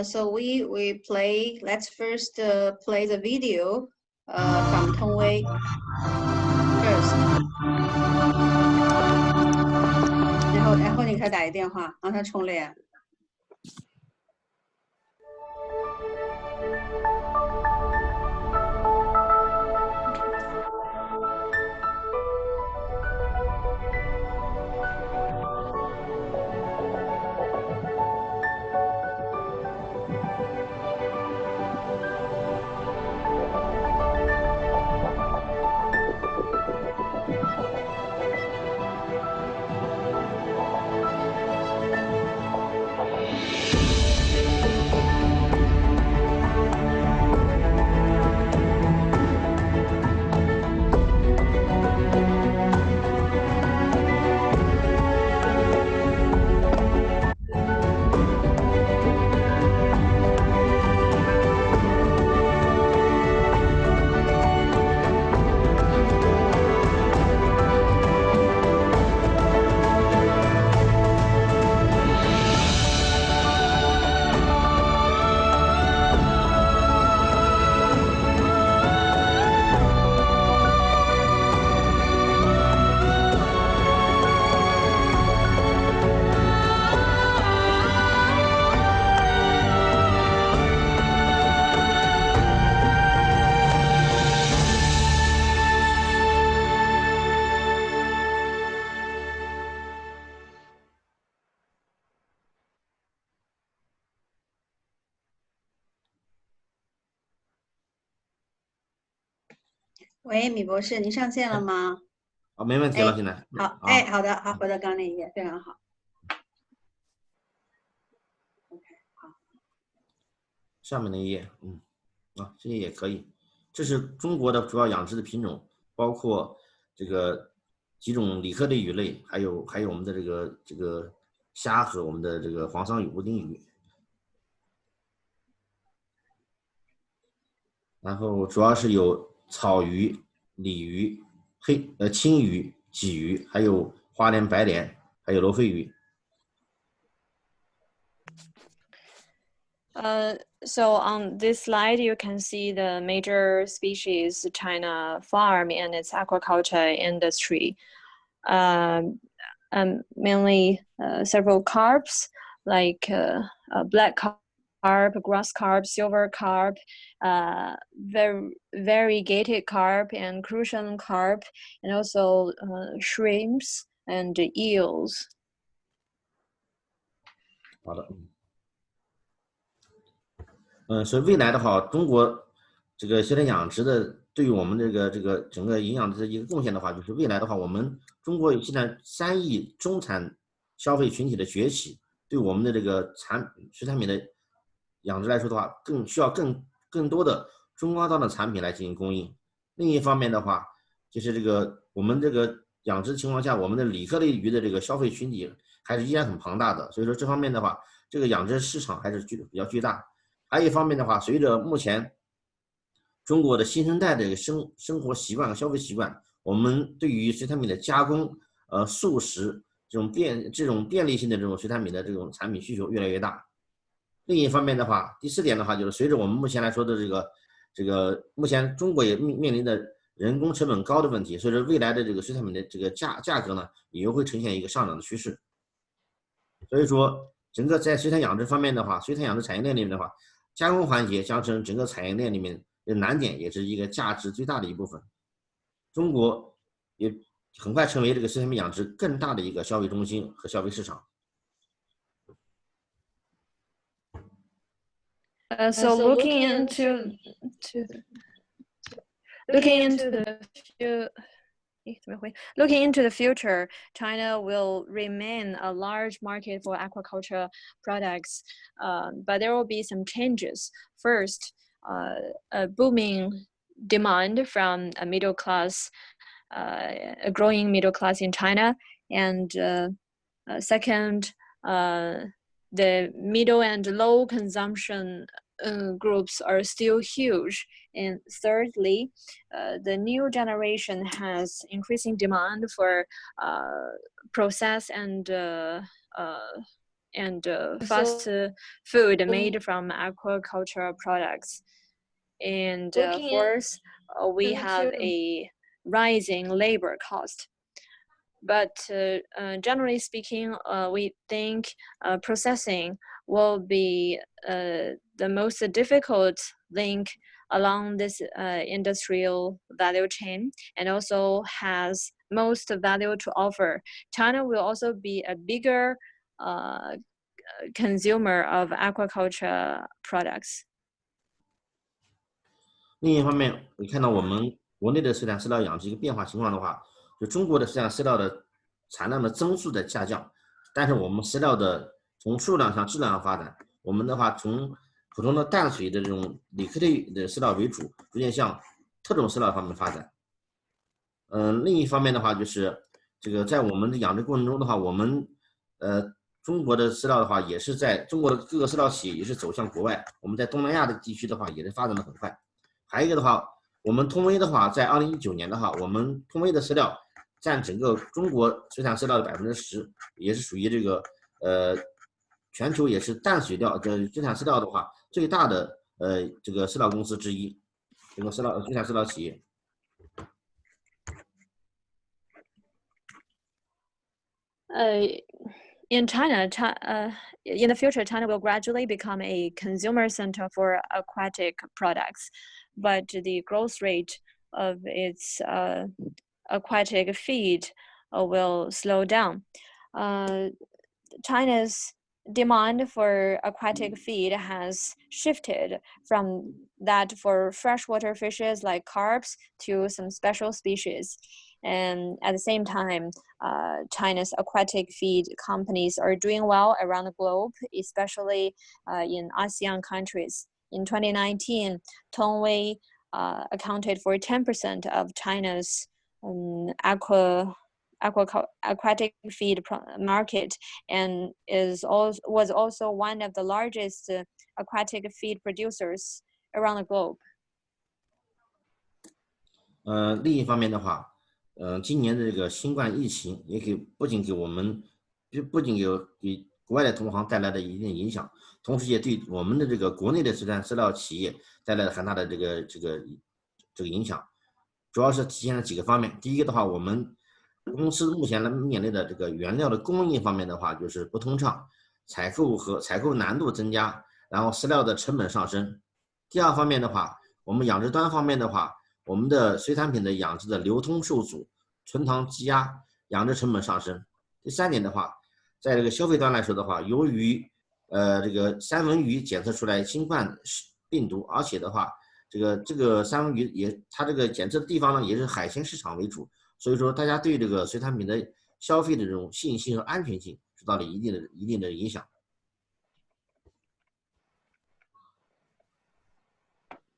So we play. Let's first play the video from Tongwei first. 然后你给他打一电话，让他充脸。喂，米博士，您上线了吗？好，没问题了，现在。好，哎，好的，好，回到刚那一页，非常好。OK， 好。下面那一页，这些也可以。这是中国的主要养殖的品种，包括这个几种鲤科的鱼类，还有我们的这个虾和我们的这个黄桑鱼、乌丁鱼。然后主要是有草鱼、鲤鱼、青鱼、鲫鱼，还有花鲢、白鲢，还有罗非鱼。So on this slide, you can see the major species China farm and its aquaculture industry. Mainly several carps like black carp, grass carp, silver carp, variegated carp, and crucian carp, and also shrimps and eels. 好的。所以未来的话，中国这个水产养殖的对于我们这个整个营养的一个贡献的话，就是未来的话，我们中国现在3亿中产消费群体的崛起，对我们的这个水产品的养殖来说的话，需要更多的中高档的产品来进行供应。另一方面的话，就是我们这个养殖情况下，我们的鲤科类鱼的这个消费群体还是依然很庞大的，所以说这方面的话，这个养殖市场还是比较巨大。还有一方面的话，随着目前中国的新生代的这个生活习惯和消费习惯，我们对于水产品的加工、速食这种便利性的这种水产品的这种产品需求越来越大。另一方面的话，第4点的话，就是随着我们目前来说的这个目前中国也面临的人工成本高的问题，所以说未来的这个水产品的这个价格呢，也会呈现一个上涨的趋势。所以说，整个在水产养殖方面的话，水产养殖产业链里面的话，加工环节将成整个产业链里面的难点，也是一个价值最大的一部分。中国也很快成为这个水产品养殖更大的一个消费中心和消费市场。So looking into the future, China will remain a large market for aquaculture products, but there will be some changes. First, a booming demand from a middle class, a growing middle class in China, and second, the middle and low consumption groups are still huge. And thirdly, the new generation has increasing demand for processed and fast food made from aquaculture products. And fourth, we have a rising labor cost. But generally speaking, we think processing will be the most difficult link along this industrial value chain, and also has most value to offer. China will also be a bigger consumer of aquaculture products. 另一方面，你看到我们国内的水产饲料养殖一个变化情况的话，就中国的水产饲料的产量的增速在下降，但是我们饲料的从数量上、质量上发展，我们的话从普通的淡水的这种鲤科类的饲料为主，逐渐向特种饲料方面发展。另一方面的话，就是这个在我们的养殖过程中的话，我们中国的饲料的话，也是在中国的各个饲料企业也是走向国外，我们在东南亚的地区的话，也是发展的很快。还有一个的话，我们通威的话，在2019年的话，我们通威的饲料占整个中国水产饲料的10%，也是属于这个全球也是淡水料的水产饲料的话最大的这个饲料公司之一，整个水产饲料企业。In China, in the future, China will gradually become a consumer center for aquatic products, but the growth rate of its aquatic feed will slow down. China's demand for aquatic feed has shifted from that for freshwater fishes like carps to some special species. And at the same time, China's aquatic feed companies are doing well around the globe, especially in ASEAN countries. In 2019, Tongwei accounted for 10% of China's aquatic feed market, and was also one of the largest aquatic feed producers around the globe. 另一方面的话，今年的这个新冠疫情也不仅给国外的同行带来了一定影响，同时也对我们的这个国内的水产饲料企业带来了很大的这个影响，主要是体现了几个方面。第一个的话，我们公司目前面临的这个原料的供应方面的话，就是不通畅，采购难度增加，然后饲料的成本上升。第二方面的话，我们养殖端方面的话，我们的水产品的养殖的流通受阻，存塘积压，养殖成本上升。第三点的话，在这个消费端来说的话，由于这个三文鱼检测出来新冠病毒，而且的话，这个三文鱼它这个检测的地方呢也是海鲜市场为主，所以说大家对这个水产品的消费的这种信心和安全性受到了一定的影响。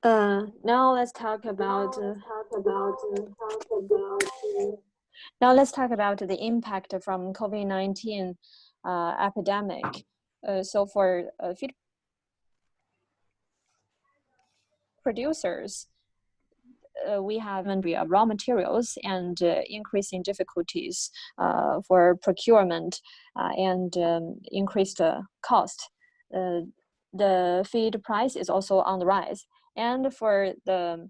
Now let's talk about the impact from COVID-19 epidemic. So for feed producers, we have raw materials and increasing difficulties for procurement and increased cost. The feed price is also on the rise. And for the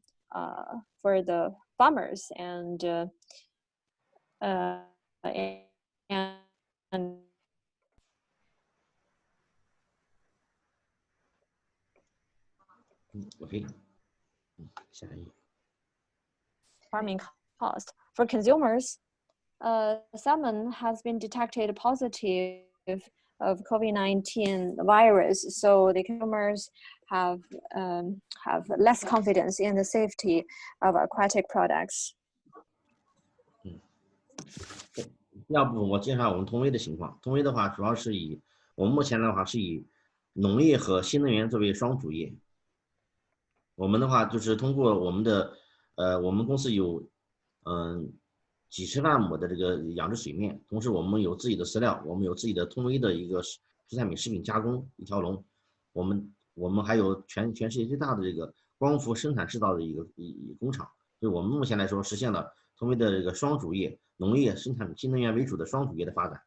farmers and farming cost. For consumers, salmon has been detected positive of COVID-19 virus, so the consumers have less confidence in the safety of aquatic products. 第二部分我介绍我们通威的情况。通威的话，主要是我们目前的话是以农业和新能源作为双主业。我们的话就是通过我们公司有几十万亩的这个养殖水面，同时我们有自己的饲料，我们有自己的通威的一个水产品食品加工一条龙，我们还有全世界最大的这个光伏生产制造的一个工厂，所以我们目前来说实现了通威的这个双主业，农业生产新能源为主的双主业的发展。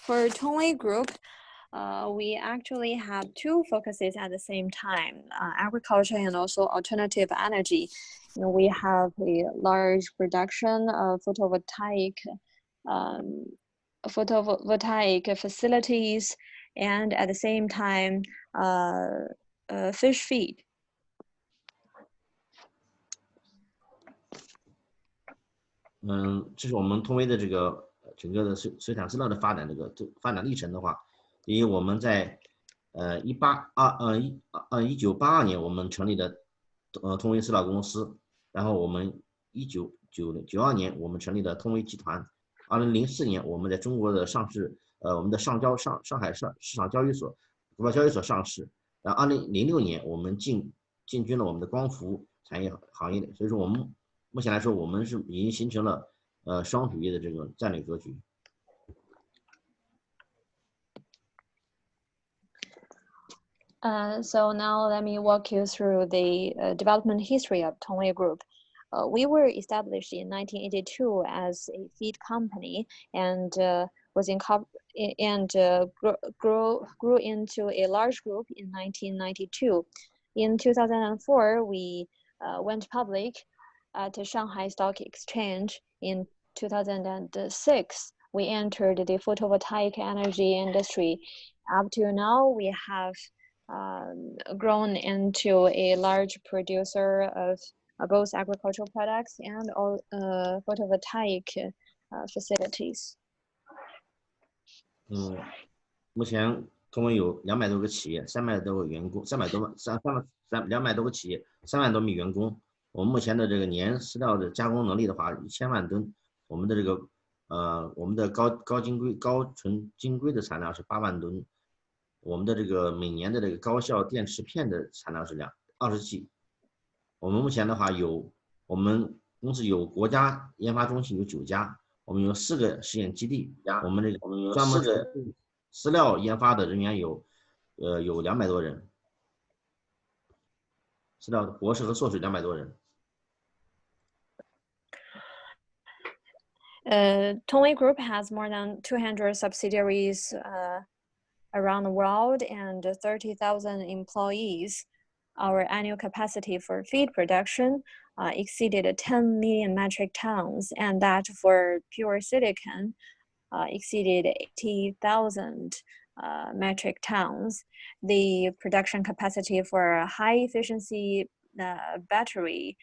For Tongwei Group, we actually have two focuses at the same time, agriculture and also alternative energy. You know, we have a large production of photovoltaic facilities, and at the same time, fish feed. 这是我们通威的这个整个的水产饲料的发展发展历程的话，因为我们在1982年我们成立的通威饲料公司，然后我们1992年我们成立的通威集团，2004年我们在中国的上市，我们的上海市场交易所股票交易所上市，然后2006年我们进军了我们的光伏产业行业里，所以说我们目前来说我们是已经形成了双主业的这种战略格局。So now let me walk you through the development history of Tongwei Group. We were established in 1982 as a feed company and grew into a large group in 1992. In 2004, we went public at the Shanghai Stock Exchange. In 2006, we entered the photovoltaic energy industry. Up to now, we have grown into a large producer of both agricultural products and photovoltaic facilities. 目前通威有200多个企业，300多个员工，200多个企业，3万多名员工。我们目前的这个年饲料的加工能力的话，1000万吨。我们的这个我们的高纯金硅的产量是8万吨。我们的这个每年的这个高效电池片的产量是20G。我们目前的话我们公司有国家研发中心有9家，我们有4个实验基地，我们专门饲料研发的人员有200多人，饲料博士和硕士200多人。Tongwei Group has more than 200 subsidiaries around the world and 30,000 employees. Our annual capacity for feed production exceeded 10 million metric tons, and that for pure silicon exceeded 80,000 metric tons. The production capacity for a high efficiency battery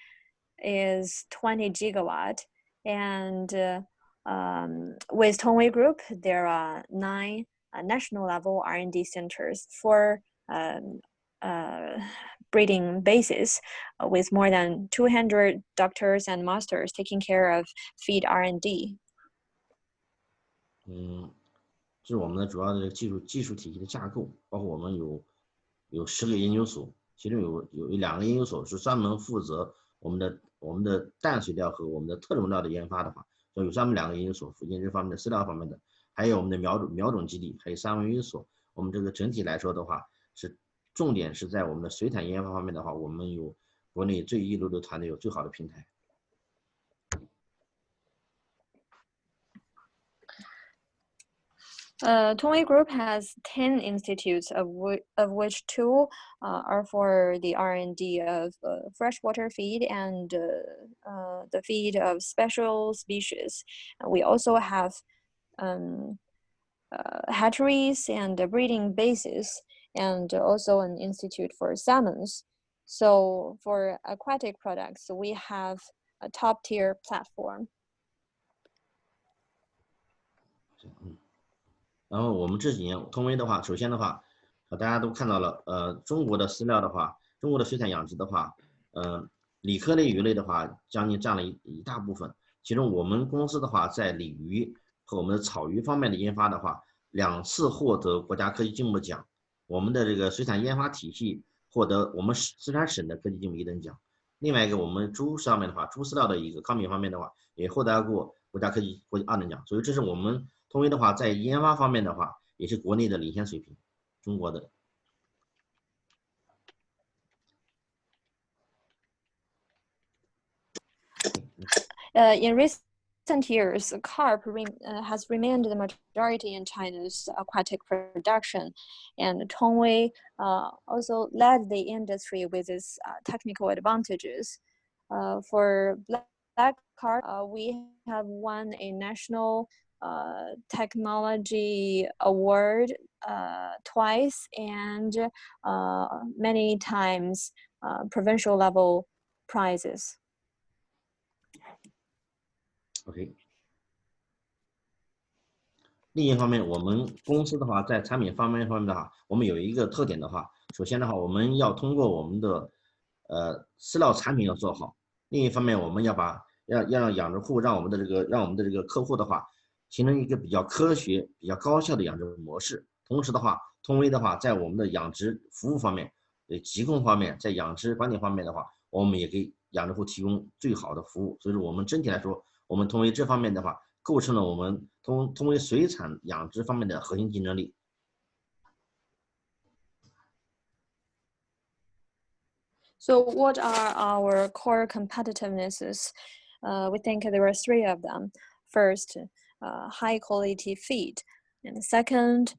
is 20 gigawatt, and with Tongwei Group, there are 9 national level R&D centers for breeding bases with more than 200 doctors and masters taking care of feed R&D. 这是我们的主要的技术体系的架构，包括我们有10个研究所，其中有2个研究所是专门负责我们的淡水料和我们的特种料的研发的话，就有专门2个研究所研究方面的饲料方面的，还有我们的苗种基地，还有3个研究所。我们这个整体来说的话，是重点是在我们的水产研发方面的话，我们有国内最一流的团队，有最好的平台。Tongwei Group has 10 institutes, of which 2 are for the R&D of freshwater feed and the feed of special species. We also have hatcheries and breeding bases, and also an institute for salmons. So for aquatic products, we have a top-tier platform. 然后我们这几年通威的话，首先的话，大家都看到了，中国的饲料的话，中国的水产养殖的话，鲤科类鱼类的话，将近占了一大部分。其中我们公司的话，在鲤鱼和我们的草鱼方面的研发的话，2次获得国家科技进步奖。我们的这个水产研发体系获得我们四川省的科技进步1等奖。另外一个我们猪上面的话，猪饲料的一个康品方面的话，也获得过国家科技2等奖。所以这是我们通威的话，在研发方面的话，也是国内的领先水平，中国的。In recent years, carp has remained the majority in China's aquatic production, and Tongwei also led the industry with its technical advantages. For black carp, we have won a national technology award twice, and many times provincial level prizes. OK。另一方面，我们公司的话，在产品方面的话，我们有一个特点的话，首先的话，我们要通过我们的饲料产品要做好。另一方面，我们要让养殖户让我们的这个客户的话，形成一个比较科学、比较高效的养殖模式。同时的话，通威的话，在我们的养殖服务方面、疾控方面，在养殖管理方面的话，我们也给养殖户提供最好的服务。所以说，我们整体来说，我们通威这方面的话，构成了我们通威水产养殖方面的核心竞争力。So what are our core competitivenesses? We think there are 3 of them. First, high quality feed, and second,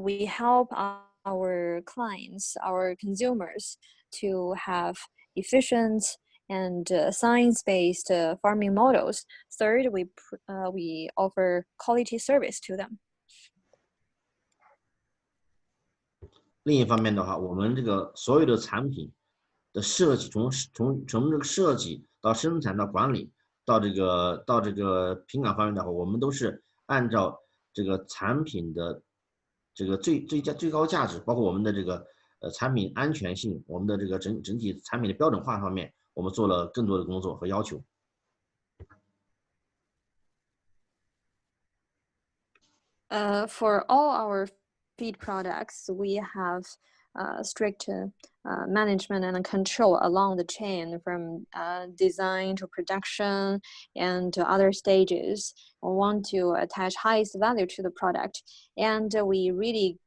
we help our clients, our consumers, to have efficient and science-based farming models. Third, we offer quality service to them. 另一方面的话，我们这个所有的产品的设计，从这个设计到生产到管理，到这个品管方面的话，我们都是按照这个产品的这个最高价值，包括我们的这个产品安全性，我们的这个整体产品的标准化方面，我们做了更多的工作和要求。For all our feed products, we have strict management and control along the chain from design to production and to other stages. We want to attach highest value to the product, and we really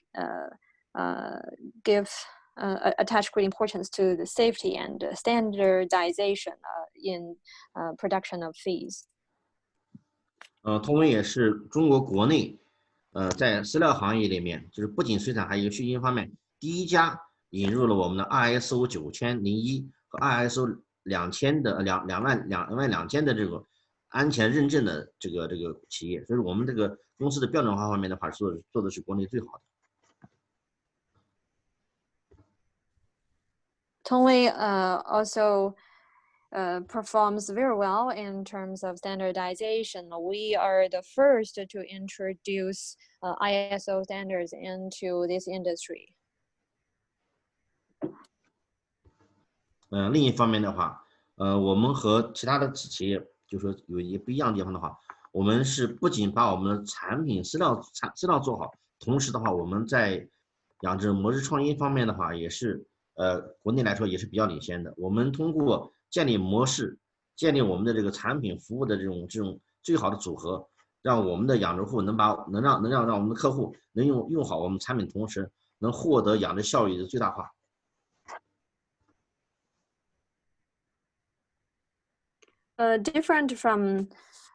attach great importance to the safety and standardization in production of feeds. 通威也是中国国内在饲料行业里面，就是不仅水产，还有畜禽方面第一家引入了我们的 ISO 9001和 ISO 2000的22000的这个安全认证的这个企业，所以我们这个公司的标准化方面的话，做的是国内最好的。Tongwei also performs very well in terms of standardization. We are the first to introduce ISO standards into this industry. 另一方面的话，我们和其他的企业就是说有一些不一样的地方的话，我们是不仅把我们的产品饲料做好，同时的话，我们在养殖模式创新方面的话，也是国内来说也是比较领先的。我们通过建立模式，建立我们的这个产品服务的这种最好的组合，让我们的养殖户能让我们的客户能用好我们产品，同时能获得养殖效益的最大化。Different from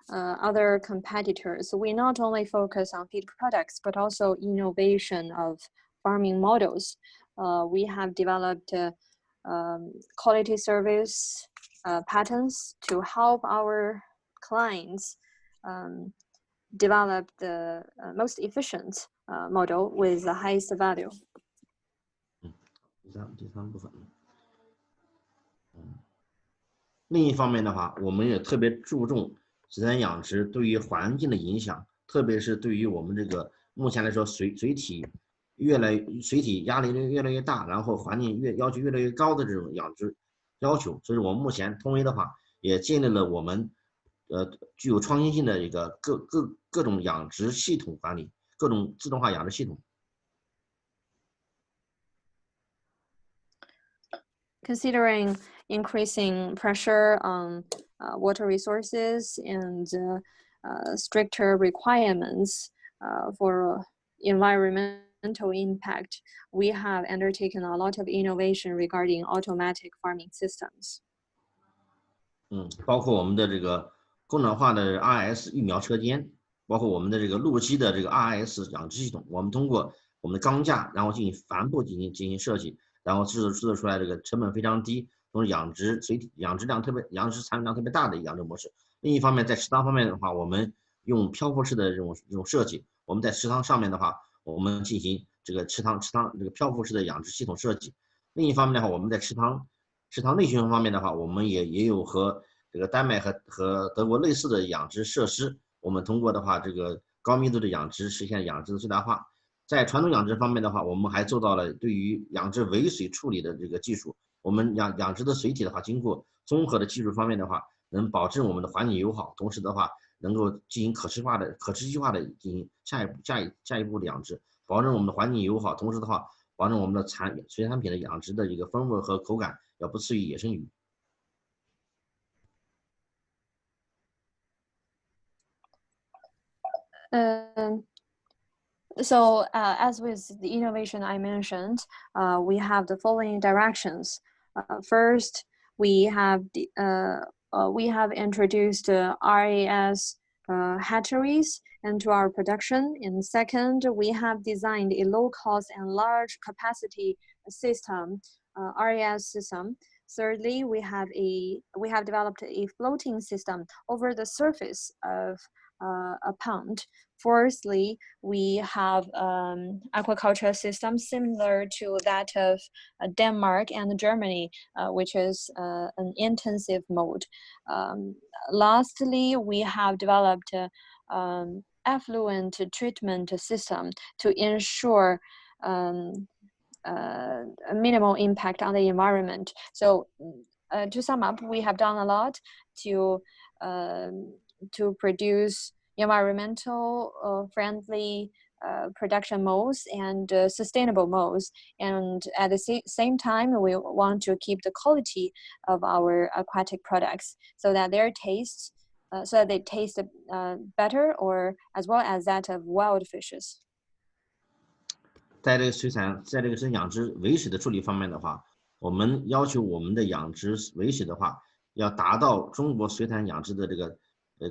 other competitors, we not only focus on feed products, but also innovation of farming models. We have developed quality service patterns to help our clients develop the most efficient model with the highest value. 第三部分。另一方面的话，我们也特别注重自然养殖对于环境的影响，特别是对于我们这个目前来说水体压力越来越大，然后环境要求越来越高的这种养殖要求，所以我们目前通威的话也建立了我们具有创新性的一个各种养殖系统管理，各种自动化养殖系统。Considering increasing pressure on water resources and stricter requirements for environmental impact, we have undertaken a lot of innovation regarding automatic farming systems. 包括我们的这个共转化的 RS 育苗车间，包括我们的这个陆基的这个 RS 养殖系统，我们通过我们的钢架，然后进行帆布进行设计，然后制作出来这个成本非常低，同时养殖产品量特别大的养殖模式。另一方面，在池塘方面的话，我们用漂浮式的这种设计，我们在池塘上面的话，我们进行这个池塘这个漂浮式的养殖系统设计。另一方面的话，我们在池塘内循环方面的话，我们也有和这个丹麦和德国类似的养殖设施。我们通过的话，这个高密度的养殖实现养殖的最大化。在传统养殖方面的话，我们还做到了对于养殖尾水处理的这个技术。我们养殖的水体的话，经过综合的技术方面的话，能保证我们的环境友好，同时的话能够进行可持续化的进行下一步的养殖，保证我们的环境友好，同时的话保证我们的水产品的养殖的一个风味和口感要不次于野生鱼。So as with the innovation I mentioned, we have the following directions. First, we have introduced RAS hatcheries into our production. And second, we have designed a low-cost and large capacity system, RAS system. Thirdly, we have developed a floating system over the surface of a pound. Fourthly, we have aquaculture system similar to that of Denmark and Germany, which is an intensive mode. Lastly, we have developed effluent treatment system to ensure a minimal impact on the environment. So to sum up, we have done a lot to produce environmental friendly production modes and sustainable modes, and at the same time we want to keep the quality of our aquatic products so that their tastes so that they taste better or as well as that of wild fishes. 在这个水生养殖尾水的处理方面的话，我们要求我们的养殖尾水的话，要达到中国水产养殖的这个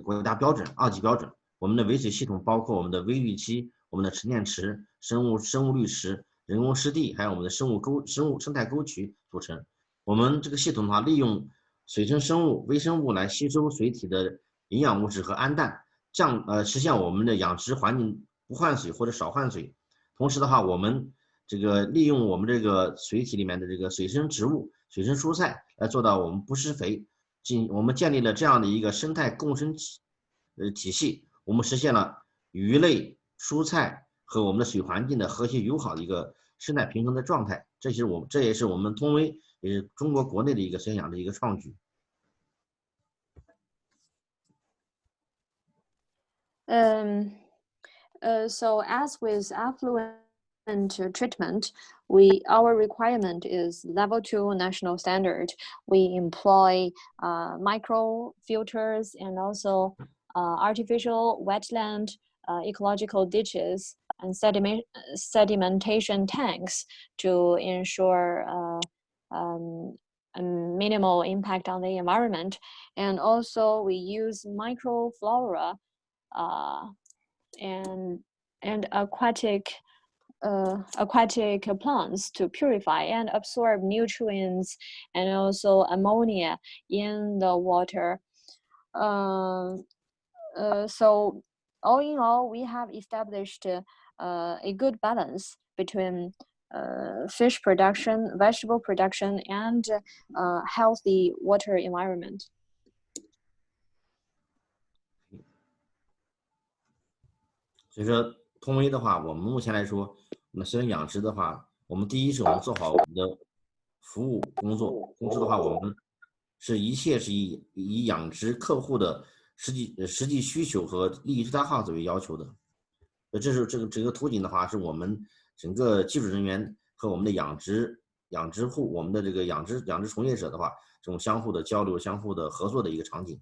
国家标准2级标准。我们的尾水系统包括我们的微滤器、我们的沉淀池、生物滤池、人工湿地，还有我们的生态沟渠组成。我们这个系统的话，利用水生生物、微生物来吸收水体的营养物质和氨氮，这样实现我们的养殖环境不换水或者少换水。同时的话，我们这个利用我们这个水体里面的这个水生植物、水生蔬菜来做到我们不施肥，我们建立了这样的一个生态共生体系，我们实现了鱼类、蔬菜和我们的水环境的和谐友好的一个生态平衡的状态。这也是我们通威，也是中国国内的一个水养的一个创举。So as with affluent treatment, our requirement is level 2 national standard. We employ micro filters and also artificial wetland, ecological ditches, and sedimentation tanks to ensure a minimal impact on the environment. And also we use microflora and aquatic plants to purify and absorb nutrients and also ammonia in the water. So all in all, we have established a good balance between fish production, vegetable production, and healthy water environment. 所以说，通威的话，我们目前来说，我们水生养殖的话，我们第一是我们做好我们的服务工作，同时的话，我们是一切是以养殖客户的实际需求和利益最大化作为要求的。这是这个图景的话，是我们整个技术人员和我们的养殖户，我们的这个养殖从业者的话，这种相互的交流、相互的合作的一个场景。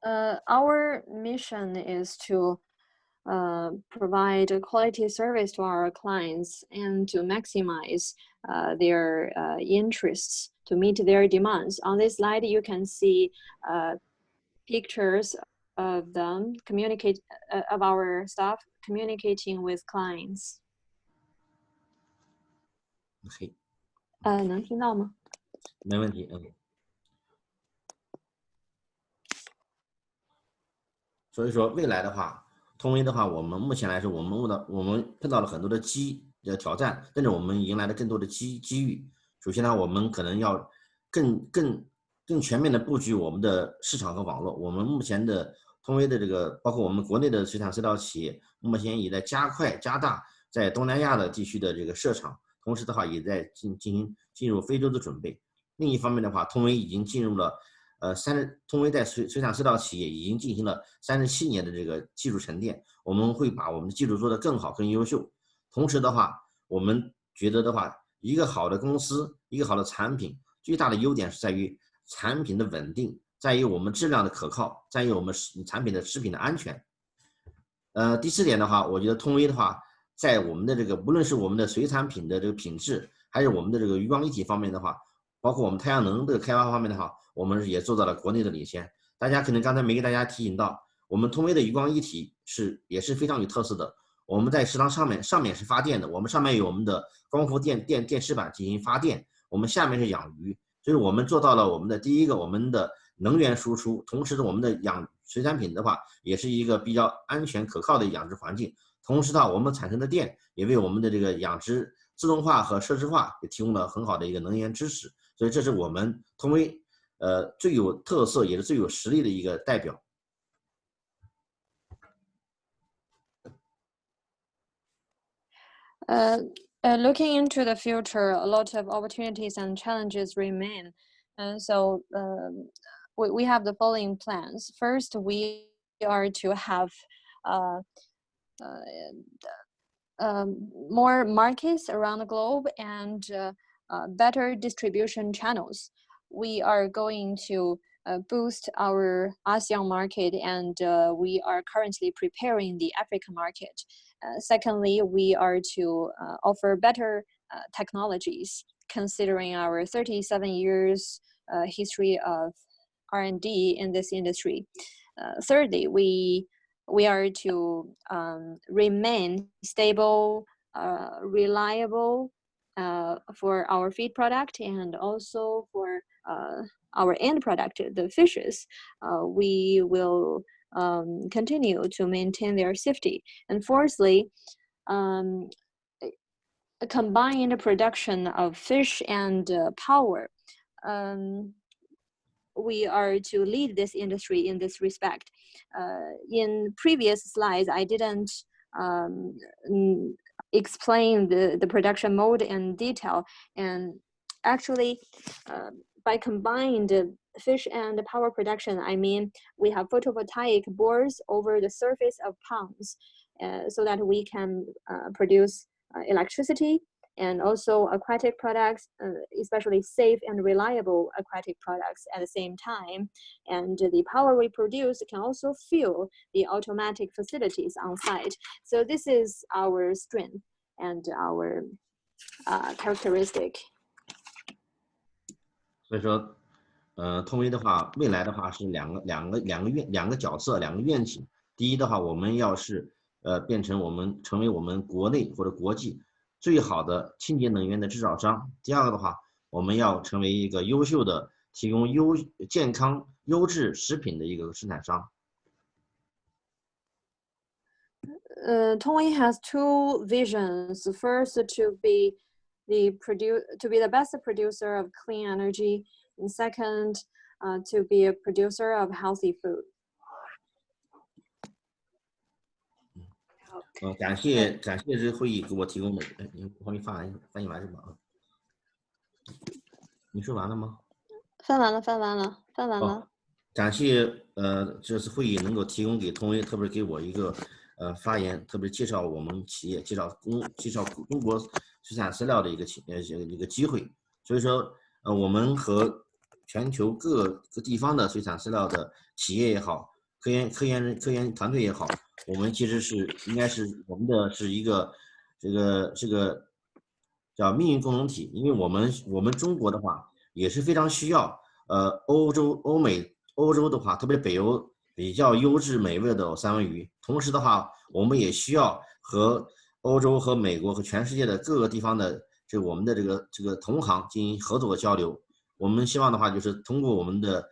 Our mission is to provide a quality service to our clients and to maximize their interests, to meet their demands. On this slide, you can see pictures of them of our staff communicating with clients. 能听到吗？没问题，所以说未来的话，通威的话，我们目前来说，我们碰到了很多的挑战，但是我们迎来了更多的机遇。首先呢，我们可能要更全面的布局我们的市场和网络。我们目前的通威的这个，包括我们国内的水产饲料企业，目前也在加大在东南亚的地区的这个设厂，同时的话也在进入非洲的准备。另一方面的话，通威已经进入了通威在水产饲料企业已经进行了37年的这个技术沉淀，我们会把我们的技术做得更好、更优秀。同时的话，我们觉得的话，一个好的公司、一个好的产品，最大的优点是在于产品的稳定，在于我们质量的可靠，在于我们产品的食品的安全。第4点的话，我觉得通威的话，在我们的这个无论是我们的水产品的这个品质，还是我们的这个鱼缸一体方面的话，包括我们太阳能的开发方面的话，我们也做到了国内的领先。大家可能刚才没给大家提醒到，我们通威的鱼缸一体也是非常有特色的。我们在食堂上面是发电的，我们上面有我们的光伏电池板进行发电，我们下面是养鱼，所以我们做到了我们的第一个，我们的能源输出，同时呢，我们的水产品的话，也是一个比较安全可靠的养殖环境。同时呢，我们产生的电也为我们的这个养殖自动化和设施化也提供了很好的一个能源支持。所以这是我们通威最有特色也是最有实力的一个代表。Looking into the future, a lot of opportunities and challenges remain. And so we have the following plans. First, we are to have more markets around the globe and better distribution channels. We are going to boost our ASEAN market, and we are currently preparing the African market. Secondly, we are to offer better technologies, considering our 37 years history of R&D in this industry. Thirdly, we are to remain stable, reliable for our feed product, and also for our end product, the fishes. We will continue to maintain their safety. And fourthly, combine production of fish and power. We are to lead this industry in this respect. In previous slides, I didn't explain the production mode in detail, and actually by combined fish and power production, I mean we have photovoltaic boards over the surface of ponds so that we can produce electricity and also aquatic products, especially safe and reliable aquatic products at the same time. And the power we produce can also fuel the automatic facilities on site. So this is our strength and our characteristic. 所以说，通威的话，未来的话是两个角色，两个愿景。第一的话，我们要是成为我们国内或者国际最好的清洁能源的制造商。第二个的话，我们要成为一个优秀的提供健康优质食品的一个生产商。Tongwei has two visions. First, to be the best producer of clean energy, and second, to be a producer of healthy food. 感谢这会议给我提供的，你帮你翻译完是吧？你说完了吗？翻完了。感谢这次会议能够提供给通威，特别给我一个发言，特别介绍我们企业，介绍中国水产饲料的一个机会。所以说我们和全球各个地方的水产饲料的企业也好，科研团队也好，我们其实应该是我们的是一个这个叫命运共同体，因为我们中国的话也是非常需要欧洲的话，特别北欧比较优质美味的三文鱼。同时的话，我们也需要和欧洲和美国和全世界的各个地方的我们的这个同行进行合作和交流。我们希望的话就是通过我们的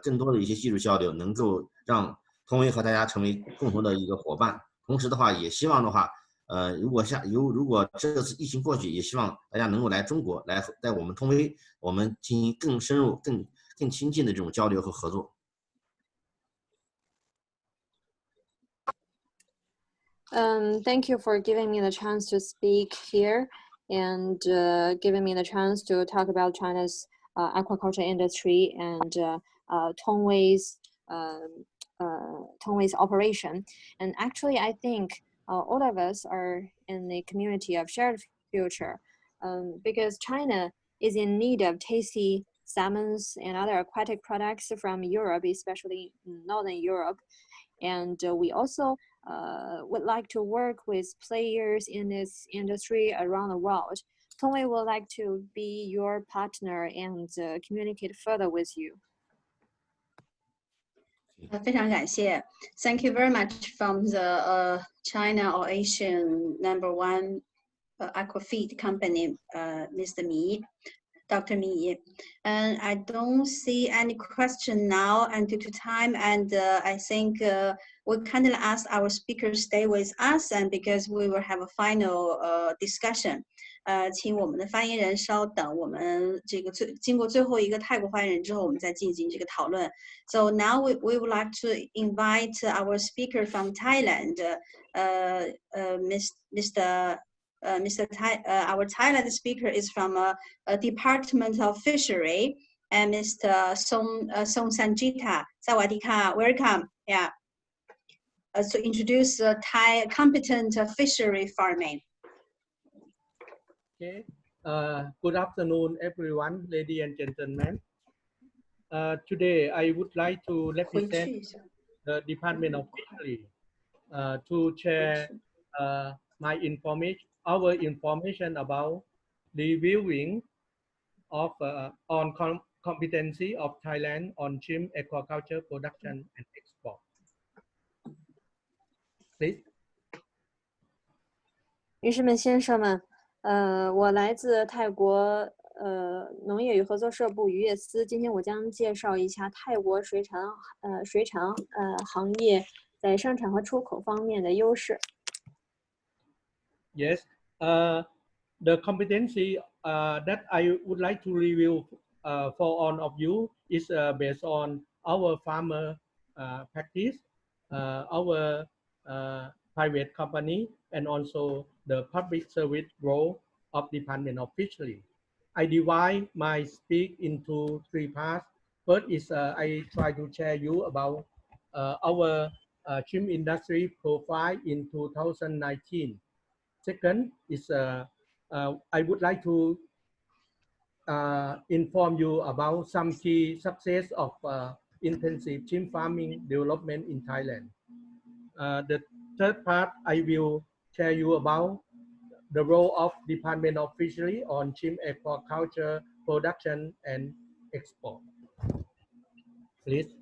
更多的一些技术交流，能够让通威和大家成为共同的一个伙伴。同时的话，也希望的话如果这次疫情过去，也希望大家能够来中国，来在我们通威我们进行更深入更亲近的这种交流和合作。Thank you for giving me the chance to speak here and giving me the chance to talk about China's aquaculture industry and Tongwei's operation. And actually, I think all of us are in the community of shared future because China is in need of tasty salmons and other aquatic products from Europe, especially Northern Europe. And we also would like to work with players in this industry around the world. Tongwei would like to be your partner and communicate further with you. 非常感谢 Thank you very much from the China or Asian #1 aquafeed company, Mr. Mi. Dr. Mi. And I don't see any question now, and due to time, and I think we kindly ask our speakers stay with us, and because we will have a final discussion. 请我们的发言人稍等，我们这个经过最后一个泰国发言人之后，我们再进行这个讨论。So now we would like to invite our speaker from Thailand, our Thailand speaker is from a Department of Fishery, and Mr. Song Sanjita. Sawadika, welcome. Yeah. To introduce Thai competent fishery farming. Okay. Good afternoon, everyone, ladies and gentlemen. Today, I would like to represent the Department of Fishery to share our information about reviewing of on competency of Thailand on shrimp aquaculture production and export. Please. 女士们、先生们，我来自泰国农业与合作社部渔业司。今天我将介绍一下泰国水产行业在生产和出口方面的优势。Yes, the competency that I would like to review for all of you is based on our farmer practice, our private company, and also the public service role of Department of Fishery. I divide my speak into three parts. First is I try to share you about our shrimp industry profile in 2019. Second is I would like to inform you about some key success of intensive shrimp farming development in Thailand. The third part, I will share you about the role of Department of Fishery on shrimp aquaculture production and export. Please.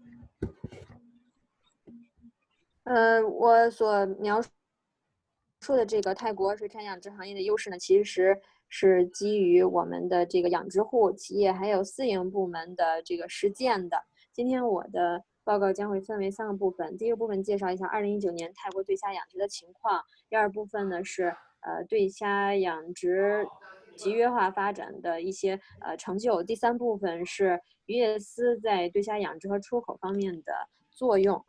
我所描述的这个泰国水产养殖行业的优势呢，其实是基于我们的这个养殖户企业还有私营部门的这个实践的。今天我的报告将会分为3个部分。第一个部分介绍一下2019年泰国对虾养殖的情况。第二部分呢是对虾养殖集约化发展的一些成就。第三部分是渔业司在对虾养殖和出口方面的作用。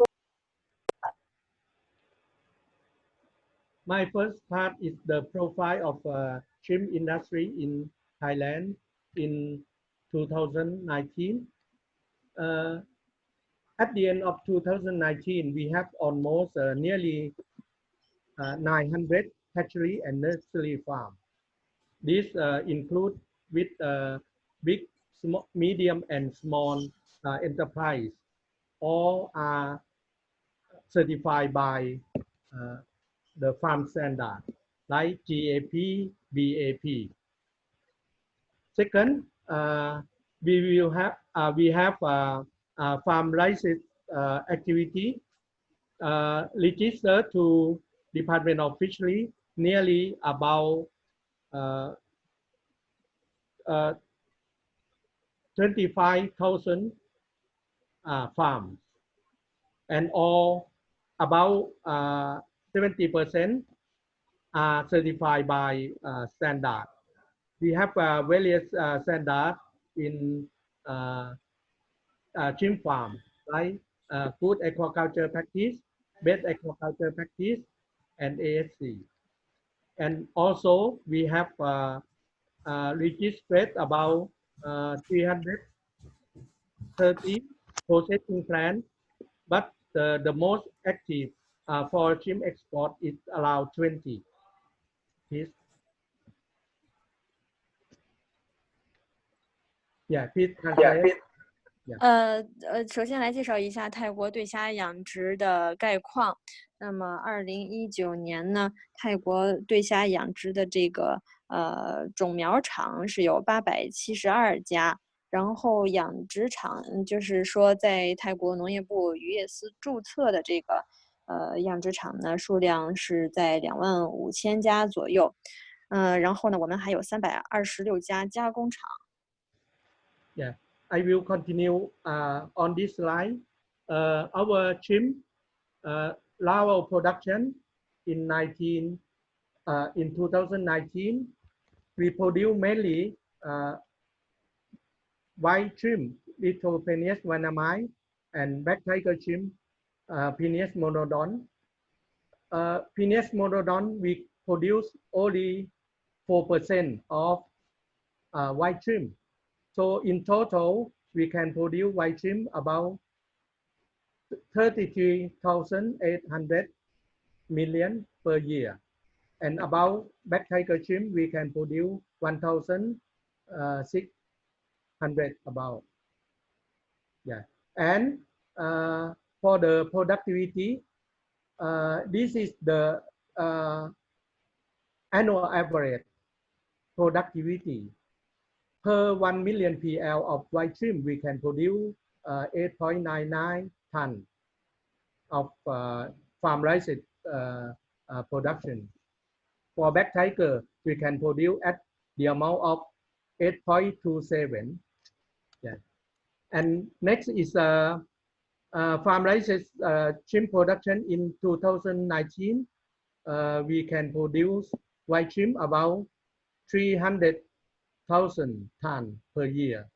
My first part is the profile of shrimp industry in Thailand in 2019. At the end of 2019, we have almost nearly 900 hatchery and nursery farms. This include with big, small, medium, and small enterprise. All are certified by the farm standard like GAP, BAP. Second, we have farm license activity registered to Department of Fishery nearly about 25,000 farms, and all about 70% are certified by standard. We have various standards in shrimp farm, like good aquaculture practice, best aquaculture practice, and ASC. And also we have registered about 330 processing plants, but the most active for shrimp export is around 20. Please. Yeah, please translate. 首先来介绍一下泰国对虾养殖的概况。那么2019年呢，泰国对虾养殖的这个种苗场是有872家，然后养殖场就是说在泰国农业部渔业司注册的这个养殖场呢，数量是在25000家左右。然后呢，我们还有326家加工厂。Yeah, I will continue on this slide. Our shrimp larval production in 2019, we produce mainly white shrimp, little Penis vanamai, and black tiger shrimp, Penis monodon. Penis monodon, we produce only 4% of white shrimp. So in total, we can produce white shrimp about 33,800 million per year. And about black tiger shrimp, we can produce 1,600 about. Yeah. And for the productivity, this is the annual average productivity. Per 1 million PL of white shrimp, we can produce 8.99 tons of farm-raised production. For black tiger, we can produce at the amount of 8.27. Yeah. And next is farm-raised shrimp production in 2019. We can produce white shrimp about 300,000 tons per year.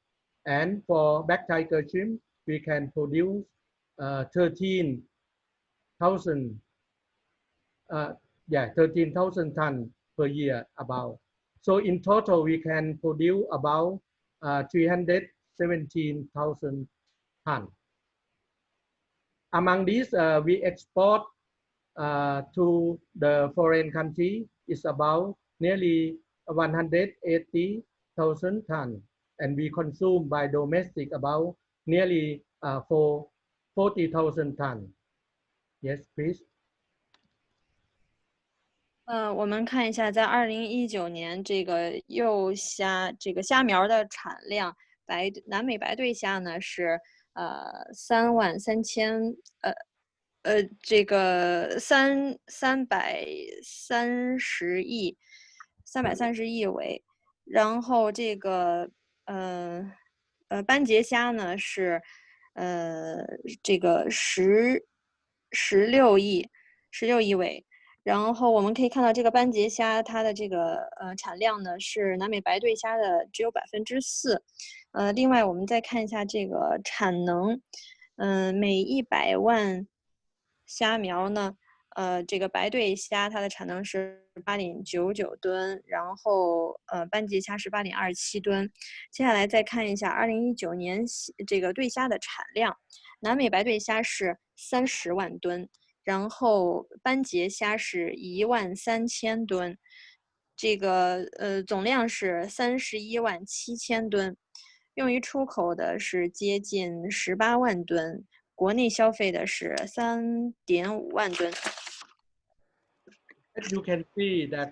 And for black tiger shrimp, we can produce 13,000 13,000 tons per year about. So in total, we can produce about 317,000 tons. Among these, we export to the foreign country is about nearly 180,000 tons, and we consume by domestic about nearly 40,000 tons. Yes, please. 我们看一下，在2019年这个幼虾虾苗的产量，南美白对虾呢是33000330亿尾，然后这个斑节虾呢是16亿尾。然后我们可以看到，这个斑节虾它的这个产量呢是南美白对虾的只有4%。另外我们再看一下这个产能，每100万虾苗呢，这个白对虾它的产能是8.99吨，然后斑节虾是8.27吨。接下来再看一下2019年这个对虾的产量，南美白对虾是30万吨。然后斑节虾是13000吨，这个总量是317000吨，用于出口的是接近18万吨，国内消费的是3.5万吨。As you can see that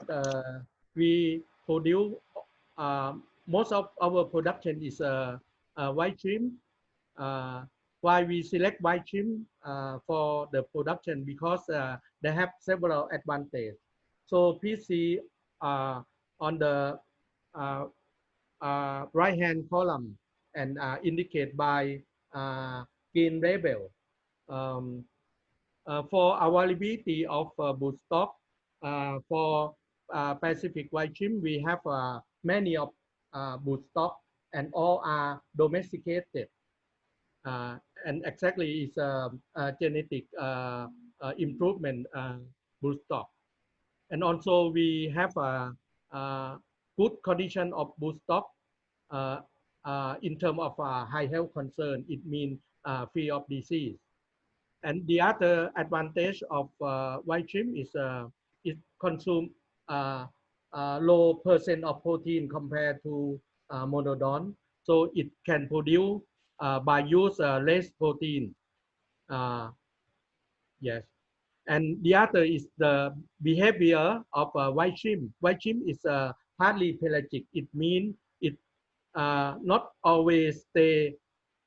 we produce most of our production is white shrimp. Why we select white shrimp for the production? Because they have several advantages. So please see on the right-hand column and indicate by green label. For availability of broodstock for Pacific white shrimp, we have many of broodstock and all are domesticated. And exactly is a genetic improvement broodstock. And also we have a good condition of broodstock in terms of high health concern. It means free of disease. And the other advantage of white shrimp is it consumes low percent of protein compared to monodon. So it can produce by use less protein. Yes. And the other is the behavior of white shrimp. White shrimp is partly pelagic. It means it not always stay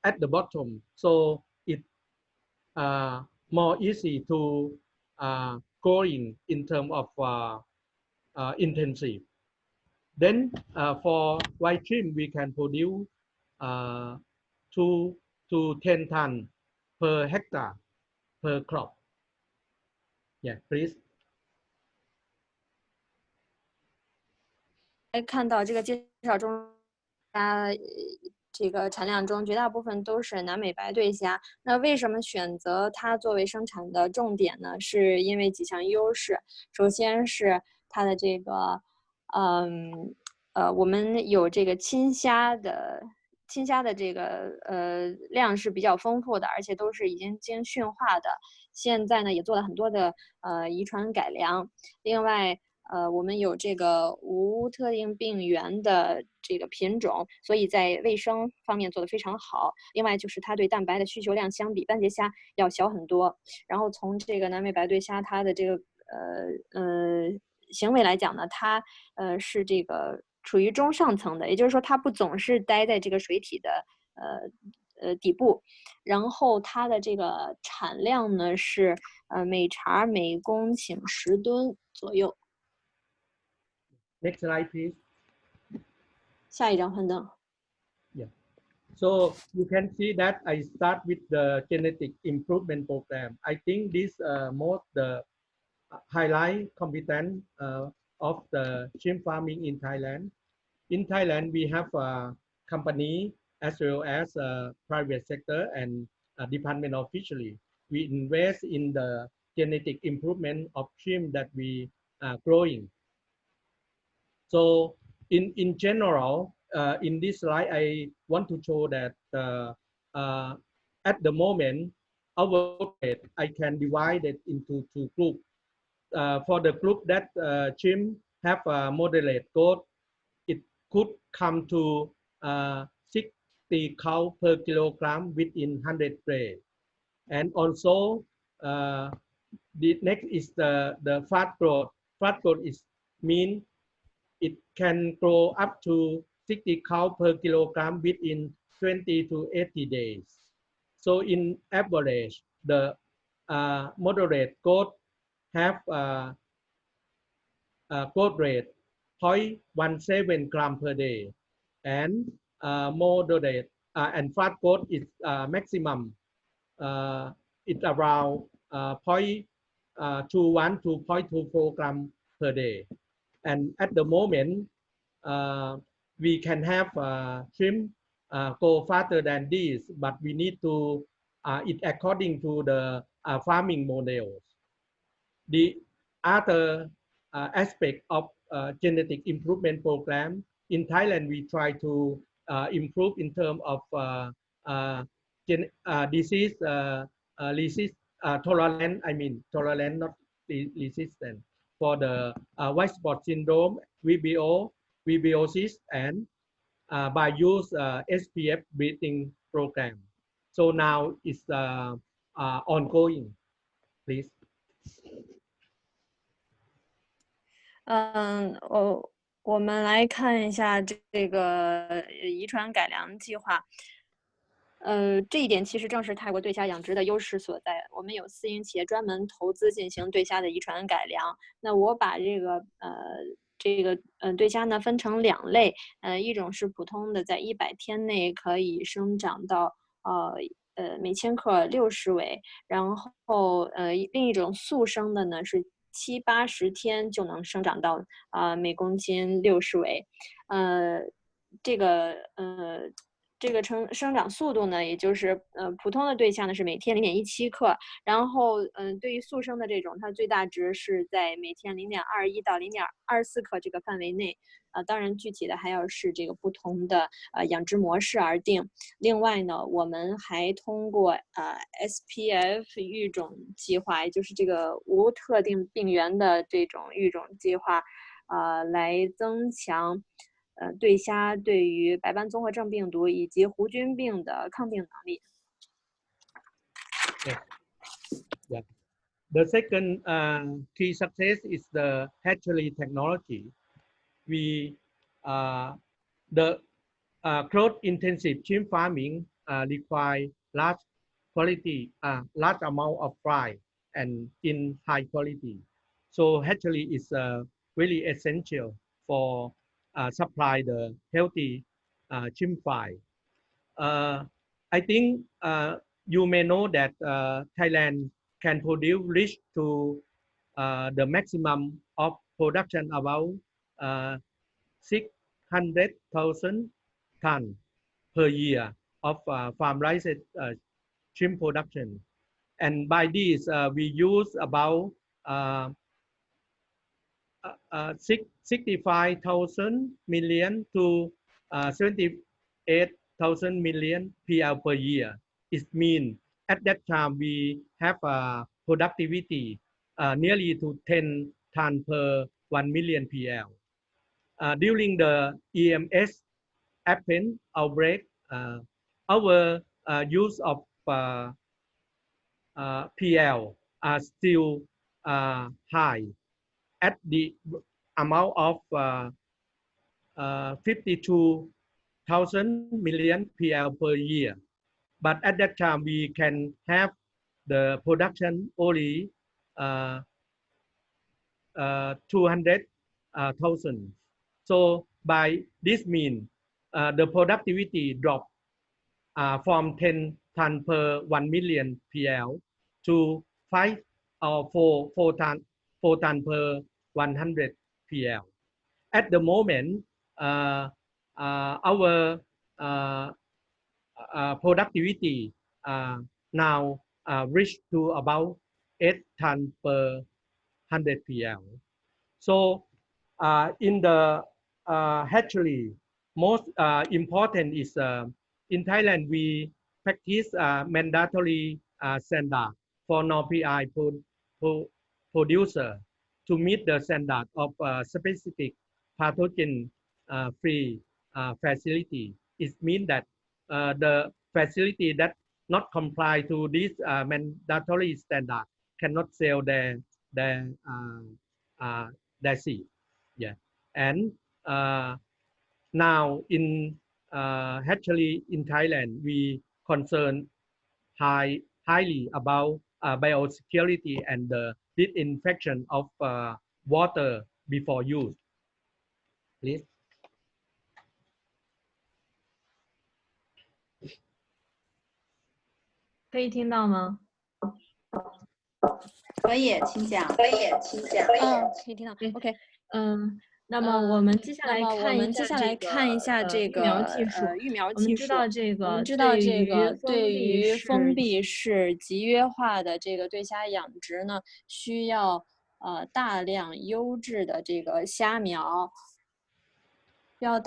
at the bottom. So it more easy to growing in terms of intensive. Then for white shrimp, we can produce 2 to 10 ton per hectare per crop. Yeah, please. 看到这个介绍中，这个产量中绝大部分都是南美白对虾。那为什么选择它作为生产的重点呢？是因为几项优势。首先是它的这个，我们有这个亲虾的这个量是比较丰富的，而且都是已经经驯化的。现在呢也做了很多的遗传改良。另外，我们有这个无特定病原的这个品种，所以在卫生方面做得非常好。另外就是它对蛋白的需求量相比斑节虾要小很多。然后从这个南美白对虾它的这个行为来讲呢，它是这个处于中上层的，也就是说它不总是待在这个水体的底部。然后它的这个产量呢是每茬每公顷10吨左右。Next slide, please. 下一张幻灯。Yeah. So you can see that I start with the genetic improvement program. I think this most the highlight competence of the shrimp farming in Thailand. In Thailand, we have a company as well as a private sector and a Department of Fishery. We invest in the genetic improvement of shrimp that we are growing. So in general, in this slide, I want to show that at the moment, our rate, I can divide it into 2 groups. For the group that shrimp have a moderate growth, it could come to 60 cow per kilogram within 100 days. And also, the next is the fast growth. Fast growth is mean it can grow up to 60 cow per kilogram within 20 to 80 days. So in average, the moderate growth have growth rate 0.17 gram per day, and moderate and fast growth is maximum. It's around 0.21 to 0.24 gram per day. And at the moment, we can have shrimp go faster than this, but we need to it according to the farming models. The other aspect of genetic improvement program in Thailand, we try to improve in terms of disease tolerant. I mean tolerant, not resistant. For the white spot syndrome, VBO, VBOCs, and by use SPF breeding program. So now it's ongoing. Please. 我们来看一下这个遗传改良计划。这一点其实正是泰国对虾养殖的优势所在。我们有私营企业专门投资进行对虾的遗传改良。那我把这个对虾呢分成2类，一种是普通的，在100天内可以生长到每千克60尾，然后另一种速生的呢是70、80天就能生长到每公斤60尾，这个生长速度呢，也就是普通的对象呢是每天0.17克，然后对于速生的这种，它最大值是在每天0.21到0.24克这个范围内，当然具体的还要视这个不同的养殖模式而定。另外呢，我们还通过SPF 育种计划，也就是这个无特定病原的这种育种计划，来增强对虾对于白斑综合症病毒以及弧菌病的抗病能力。Yeah. The second key success is the hatchery technology. We the growth intensive shrimp farming require large amount of fry and in high quality. So hatchery is really essential for supply the healthy shrimp fry. I think you may know that Thailand can produce reach to the maximum of production about 600,000 tons per year of farm-raised shrimp production. And by this, we use about 65,000 million to 78,000 million PL per year. It means at that time we have a productivity nearly to 10 tons per 1 million PL. During the EMS Appen outbreak, our use of PL are still high at the amount of 52,000 million PL per year. But at that time, we can have the production only 200,000. So by this mean, the productivity dropped from 10 tons per 1 million PL to 5 or 4 tons per 100 PL. At the moment, our productivity now reached to about 8 tons per 100 PL. So in the hatchery, most important is in Thailand, we practice mandatory standard for non-PI producer to meet the standard of specific pathogen-free facility. It means that the facility that not comply to this mandatory standard cannot sell their seed. Yeah, and now in hatchery in Thailand, we concern highly about biosecurity and the disinfection of water before use. Please. 可以听到吗？可以，请讲。可以听到。OK， 那么我们接下来看一下这个育苗技术。我们知道这个对于封闭式集约化的这个对虾养殖呢，需要大量优质的这个虾苗，然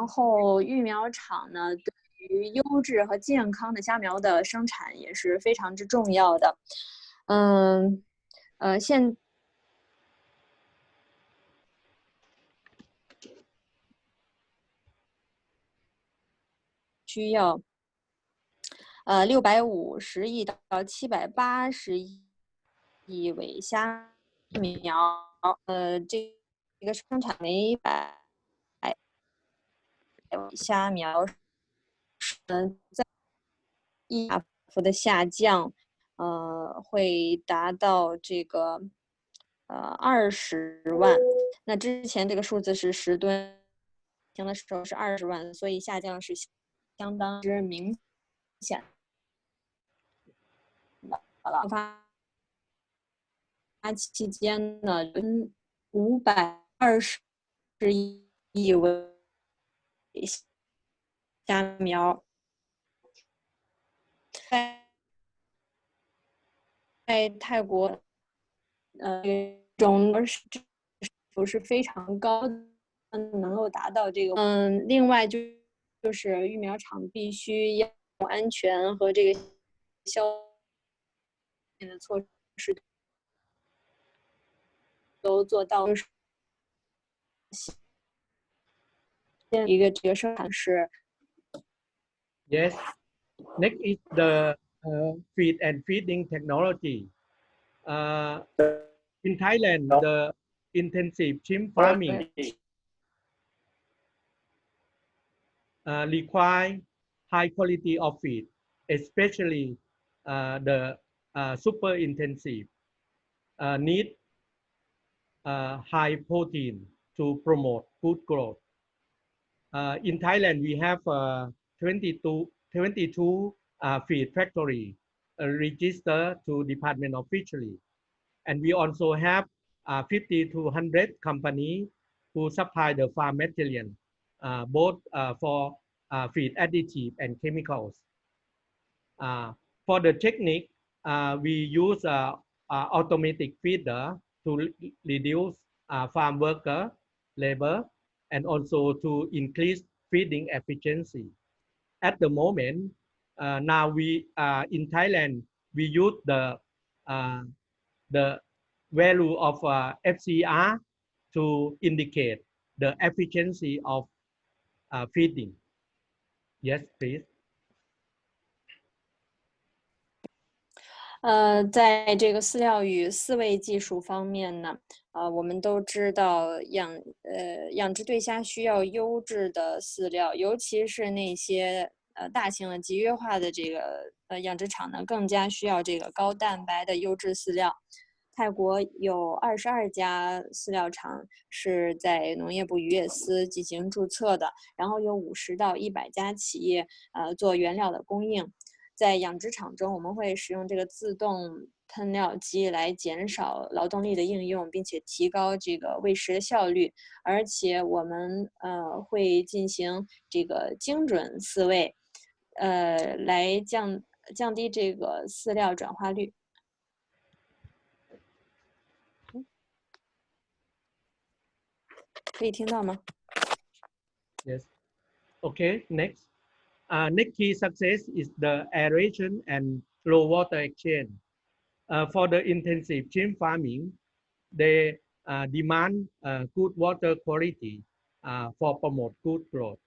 后育苗场呢，对于优质和健康的虾苗的生产也是非常之重要的。需要650亿到780亿尾虾苗，这个生产每100尾虾苗在大幅的下降，会达到这个20万。那之前这个数字是10吨，停的时候是20万，所以下降是相当之明显的了。发期间呢，520亿尾虾苗，在泰国，种不是非常高的，能够达到这个。另外就是育苗场必须要安全和这个消毒的措施都做到。一个这个生产是。Yes. Next is the feed and feeding technology. In Thailand, the intensive shrimp farming require high quality of feed, especially the super intensive need high protein to promote good growth. In Thailand, we have 22 feed factory registered to Department of Fisheries. And we also have 50 to 100 companies who supply the farm material, both for feed additive and chemicals. For the technique, we use automatic feeder to reduce farm worker labor and also to increase feeding efficiency. At the moment, now we in Thailand, we use the value of FCR to indicate the efficiency of feeding. Yes, please. 在这个饲料与饲喂技术方面呢，我们都知道养殖对虾需要优质的饲料，尤其是那些大型的集约化的这个养殖场呢，更加需要这个高蛋白的优质饲料。泰国有22家饲料厂是在农业部渔业司进行注册的，然后有50到100家企业做原料的供应。在养殖场中，我们会使用这个自动喷料机来减少劳动力的应用，并且提高这个喂食的效率。而且我们会进行这个精准饲喂，来降低这个饲料转化率。可以听到吗？ Yes. Okay. Next. Next key success is the aeration and low water exchange. For the intensive shrimp farming, they demand good water quality for promote good growth.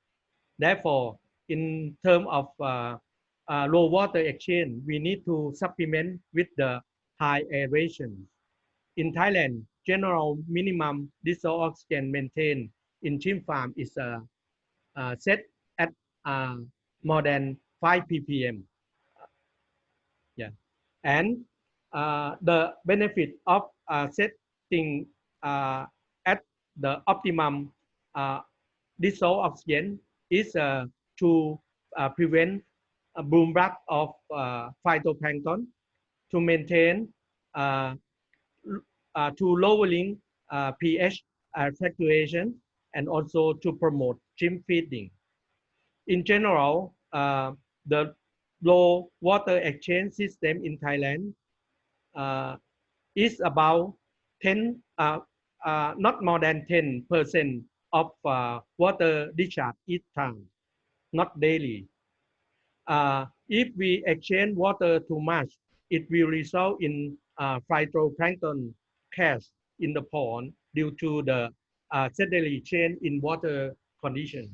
Therefore, in terms of low water exchange, we need to supplement with the high aeration. In Thailand, general minimum dissolved oxygen maintained in shrimp farm is set at more than 5 ppm. Yeah, and the benefit of setting at the optimum dissolved oxygen is to prevent a bloom back of phytoplankton, to maintain to lowering pH fluctuation, and also to promote shrimp feeding. In general, the low water exchange system in Thailand is about 10, not more than 10% of water discharge each time, not daily. If we exchange water too much, it will result in phytoplankton catch in the pond due to the sedentary change in water conditions.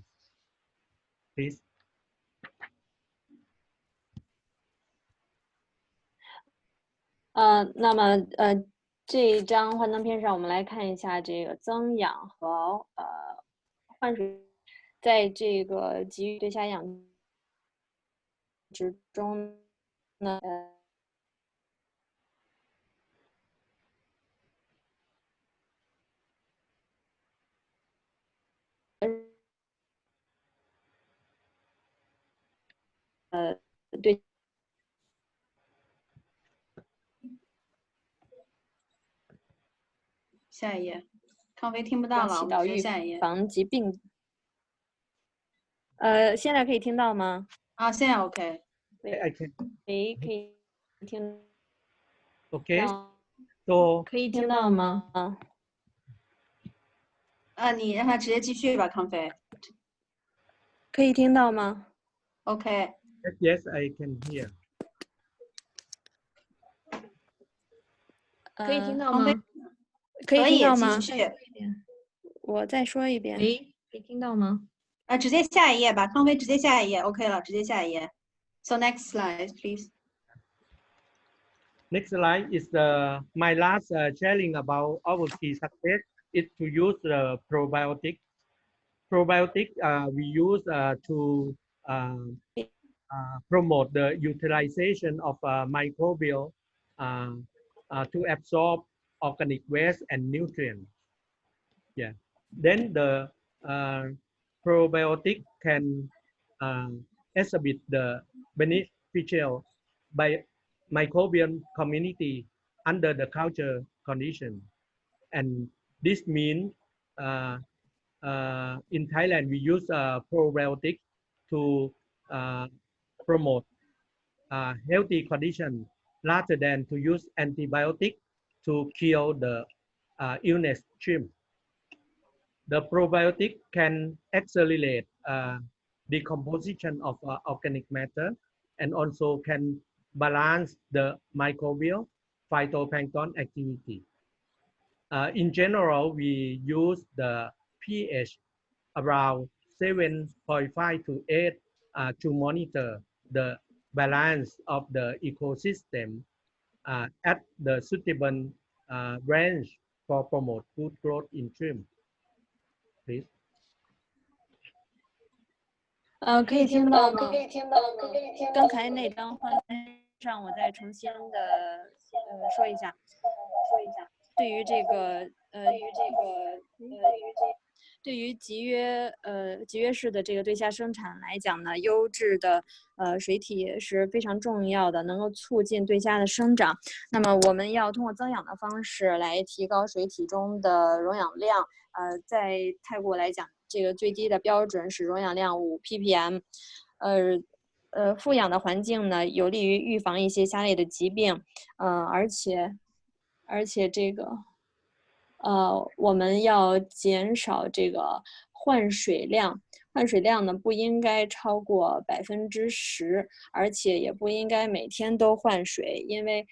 Please. 那么这一张幻灯片上，我们来看一下这个增氧和换水，在这个给予对虾养殖中呢，对。下一页，康飞听不到了，我们直接下一页。防疾病。现在可以听到吗？啊，现在 OK。可以听。OK。So 可以听到吗？你让他直接继续吧，康飞。可以听到吗 ？OK。Yes, I can hear. 可以听到吗？可以听到吗？继续。我再说一遍。喂，可以听到吗？直接下一页吧，康飞直接下一页 ，OK 了，直接下一页。So next slide, please. Next slide is my last sharing about our key success is to use the probiotic. Probiotic we use to promote the utilization of microbial to absorb organic waste and nutrients. Yeah. Then the probiotic can exhibit the beneficial by microbial community under the culture condition. And this means in Thailand, we use probiotics to promote healthy condition rather than to use antibiotics to kill the illness shrimp. The probiotic can accelerate decomposition of organic matter and also can balance the microbial phytoplankton activity. In general, we use the pH around 7.5 to 8 to monitor the balance of the ecosystem at the suitable range for promote good growth in shrimp. Please. 可以听到吗？刚才那张画面上，我再重新的说一下。对于集约式的这个对虾生产来讲呢，优质的水体是非常重要的，能够促进对虾的生长。那么我们要通过增氧的方式来提高水体中的溶氧量。在泰国来讲，这个最低的标准是溶氧量5 ppm。富氧的环境呢，有利于预防一些虾类的疾病。而且这个我们要减少这个换水量。换水量呢不应该超过10%，而且也不应该每天都换水，因为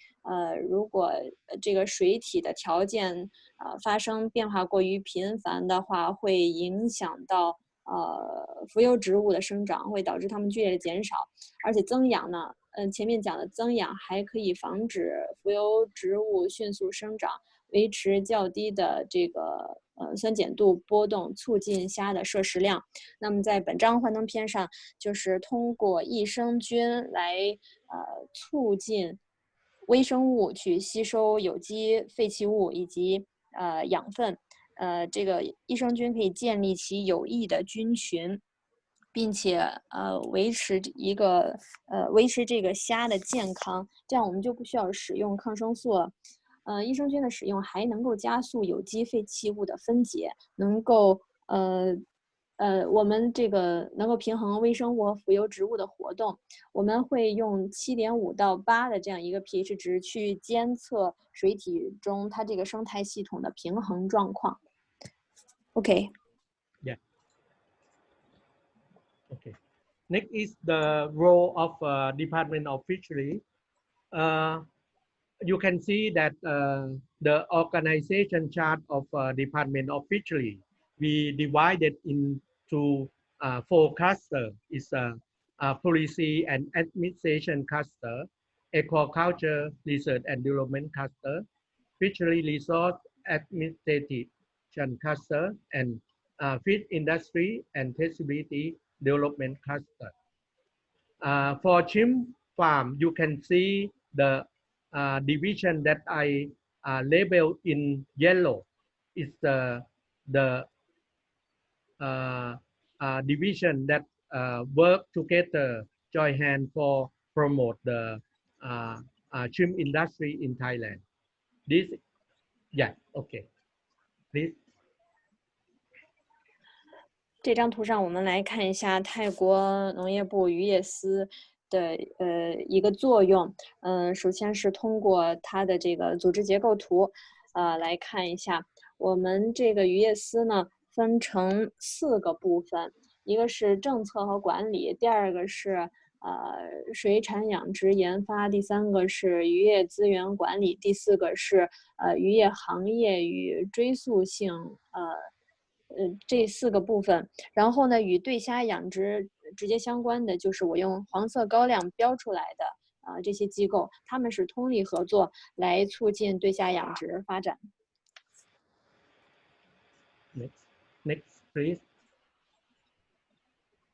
如果这个水体的条件发生变化过于频繁的话，会影响到浮游植物的生长，会导致它们剧烈的减少。而且增氧呢，前面讲的增氧还可以防止浮游植物迅速生长，维持较低的这个酸碱度波动，促进虾的摄食量。那么在本章幻灯片上，就是通过益生菌来促进微生物去吸收有机废弃物以及养分。这个益生菌可以建立起有益的菌群，并且维持这个虾的健康，这样我们就不需要使用抗生素了。益生菌的使用还能够加速有机废弃物的分解，能够我们这个能够平衡微生物和浮游植物的活动。我们会用7.5到8的这样一个 pH 值去监测水体中它这个生态系统的平衡状况。Okay. Yeah. Okay. Next is the role of Department of Fishery. You can see that the organization chart of Department of Fishery, we divided into 4 clusters. It's policy and administration cluster, aquaculture research and development cluster, fishery resource administration cluster, and fish industry and traceability development cluster. For shrimp farm, you can see the division that I labeled in yellow. Is the division that work together, join hand for promote the shrimp industry in Thailand. This, yeah, okay. Please. 这张图上，我们来看一下泰国农业部渔业司的一个作用。首先是通过它的这个组织结构图，来看一下。我们这个渔业司呢，分成4个部分，一个是政策和管理，第2个是水产养殖研发，第3个是渔业资源管理，第4个是渔业行业与追溯性这4个部分。然后呢，与对虾养殖直接相关的就是我用黄色高亮标出来的这些机构，他们是通力合作来促进对虾养殖发展。Next, please.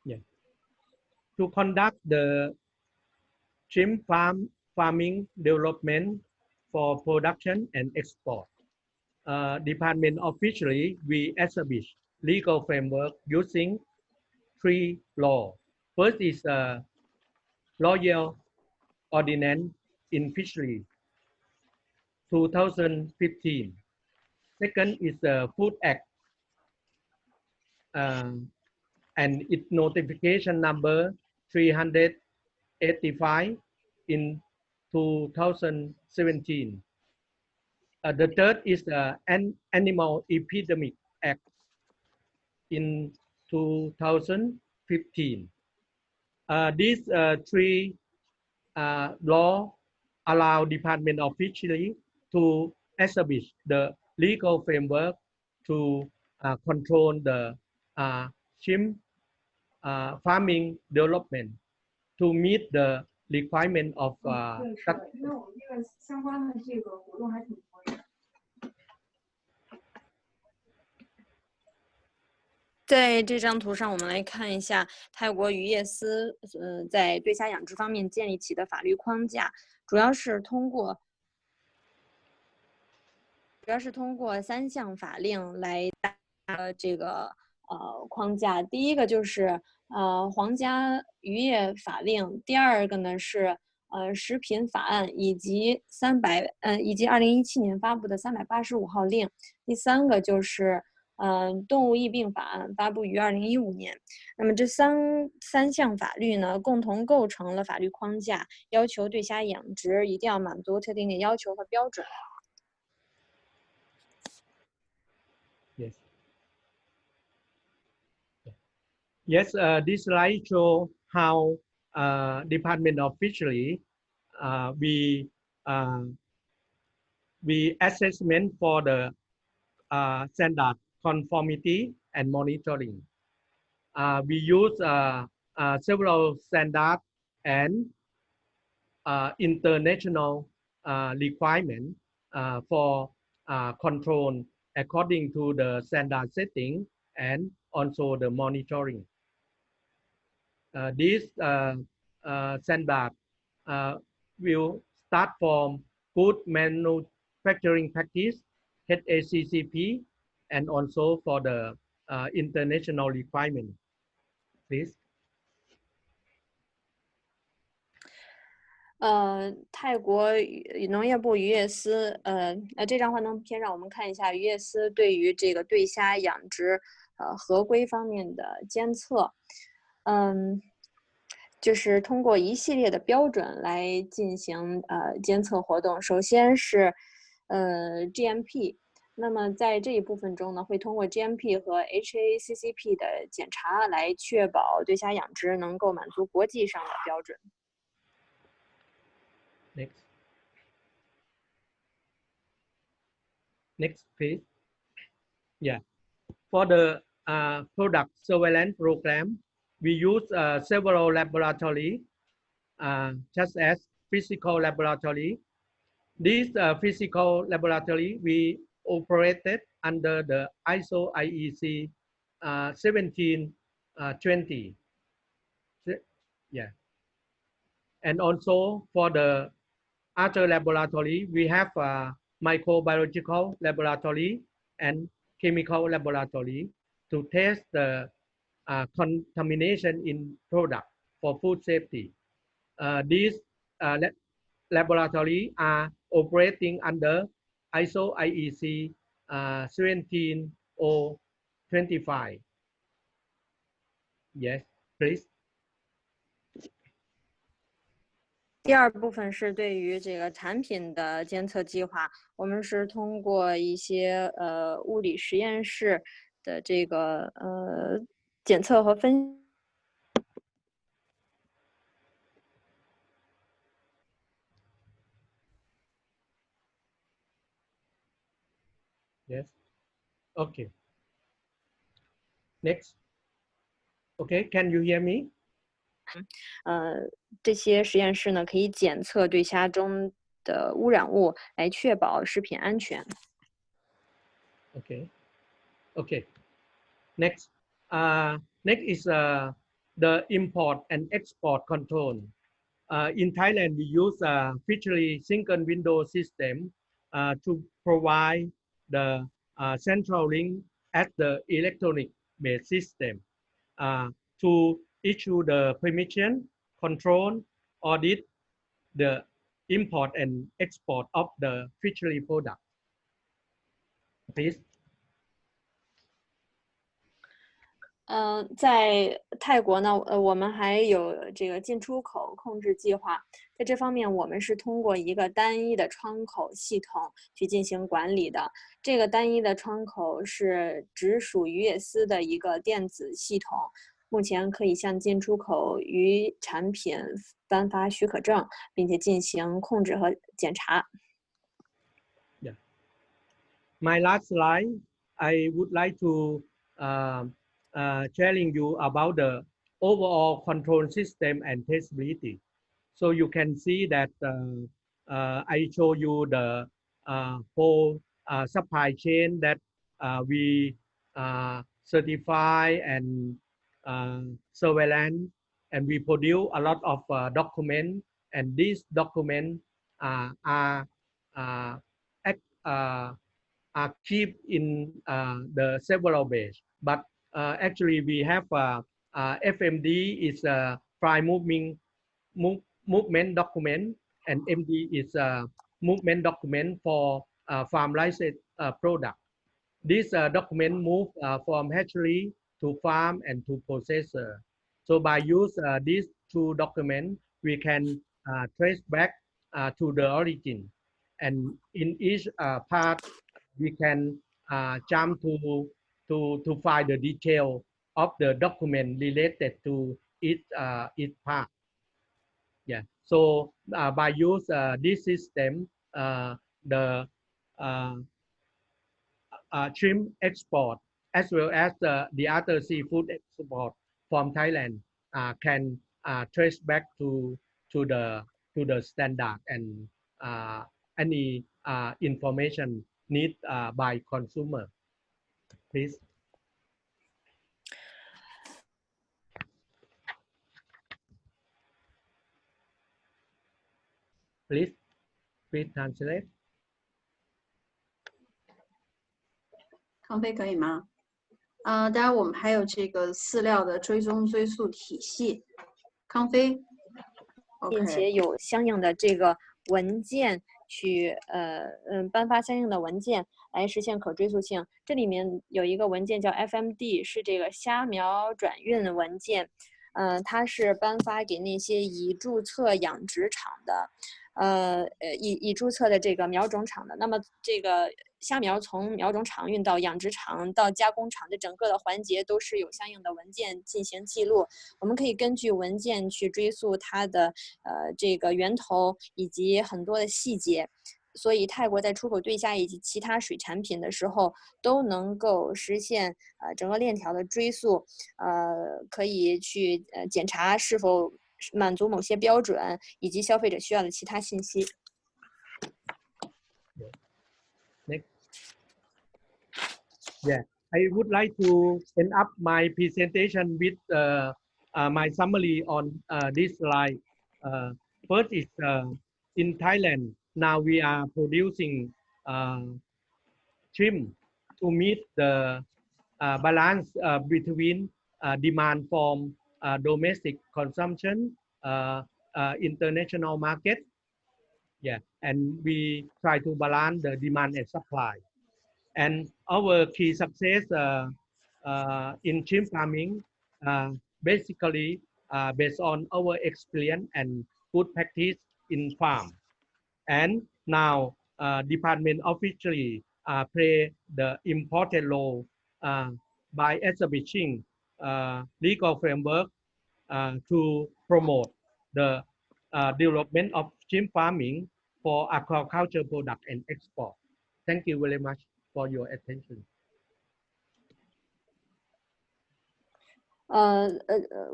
Yeah. To conduct the shrimp farming development for production and export, Department of Fishery, we establish legal framework using 3 laws. First is Royal Ordinance in Fisheries 2015. Second is the Food Act and its notification number 385 in 2017. The third is the Animal Epidemic Act in 2015. These three laws allow Department of Fisheries to establish the legal framework to control the shrimp farming development to meet the requirement of 在这张图上，我们来看一下泰国渔业司在对虾养殖方面建立起的法律框架，主要是通过3项法令来这个框架。第一个就是皇家渔业法令，第二个呢是食品法案以及2017年发布的385号令，第三个就是动物疫病法案发布于2015年。那么这三项法律呢，共同构成了法律框架，要求对虾养殖一定要满足特定的要求和标准。Yes, this slide shows how Department of Fisheries we assessment for the standard conformity and monitoring. We use several standards and international requirements for control according to the standard setting and also the monitoring. This standard will start from good manufacturing practice, HACCP, and also for the international requirement. Please. 泰国农业部渔业司，这张幻灯片让我们看一下渔业司对于这个对虾养殖合规方面的监测，就是通过一系列的标准来进行监测活动。首先是GMP， 那么在这一部分中呢，会通过 GMP 和 HACCP 的检查来确保对虾养殖能够满足国际上的标准。Next, please. Yeah. For the product surveillance program, we use several laboratories, just as physical laboratory. This physical laboratory we operated under the ISO IEC 1720. Yeah. And also for the other laboratory, we have microbiological laboratory and chemical laboratory to test the contamination in product for food safety. These laboratories are operating under ISO IEC 17025. Yes, please. 第二部分是对于这个产品的监测计划，我们是通过一些物理实验室的这个检测和分。Yes. Okay. Next. Okay, can you hear me? 这些实验室呢，可以检测对虾中的污染物，来确保食品安全。Okay. Okay. Next. Next is the import and export control. In Thailand, we use a fishery single window system to provide the central link as the electronic based system to issue the permission, control, audit the import and export of the fishery product. Please. 在泰国呢，我们还有这个进出口控制计划，在这方面我们是通过一个单一的窗口系统去进行管理的。这个单一的窗口是直属渔业司的一个电子系统，目前可以向进出口渔产品颁发许可证，并且进行控制和检查。Yeah. My last slide, I would like to telling you about the overall control system and traceability. So you can see that I show you the whole supply chain that we certify and surveillance, and we produce a lot of documents, and these documents are keep in the several ways. But actually, we have FMD is a fly movement document, and MD is a movement document for farm license product. This document move from hatchery to farm and to processor. So by use these two documents, we can trace back to the origin, and in each part, we can jump to find the detail of the document related to each part. Yeah. So by use this system, the shrimp export as well as the other seafood export from Thailand can trace back to the standard and any information need by consumer. Please. Please translate. 康飞可以吗？当然我们还有这个饲料的追踪追溯体系。康飞，并且有相应的这个文件去颁发相应的文件来实现可追溯性。这里面有一个文件叫 FMD， 是这个虾苗转运文件，它是颁发给那些已注册养殖场的。已注册的这个苗种场的，那么这个虾苗从苗种场运到养殖场到加工厂的整个的环节都是有相应的文件进行记录，我们可以根据文件去追溯它的这个源头以及很多的细节。所以泰国在出口对虾以及其他水产品的时候都能够实现整个链条的追溯，可以去检查是否满足某些标准以及消费者需要的其他信息。Next. Yeah, I would like to end up my presentation with my summary on this slide. First is in Thailand, now we are producing shrimp to meet the balance between demand from domestic consumption, international market. Yeah, and we try to balance the demand and supply. And our key success in shrimp farming basically based on our experience and good practice in farm. And now Department of Fisheries play the important role by establishing legal framework to promote the development of shrimp farming for aquaculture product and export. Thank you very much for your attention.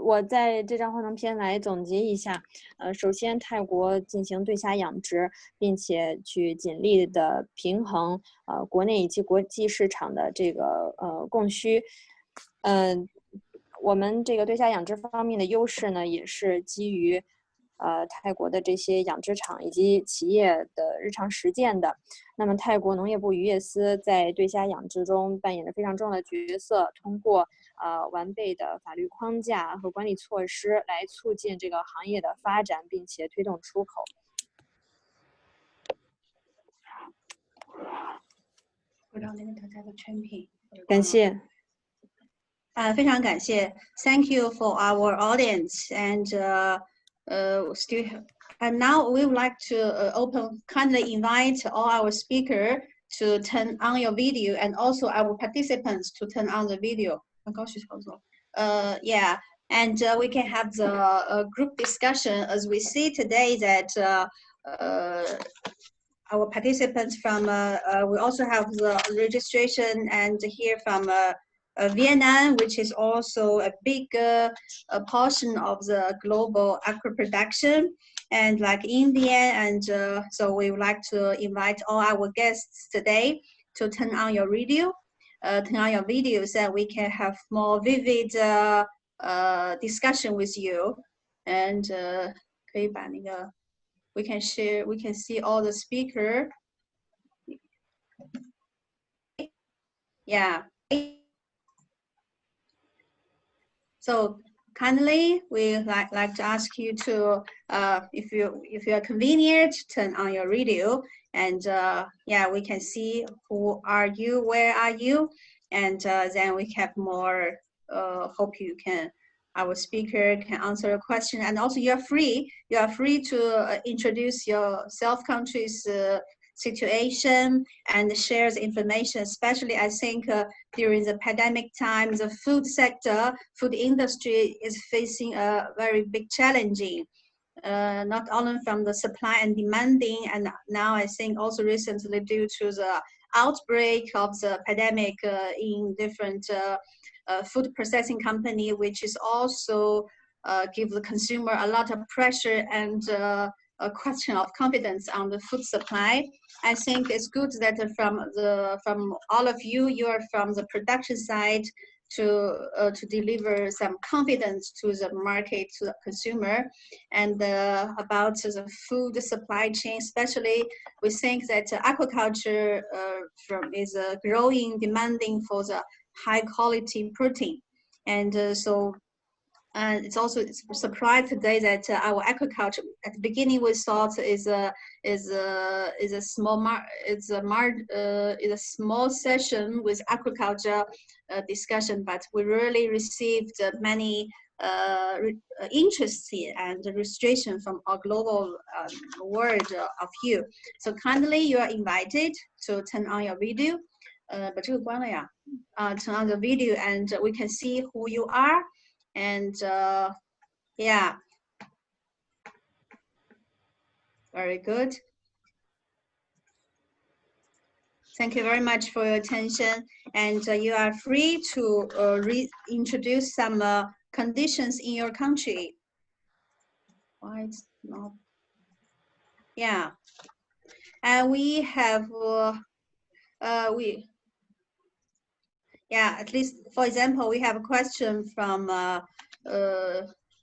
我在这张幻灯片来总结一下。首先，泰国进行对虾养殖，并且去尽力的平衡国内以及国际市场的这个供需。我们这个对虾养殖方面的优势呢，也是基于泰国的这些养殖场以及企业的日常实践的。那么泰国农业部渔业司在对虾养殖中扮演了非常重要的角色，通过完备的法律框架和管理措施来促进这个行业的发展，并且推动出口。感谢。非常感谢 ，Thank you for our audience and and now we would like to kindly invite all our speaker to turn on your video and also our participants to turn on the video. Yeah, and we can have the group discussion as we see today that our participants from we also have the registration and here from Vietnam, which is also a big portion of the global aqua production, and like India, and so we would like to invite all our guests today to turn on your video, so that we can have more vivid discussion with you, and 可以把那个 we can share, we can see all the speaker. Yeah. So kindly, we like to ask you to, if you are convenient, turn on your video, and yeah, we can see who are you, where are you, and then we have more. Hope you can. Our speaker can answer a question, and also you are free to introduce your country's situation and share the information. Especially, I think during the pandemic time, the food industry is facing a very big challenging. Not only from the supply and demanding, and now I think also recently due to the outbreak of the pandemic in different food processing company, which is also give the consumer a lot of pressure and a question of confidence on the food supply. I think it's good that from all of you, you are from the production side to deliver some confidence to the market, to the consumer, and about the food supply chain. Especially, we think that aquaculture is growing, demanding for the high quality protein, and so it's also a surprise today that our aquaculture at the beginning we thought is a small session with aquaculture discussion, but we really received many interest and registration from our global world of you. So kindly you are invited to turn on your video. 把这个关了呀. Turn on the video and we can see who you are. And yeah, very good. Thank you very much for your attention. And you are free to reintroduce some conditions in your country. Why it's not? Yeah, and we have yeah, at least, for example, we have a question from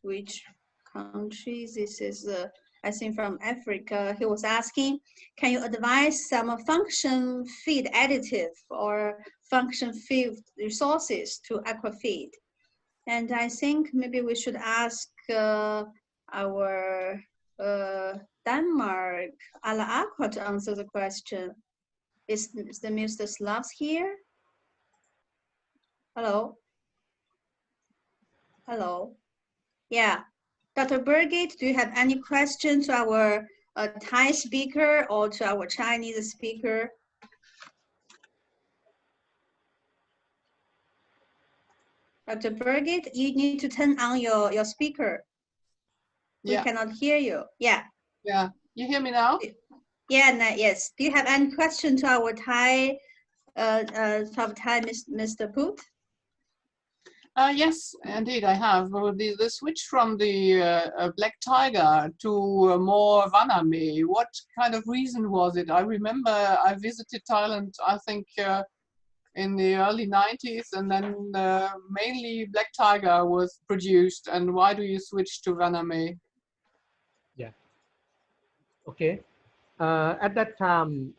which countries? This is, I think, from Africa. He was asking, can you advise some function feed additive or function feed resources to aquafeed? And I think maybe we should ask our Denmark, Ala Aqua, to answer the question. Is the Mr. Slavs here? Hello. Hello. Yeah. Dr. Birgit, do you have any question to our Thai speaker or to our Chinese speaker? Dr. Birgit, you need to turn on your speaker. We cannot hear you. Yeah. Yeah. You hear me now? Yeah. Yes. Do you have any question to our Thai, Mr. Poot? Yes, indeed, I have. The switch from the black tiger to more vaname, what kind of reason was it? I remember I visited Thailand, I think, in the early 90s, and then mainly black tiger was produced. And why do you switch to vaname? Okay. At that time,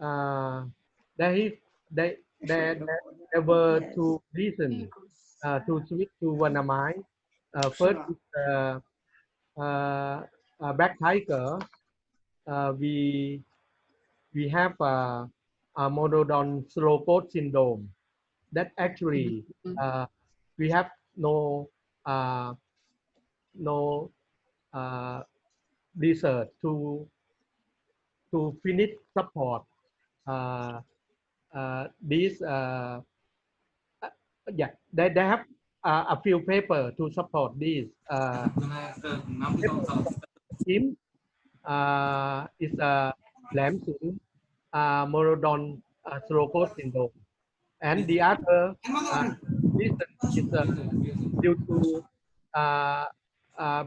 there were two reasons to switch to vanamide. First is black tiger. We have a monodon slowpoke syndrome. That actually we have no research to finish support these. Yeah, they have a few papers to support this. Team is a Lamson Morodon Slowpoke syndrome, and the other reason is due to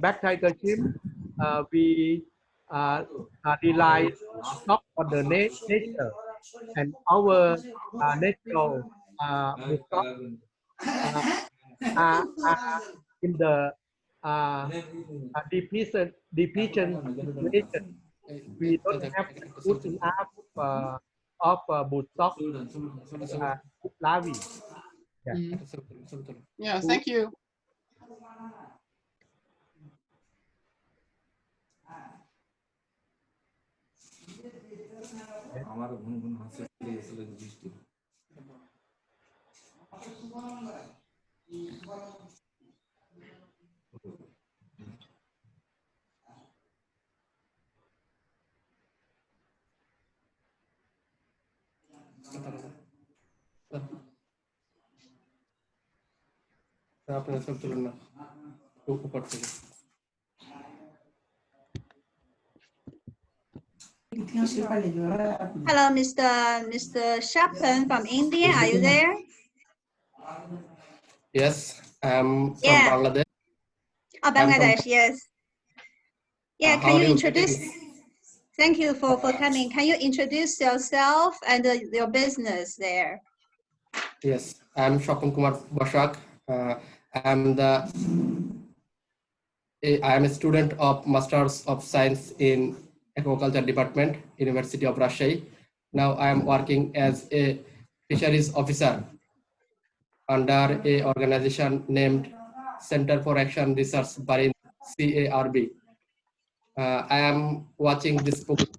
black tiger shrimp. We rely not on the nature, and our natural stock are in the depletion situation. We don't have good enough of broodstock larvae. Yeah. Yeah, thank you. Hello, Mr. Shapan from India. Are you there? Yes, I'm from Yeah. Bangladesh. Oh, Bangladesh, yes. Yeah, how can do you you introduce? get Thank you for coming. Can you introduce yourself and your business there? Yes, I'm Shapan Kumar Bashak. I am a student of Masters of Science in Aquaculture Department, University of Rajshahi. Now I am working as a fisheries officer under a organization named Center for Action Research Barin, CARB. I am watching this program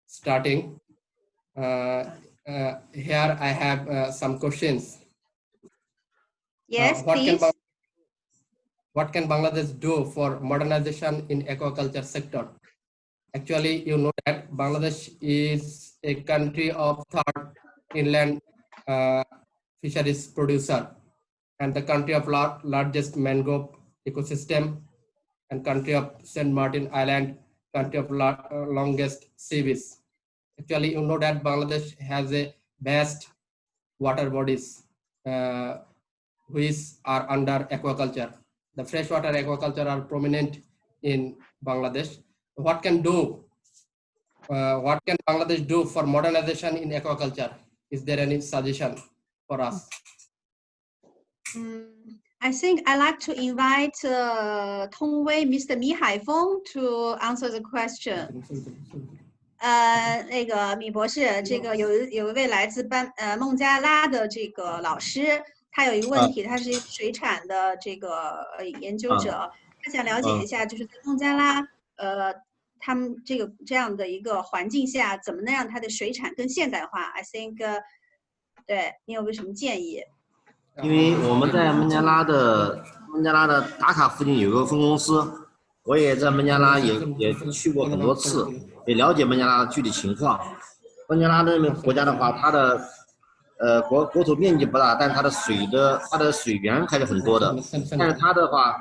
starting. Here I have some questions. Yes, please. What can Bangladesh do for modernization in aquaculture sector? Actually, you know that Bangladesh is a country of third inland fisheries producer and the country of largest mangrove ecosystem and country of St. Martin Island, country of longest sea beach. Actually, you know that Bangladesh has a vast water bodies which are under aquaculture. The freshwater aquaculture are prominent in Bangladesh. What can Bangladesh do for modernization in aquaculture? Is there any suggestion for us? I think I'd like to invite Tongwei, Mr. Mi Haifeng to answer the question. 那个米博士，这个有一位来自孟加拉的这个老师，他有一个问题，他是一个水产的这个研究者，他想了解一下，就是在孟加拉他们这样的一个环境下，怎么能让它的水产更现代化 ？I think， 对你有没有什么建议？因为我们在孟加拉的达卡附近有个分公司，我也在孟加拉也去过很多次，也了解孟加拉的具体情况。孟加拉这个国家的话，它的国土面积不大，但它的水源还是很多的。但是它的话，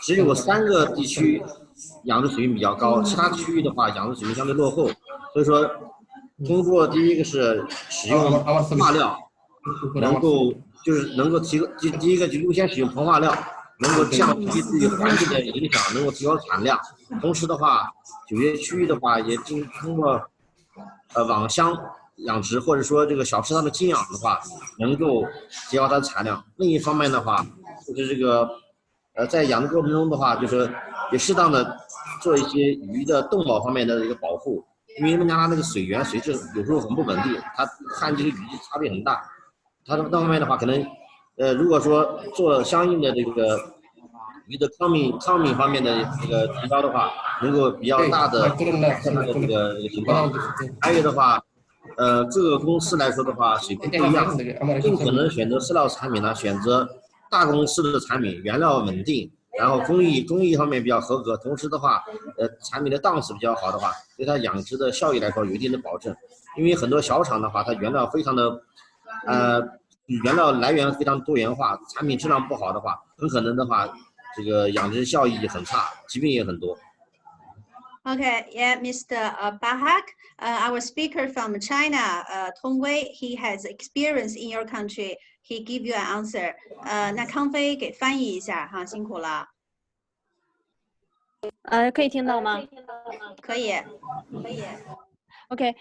只有3个地区养殖水平比较高，其他区域的话养殖水平相对落后。所以说，通过第一个是使用膨化料，能够第一个就优先使用膨化料，能够降低对环境的影响，能够提高产量。同时的话，有些区域的话也通过网箱养殖或者说这个小池塘的浸养的话，能够提高它的产量。另一方面的话，就是这个在养殖过程中的话，就是也适当的做一些鱼的动保方面的一个保护，因为孟加拉那个水源水质有时候很不稳定，它看这些鱼差别很大。它那方面的话，可能如果说做相应的这个鱼的康敏方面的这个提高的话，能够比较大的改善它的这个情况。还有的话，各个公司来说的话，水平不一样，尽可能选择饲料产品呢，选择大公司的产品，原料稳定，然后工艺方面比较合格，同时的话，产品的档次比较好的话，对它养殖的效益来说有一定的保证。因为很多小厂的话，它原料非常的原料来源非常多元化，产品质量不好的话，很可能的话，这个养殖效益很差，疾病也很多。Okay, yeah, Mr. Bahak, our speaker from China, Tongwei, he has experience in your country. He give you an answer. 那康飞给翻译一下哈，辛苦了。可以听到吗？可以。Okay.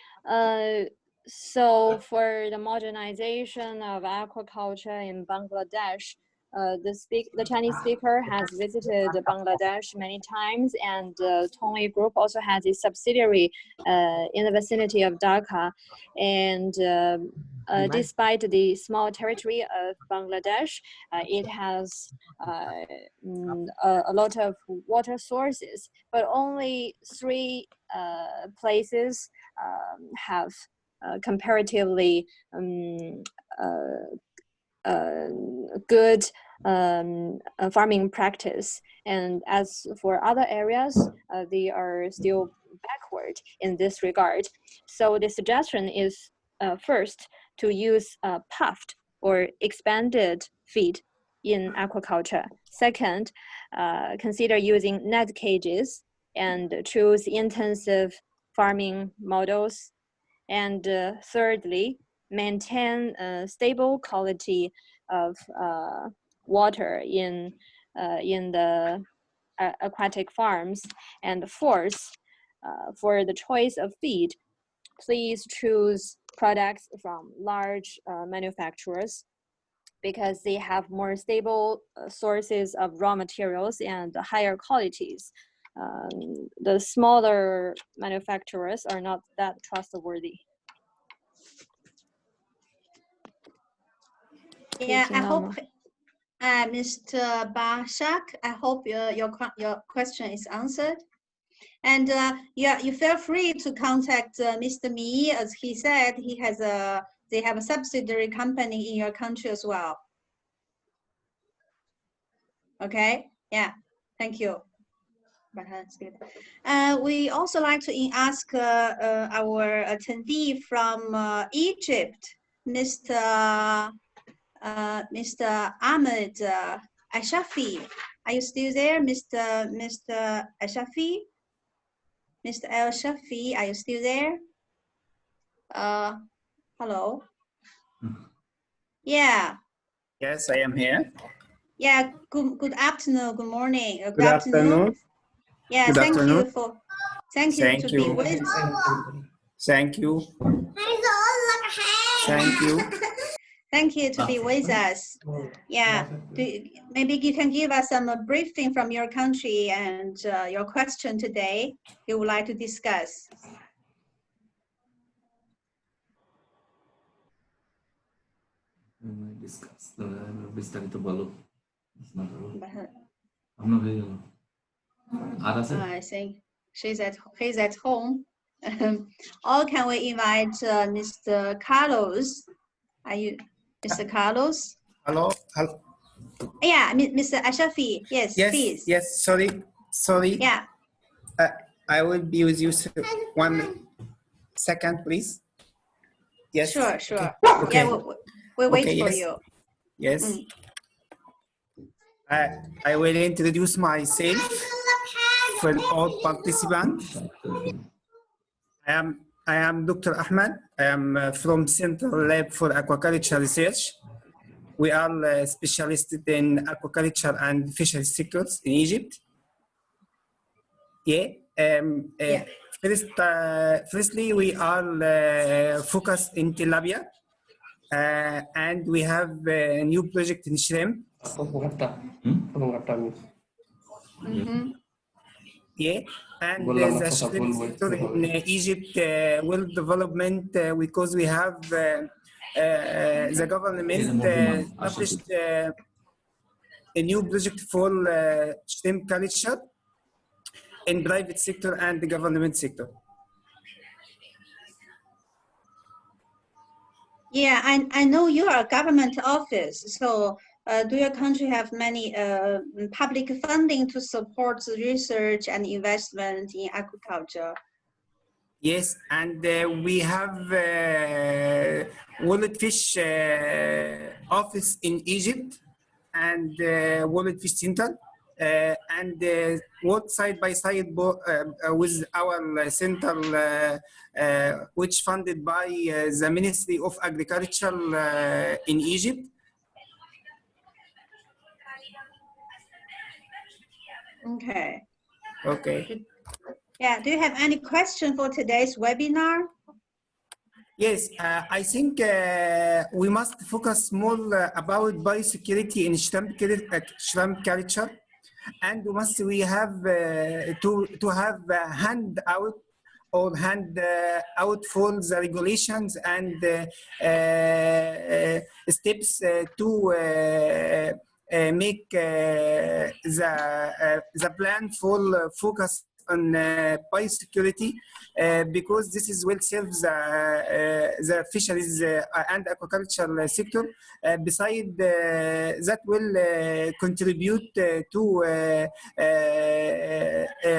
So for the modernization of aquaculture in Bangladesh, the Chinese speaker has visited Bangladesh many times, and Tongwei Group also has a subsidiary in the vicinity of Dhaka. And despite the small territory of Bangladesh, it has a lot of water sources, but only 3 places have comparatively good farming practice, and as for other areas, they are still backward in this regard. So the suggestion is first to use puffed or expanded feed in aquaculture. Second, consider using net cages and choose intensive farming models. And thirdly, maintain a stable quality of water in the aquatic farms. And fourth, for the choice of feed, please choose products from large manufacturers because they have more stable sources of raw materials and higher qualities. The smaller manufacturers are not that trustworthy. Yeah, I hope, Mr. Bashak, I hope your question is answered. And yeah, you feel free to contact Mr. Mi, as he said, they have a subsidiary company in your country as well. Okay, yeah, thank you. We also like to ask our attendee from Egypt, Mr. Ahmed Ashafi. Are you still there, Mr. Ashafi? Mr. El Shafi, are you still there? Hello. Yeah. Yes, I am here. Yeah. Good afternoon. Good morning. Good afternoon. Yeah. Good thank afternoon. you for. Thank you to be with. Thank you. Thank you. Thank you to be with us. Yeah, maybe you can give us some briefing from your country and your question today you would like to discuss. I think he's at home. Or can we invite Mr. Carlos? Are you Mr. Carlos? Hello. Yeah, Mr. Ashafi. Yes, please. Yes. Sorry. Yeah. I will be with you 1 second, please. Yes. Sure. Okay. Yeah, we'll wait for yes. you. Yes. I will introduce myself for all participants. I am Dr. Ahmed. I am from Central Lab for Aquaculture Research. We are specialists in aquaculture and fishery sectors in Egypt. Firstly, we are focused in Tilapia, and we have a new project in shrimp. Yeah, and the shrimp sector in Egypt will development because we have the government established a new project for shrimp culture in private sector and the government sector. Yeah, I know you are a government office, so do your country have many public funding to support the research and investment in aquaculture? Yes, and we have wallet fish office in Egypt and wallet fish center. And work side by side with our center, which funded by the Ministry of Agriculture in Egypt. Okay. Okay. Yeah, do you have any question for today's webinar? Yes, I think we must focus more about biosecurity in shrimp culture. And we have to have a hand out or hand out for the regulations and steps to make the plan for focus on biosecurity because this is will serve the fisheries and aquaculture sector. Beside that will contribute to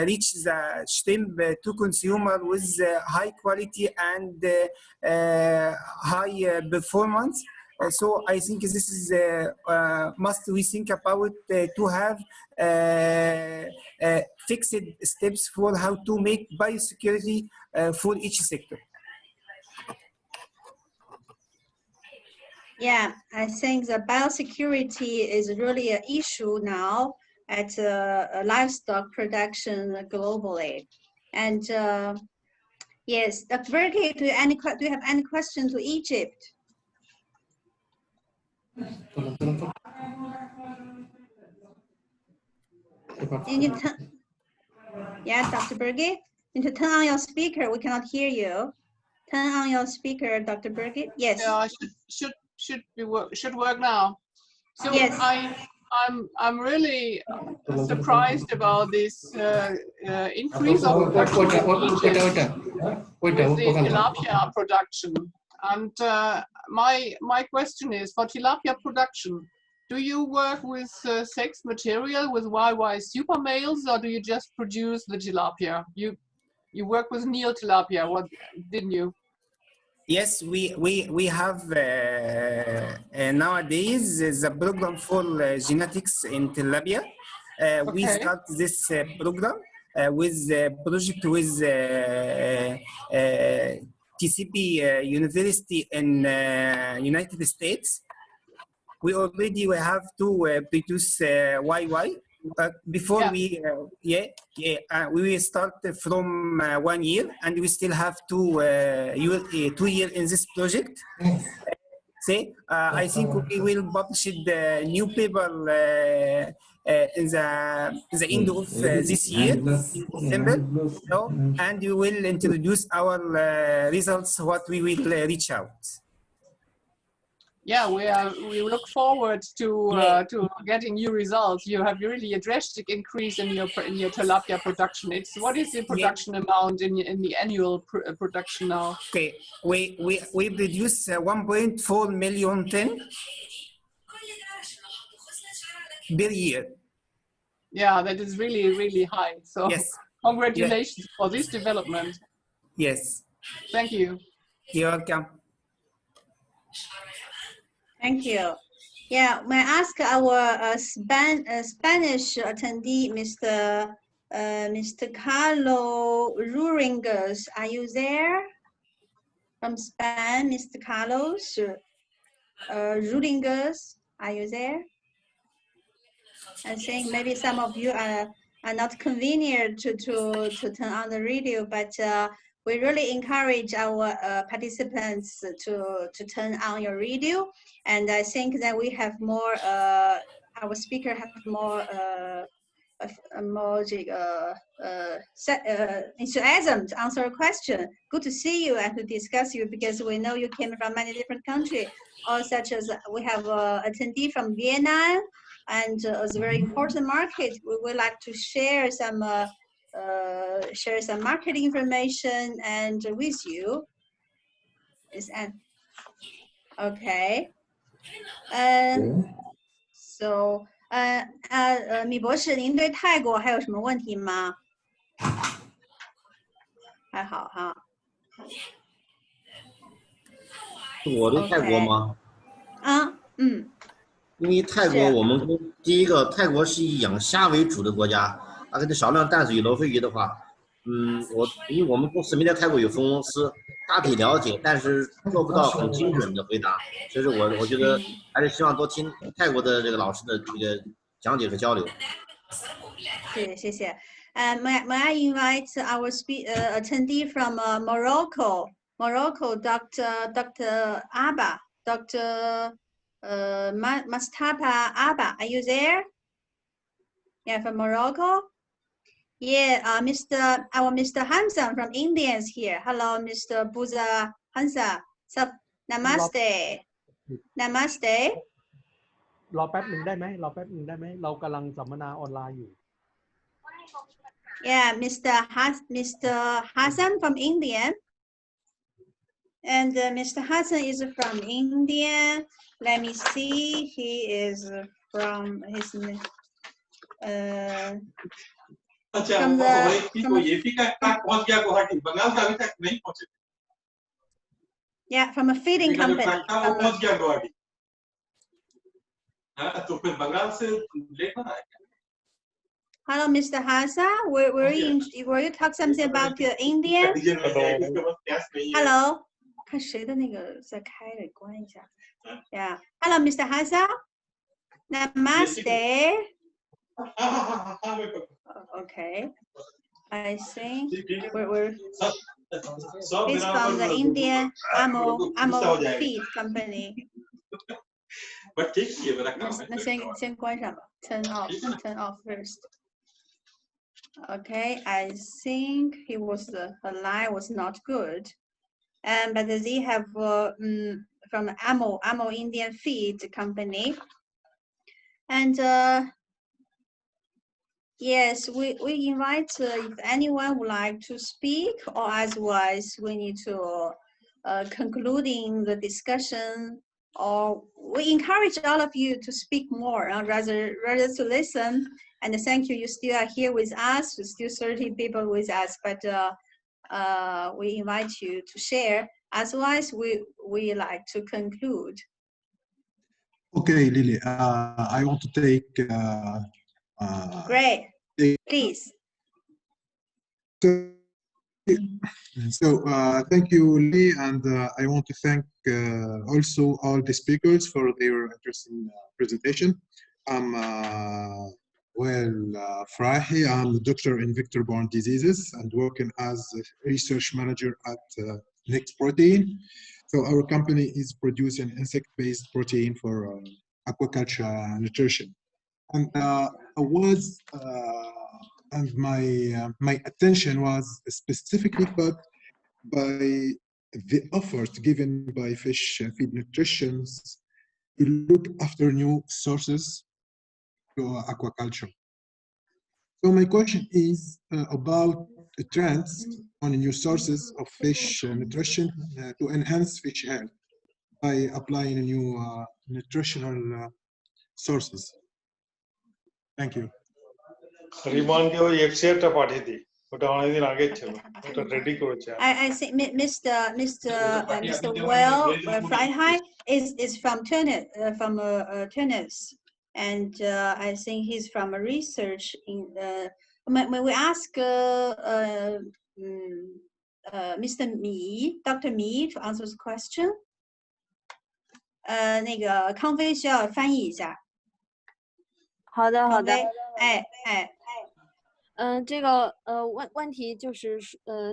reach the shrimp to consumer with high quality and high performance. So I think this is must we think about to have fixed steps for how to make biosecurity for each sector. Yeah, I think the biosecurity is really an issue now at livestock production globally. And yes, Dr. Berge, do you have any question to Egypt? Yeah, Dr. Berge, you need to turn on your speaker. We cannot hear you. Turn on your speaker, Dr. Berge. Yes. Yeah, should work now. So yes. I'm really surprised about this increase of production with the tilapia production. And my question is, for tilapia production, do you work with sex material, with YY super males, or do you just produce the tilapia? You work with Neo tilapia, what didn't you? Yes, we have nowadays the program for genetics in Tilapia. We start this program with project with TCP University in United States. We already have to produce YY. Before we will start from 1 year, and we still have 2 years in this project. I think we will publish the new paper in the end of this year, in December, and we will introduce our results, what we will reach out. Yeah, we look forward to getting new results. You have really a drastic increase in your tilapia production. What is the production amount in the annual production now? Okay, we produce 1.4 million ton per year. Yeah, that is really high. So congratulations for this development. Yes. Thank you. You're welcome. Thank you. Yeah, may I ask our Spanish attendee, Mr. Carlos Ruringas, are you there? From Spain, Mr. Carlos Ruringas, are you there? I think maybe some of you are not convenient to turn on the radio, but we really encourage our participants to turn on your radio. And I think that we have more, our speaker have more more enthusiasm to answer a question. Good to see you and to discuss you, because we know you came from many different countries, or such as we have an attendee from Vietnam, and it's a very important market. We would like to share some marketing information and with you. Okay. So 米博士，您对泰国还有什么问题吗？还好哈。我对泰国吗？因为泰国我们第一个，泰国是以养虾为主的国家，而且的少量淡水罗非鱼的话，因为我们公司没在泰国有分公司，大体了解，但是做不到很精准的回答，所以说我觉得还是希望多听泰国的这个老师的这个讲解和交流。谢谢。May I invite our attendee from Morocco, Dr. Abba, Dr. Mustafa Abba, are you there? Yeah, from Morocco. Yeah, our Mr. Hansa from India is here. Hello, Mr. Buza Hansa. Namaste. Namaste. รอแป๊บหนึ่งได้ไหมเรากำลังสัมมนาออนไลน์อยู่ Yeah, Mr. Hassan from India. And Mr. Hassan is from India. Let me see. He is from his from the yeah, from a feeding company. Hello, Mr. Hassan. Were you talk something about India? Hello. 看谁的那个在开了，关一下。Yeah. Hello, Mr. Hassan. Namaste. Okay. I think we're it's from the Indian Amo Feed Company. 那先关上吧。Turn off first. Okay, I think the line was not good. But they have from Amo Indian Feed Company. And yes, we invite if anyone would like to speak, or otherwise we need to concluding the discussion, or we encourage all of you to speak more rather to listen. And thank you, you still are here with us. There's still 30 people with us, but we invite you to share. Otherwise, we like to conclude. Okay, Lily, I want to take. Great, please. So thank you, Lily, and I want to thank also all the speakers for their interesting presentation. I'm Frahi. I'm a doctor in vector-borne diseases and working as a research manager at Next Protein. So our company is producing insect-based protein for aquaculture nutrition. And my attention was specifically caught by the effort given by fish feed nutritions to look after new sources to aquaculture. So my question is about the trends on new sources of fish nutrition to enhance fish health by applying new nutritional sources. Thank you. রিমনকে ওই ওয়েবসাইটটা পাঠিয়ে দিই ওটা অনেকদিন আগে ছিল ওটা ready করেছে I think Mr. Well Freihai is from Tunis, and I think he's from a research in when we ask Mr. Mi, Dr. Mi to answer this question. 那个康飞需要翻译一下。好的。这个问题就是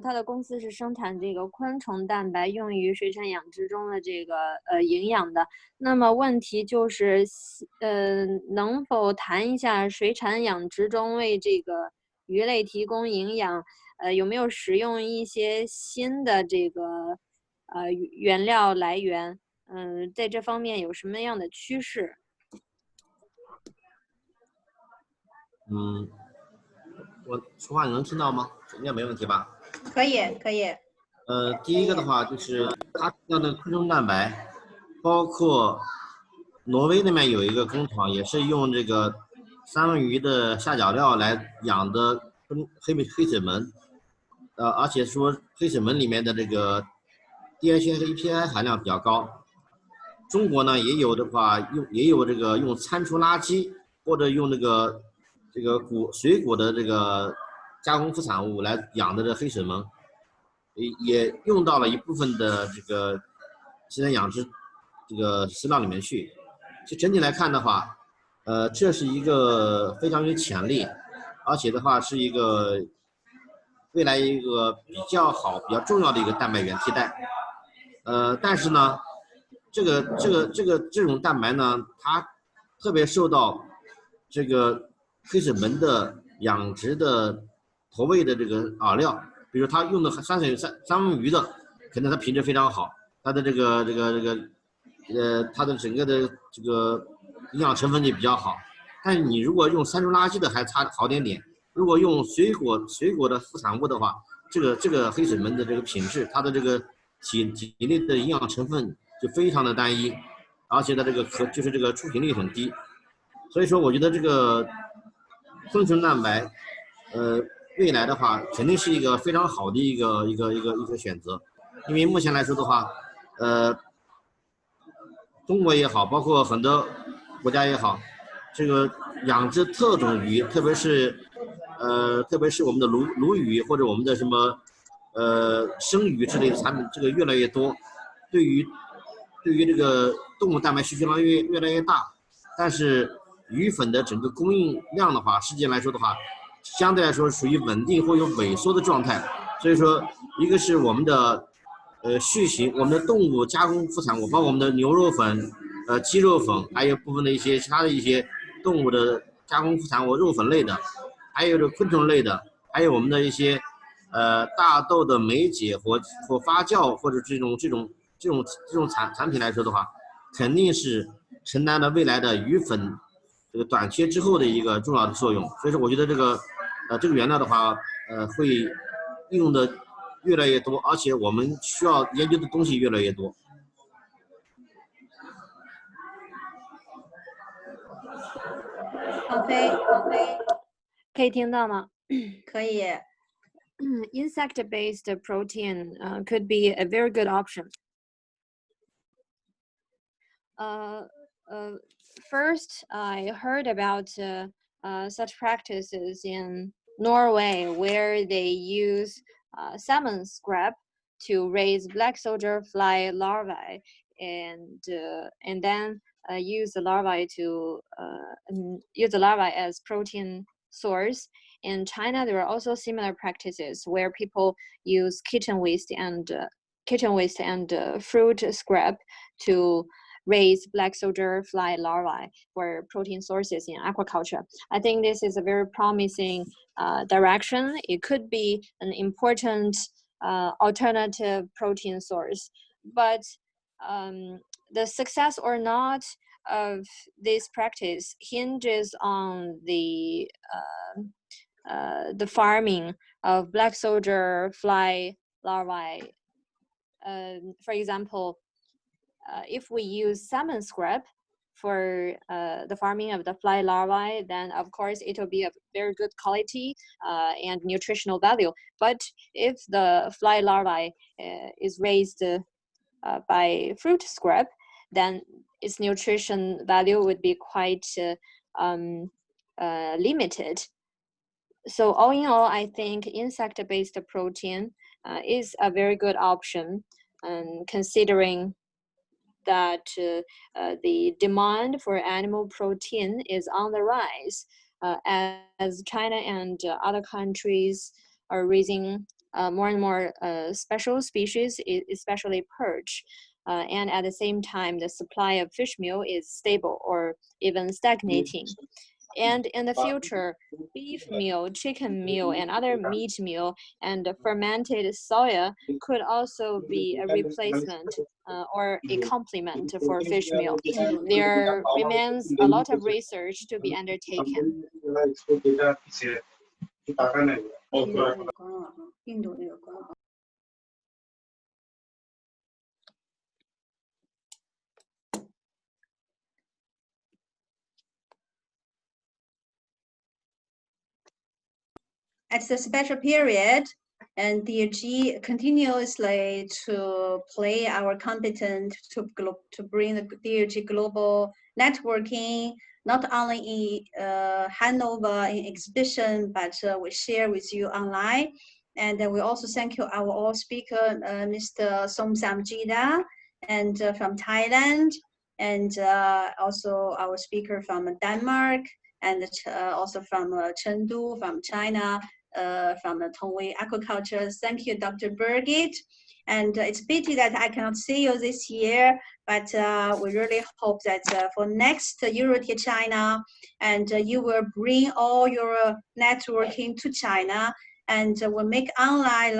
它的公司是生产这个昆虫蛋白用于水产养殖中的这个营养的。那么问题就是能否谈一下水产养殖中为这个鱼类提供营养，有没有使用一些新的这个原料来源？在这方面有什么样的趋势？我说话你能听到吗？应该没问题吧？可以，可以。第一个的话就是它要的昆虫蛋白，包括挪威那边有一个工厂，也是用这个三文鱼的下脚料来养的黑水门，而且说黑水门里面的这个 DHA 和 EPA 含量比较高。中国呢也有的话也有这个用餐厨垃圾或者用这个水果的这个加工副产物来养的这黑水门，也用到了一部分的这个现在养殖这个饲料里面去。就整体来看的话，这是一个非常有潜力，而且的话是一个未来一个比较好、比较重要的一个蛋白源替代。但是呢，这种蛋白呢，它特别受到这个黑水门的养殖的投喂的这个饵料，比如它用的三文鱼的，可能它品质非常好，它的它的整个的这个营养成分就比较好。但是你如果用餐厨垃圾的还差好点点，如果用水果的副产物的话，这个黑水门的这个品质，它的这个体内的营养成分就非常的单一，而且它这个就是这个出品率很低。所以说我觉得这个昆虫蛋白未来的话肯定是一个非常好的一个选择。因为目前来说的话中国也好，包括很多国家也好，这个养殖特种鱼，特别是我们的鲈鱼或者我们的什么生鱼之类的产品，这个越来越多，对于这个动物蛋白需求量越来越大，但是鱼粉的整个供应量的话，世界来说的话，相对来说属于稳定或有萎缩的状态。所以说，一个是我们的畜禽，我们的动物加工副产物，包括我们的牛肉粉、鸡肉粉，还有部分的一些其他的一些动物的加工副产物，肉粉类的，还有这昆虫类的，还有我们的一些大豆的酶解或发酵或者这种产品来说的话，肯定是承担了未来的鱼粉这个短缺之后的一个重要的作用。所以说，我觉得这个原料的话，会应用的越来越多，而且我们需要研究的东西越来越多。好飞，可以听到吗？可以。Insect-based protein could be a very good option. First, I heard about such practices in Norway, where they use salmon scrap to raise black soldier fly larvae, and then use the larvae as protein source. In China, there are also similar practices where people use kitchen waste and fruit scrap to raise black soldier fly larvae for protein sources in aquaculture. I think this is a very promising direction. It could be an important alternative protein source, but the success or not of this practice hinges on the farming of black soldier fly larvae. For example, if we use salmon scrap for the farming of the fly larvae, then of course it will be of very good quality and nutritional value. But if the fly larvae is raised by fruit scrap, then its nutrition value would be quite limited. So all in all, I think insect-based protein is a very good option, considering that the demand for animal protein is on the rise. as China and other countries are raising more and more special species, especially perch. And at the same time, the supply of fish meal is stable or even stagnating. And in the future, beef meal, chicken meal, and other meat meal and fermented soya could also be a replacement or a complement for fish meal. There remains a lot of research to be undertaken. At the special period, and DLG continuously to play our competent to bring the DLG global networking, not only in Hanover in exhibition, but we share with you online. And we also thank you our all speaker, Mr. Somsam Jida, and from Thailand, and also our speaker from Denmark, and also from Chengdu, from China, from the Tongwei Aquaculture. Thank you, Dr. Birgit. And it's pity that I cannot see you this year, but we really hope that for next European China, and you will bring all your networking to China, and we'll make online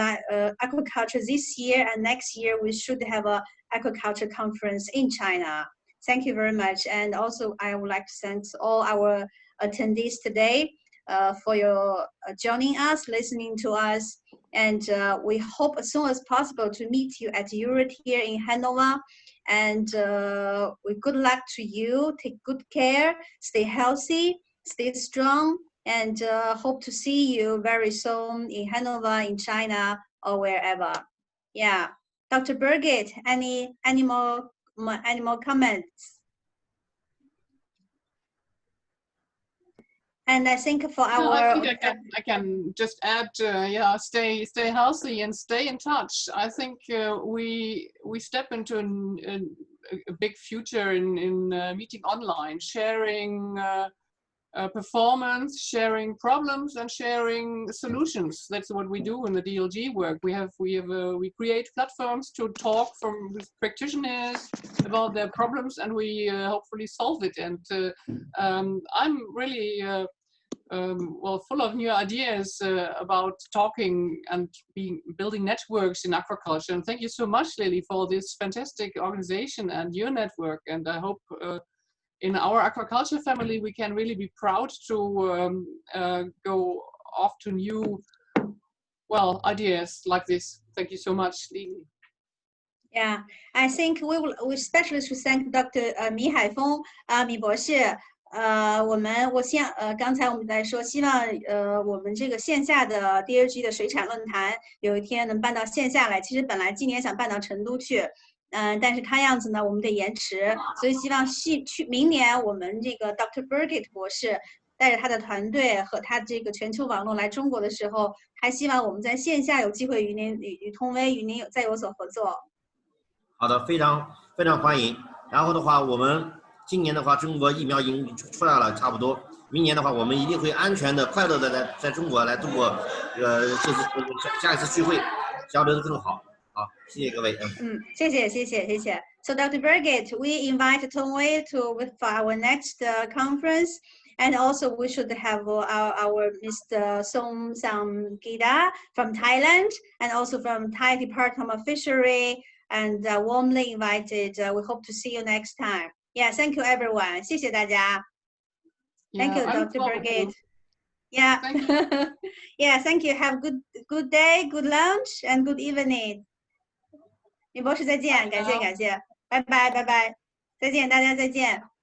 aquaculture this year, and next year we should have a aquaculture conference in China. Thank you very much. And also I would like to thank all our attendees today for your joining us, listening to us, and we hope as soon as possible to meet you at Europe here in Hanover. And we good luck to you. Take good care, stay healthy, stay strong, and hope to see you very soon in Hanover, in China, or wherever. Yeah, Dr. Birgit, any more comments? And I think for our, I think I can just add, yeah, stay healthy and stay in touch. I think we step into a big future in meeting online, sharing performance, sharing problems, and sharing solutions. That's what we do in the DLG work. We create platforms to talk with practitioners about their problems, and we hopefully solve it. And I'm really well, full of new ideas about talking and building networks in aquaculture. And thank you so much, Lily, for this fantastic organization and your network. And I hope in our aquaculture family we can really be proud to go off to new, well, ideas like this. Thank you so much, Lily. Yeah, I think we especially to thank Dr. 米海峰米博士。刚才我们在说，希望我们这个线下的 DLG 的水产论坛有一天能办到线下来。其实本来今年想办到成都去，但是看样子呢，我们得延迟，所以希望明年我们这个 Dr. Birgit 博士带着他的团队和他这个全球网络来中国的时候，还希望我们在线下有机会与通威与您再有所合作。好的，非常非常欢迎。然后的话，我们今年的话，中国疫苗已经出来了，差不多。明年的话，我们一定会安全的、快乐的在中国来度过这次下一次聚会，交流的更好。好，谢谢各位。谢谢。So Dr. Birgit, we invite Tongwei for our next conference, and also we should have our Mr. Somsam Gida from Thailand, and also from Thai Department of Fishery, and warmly invited. We hope to see you next time. Yeah, thank you everyone. 谢谢大家。Thank you, Dr. Birgit. Yeah. Yeah, thank you. Have good day, good lunch, and good evening. 米博士再见，感谢，拜拜，再见，大家再见。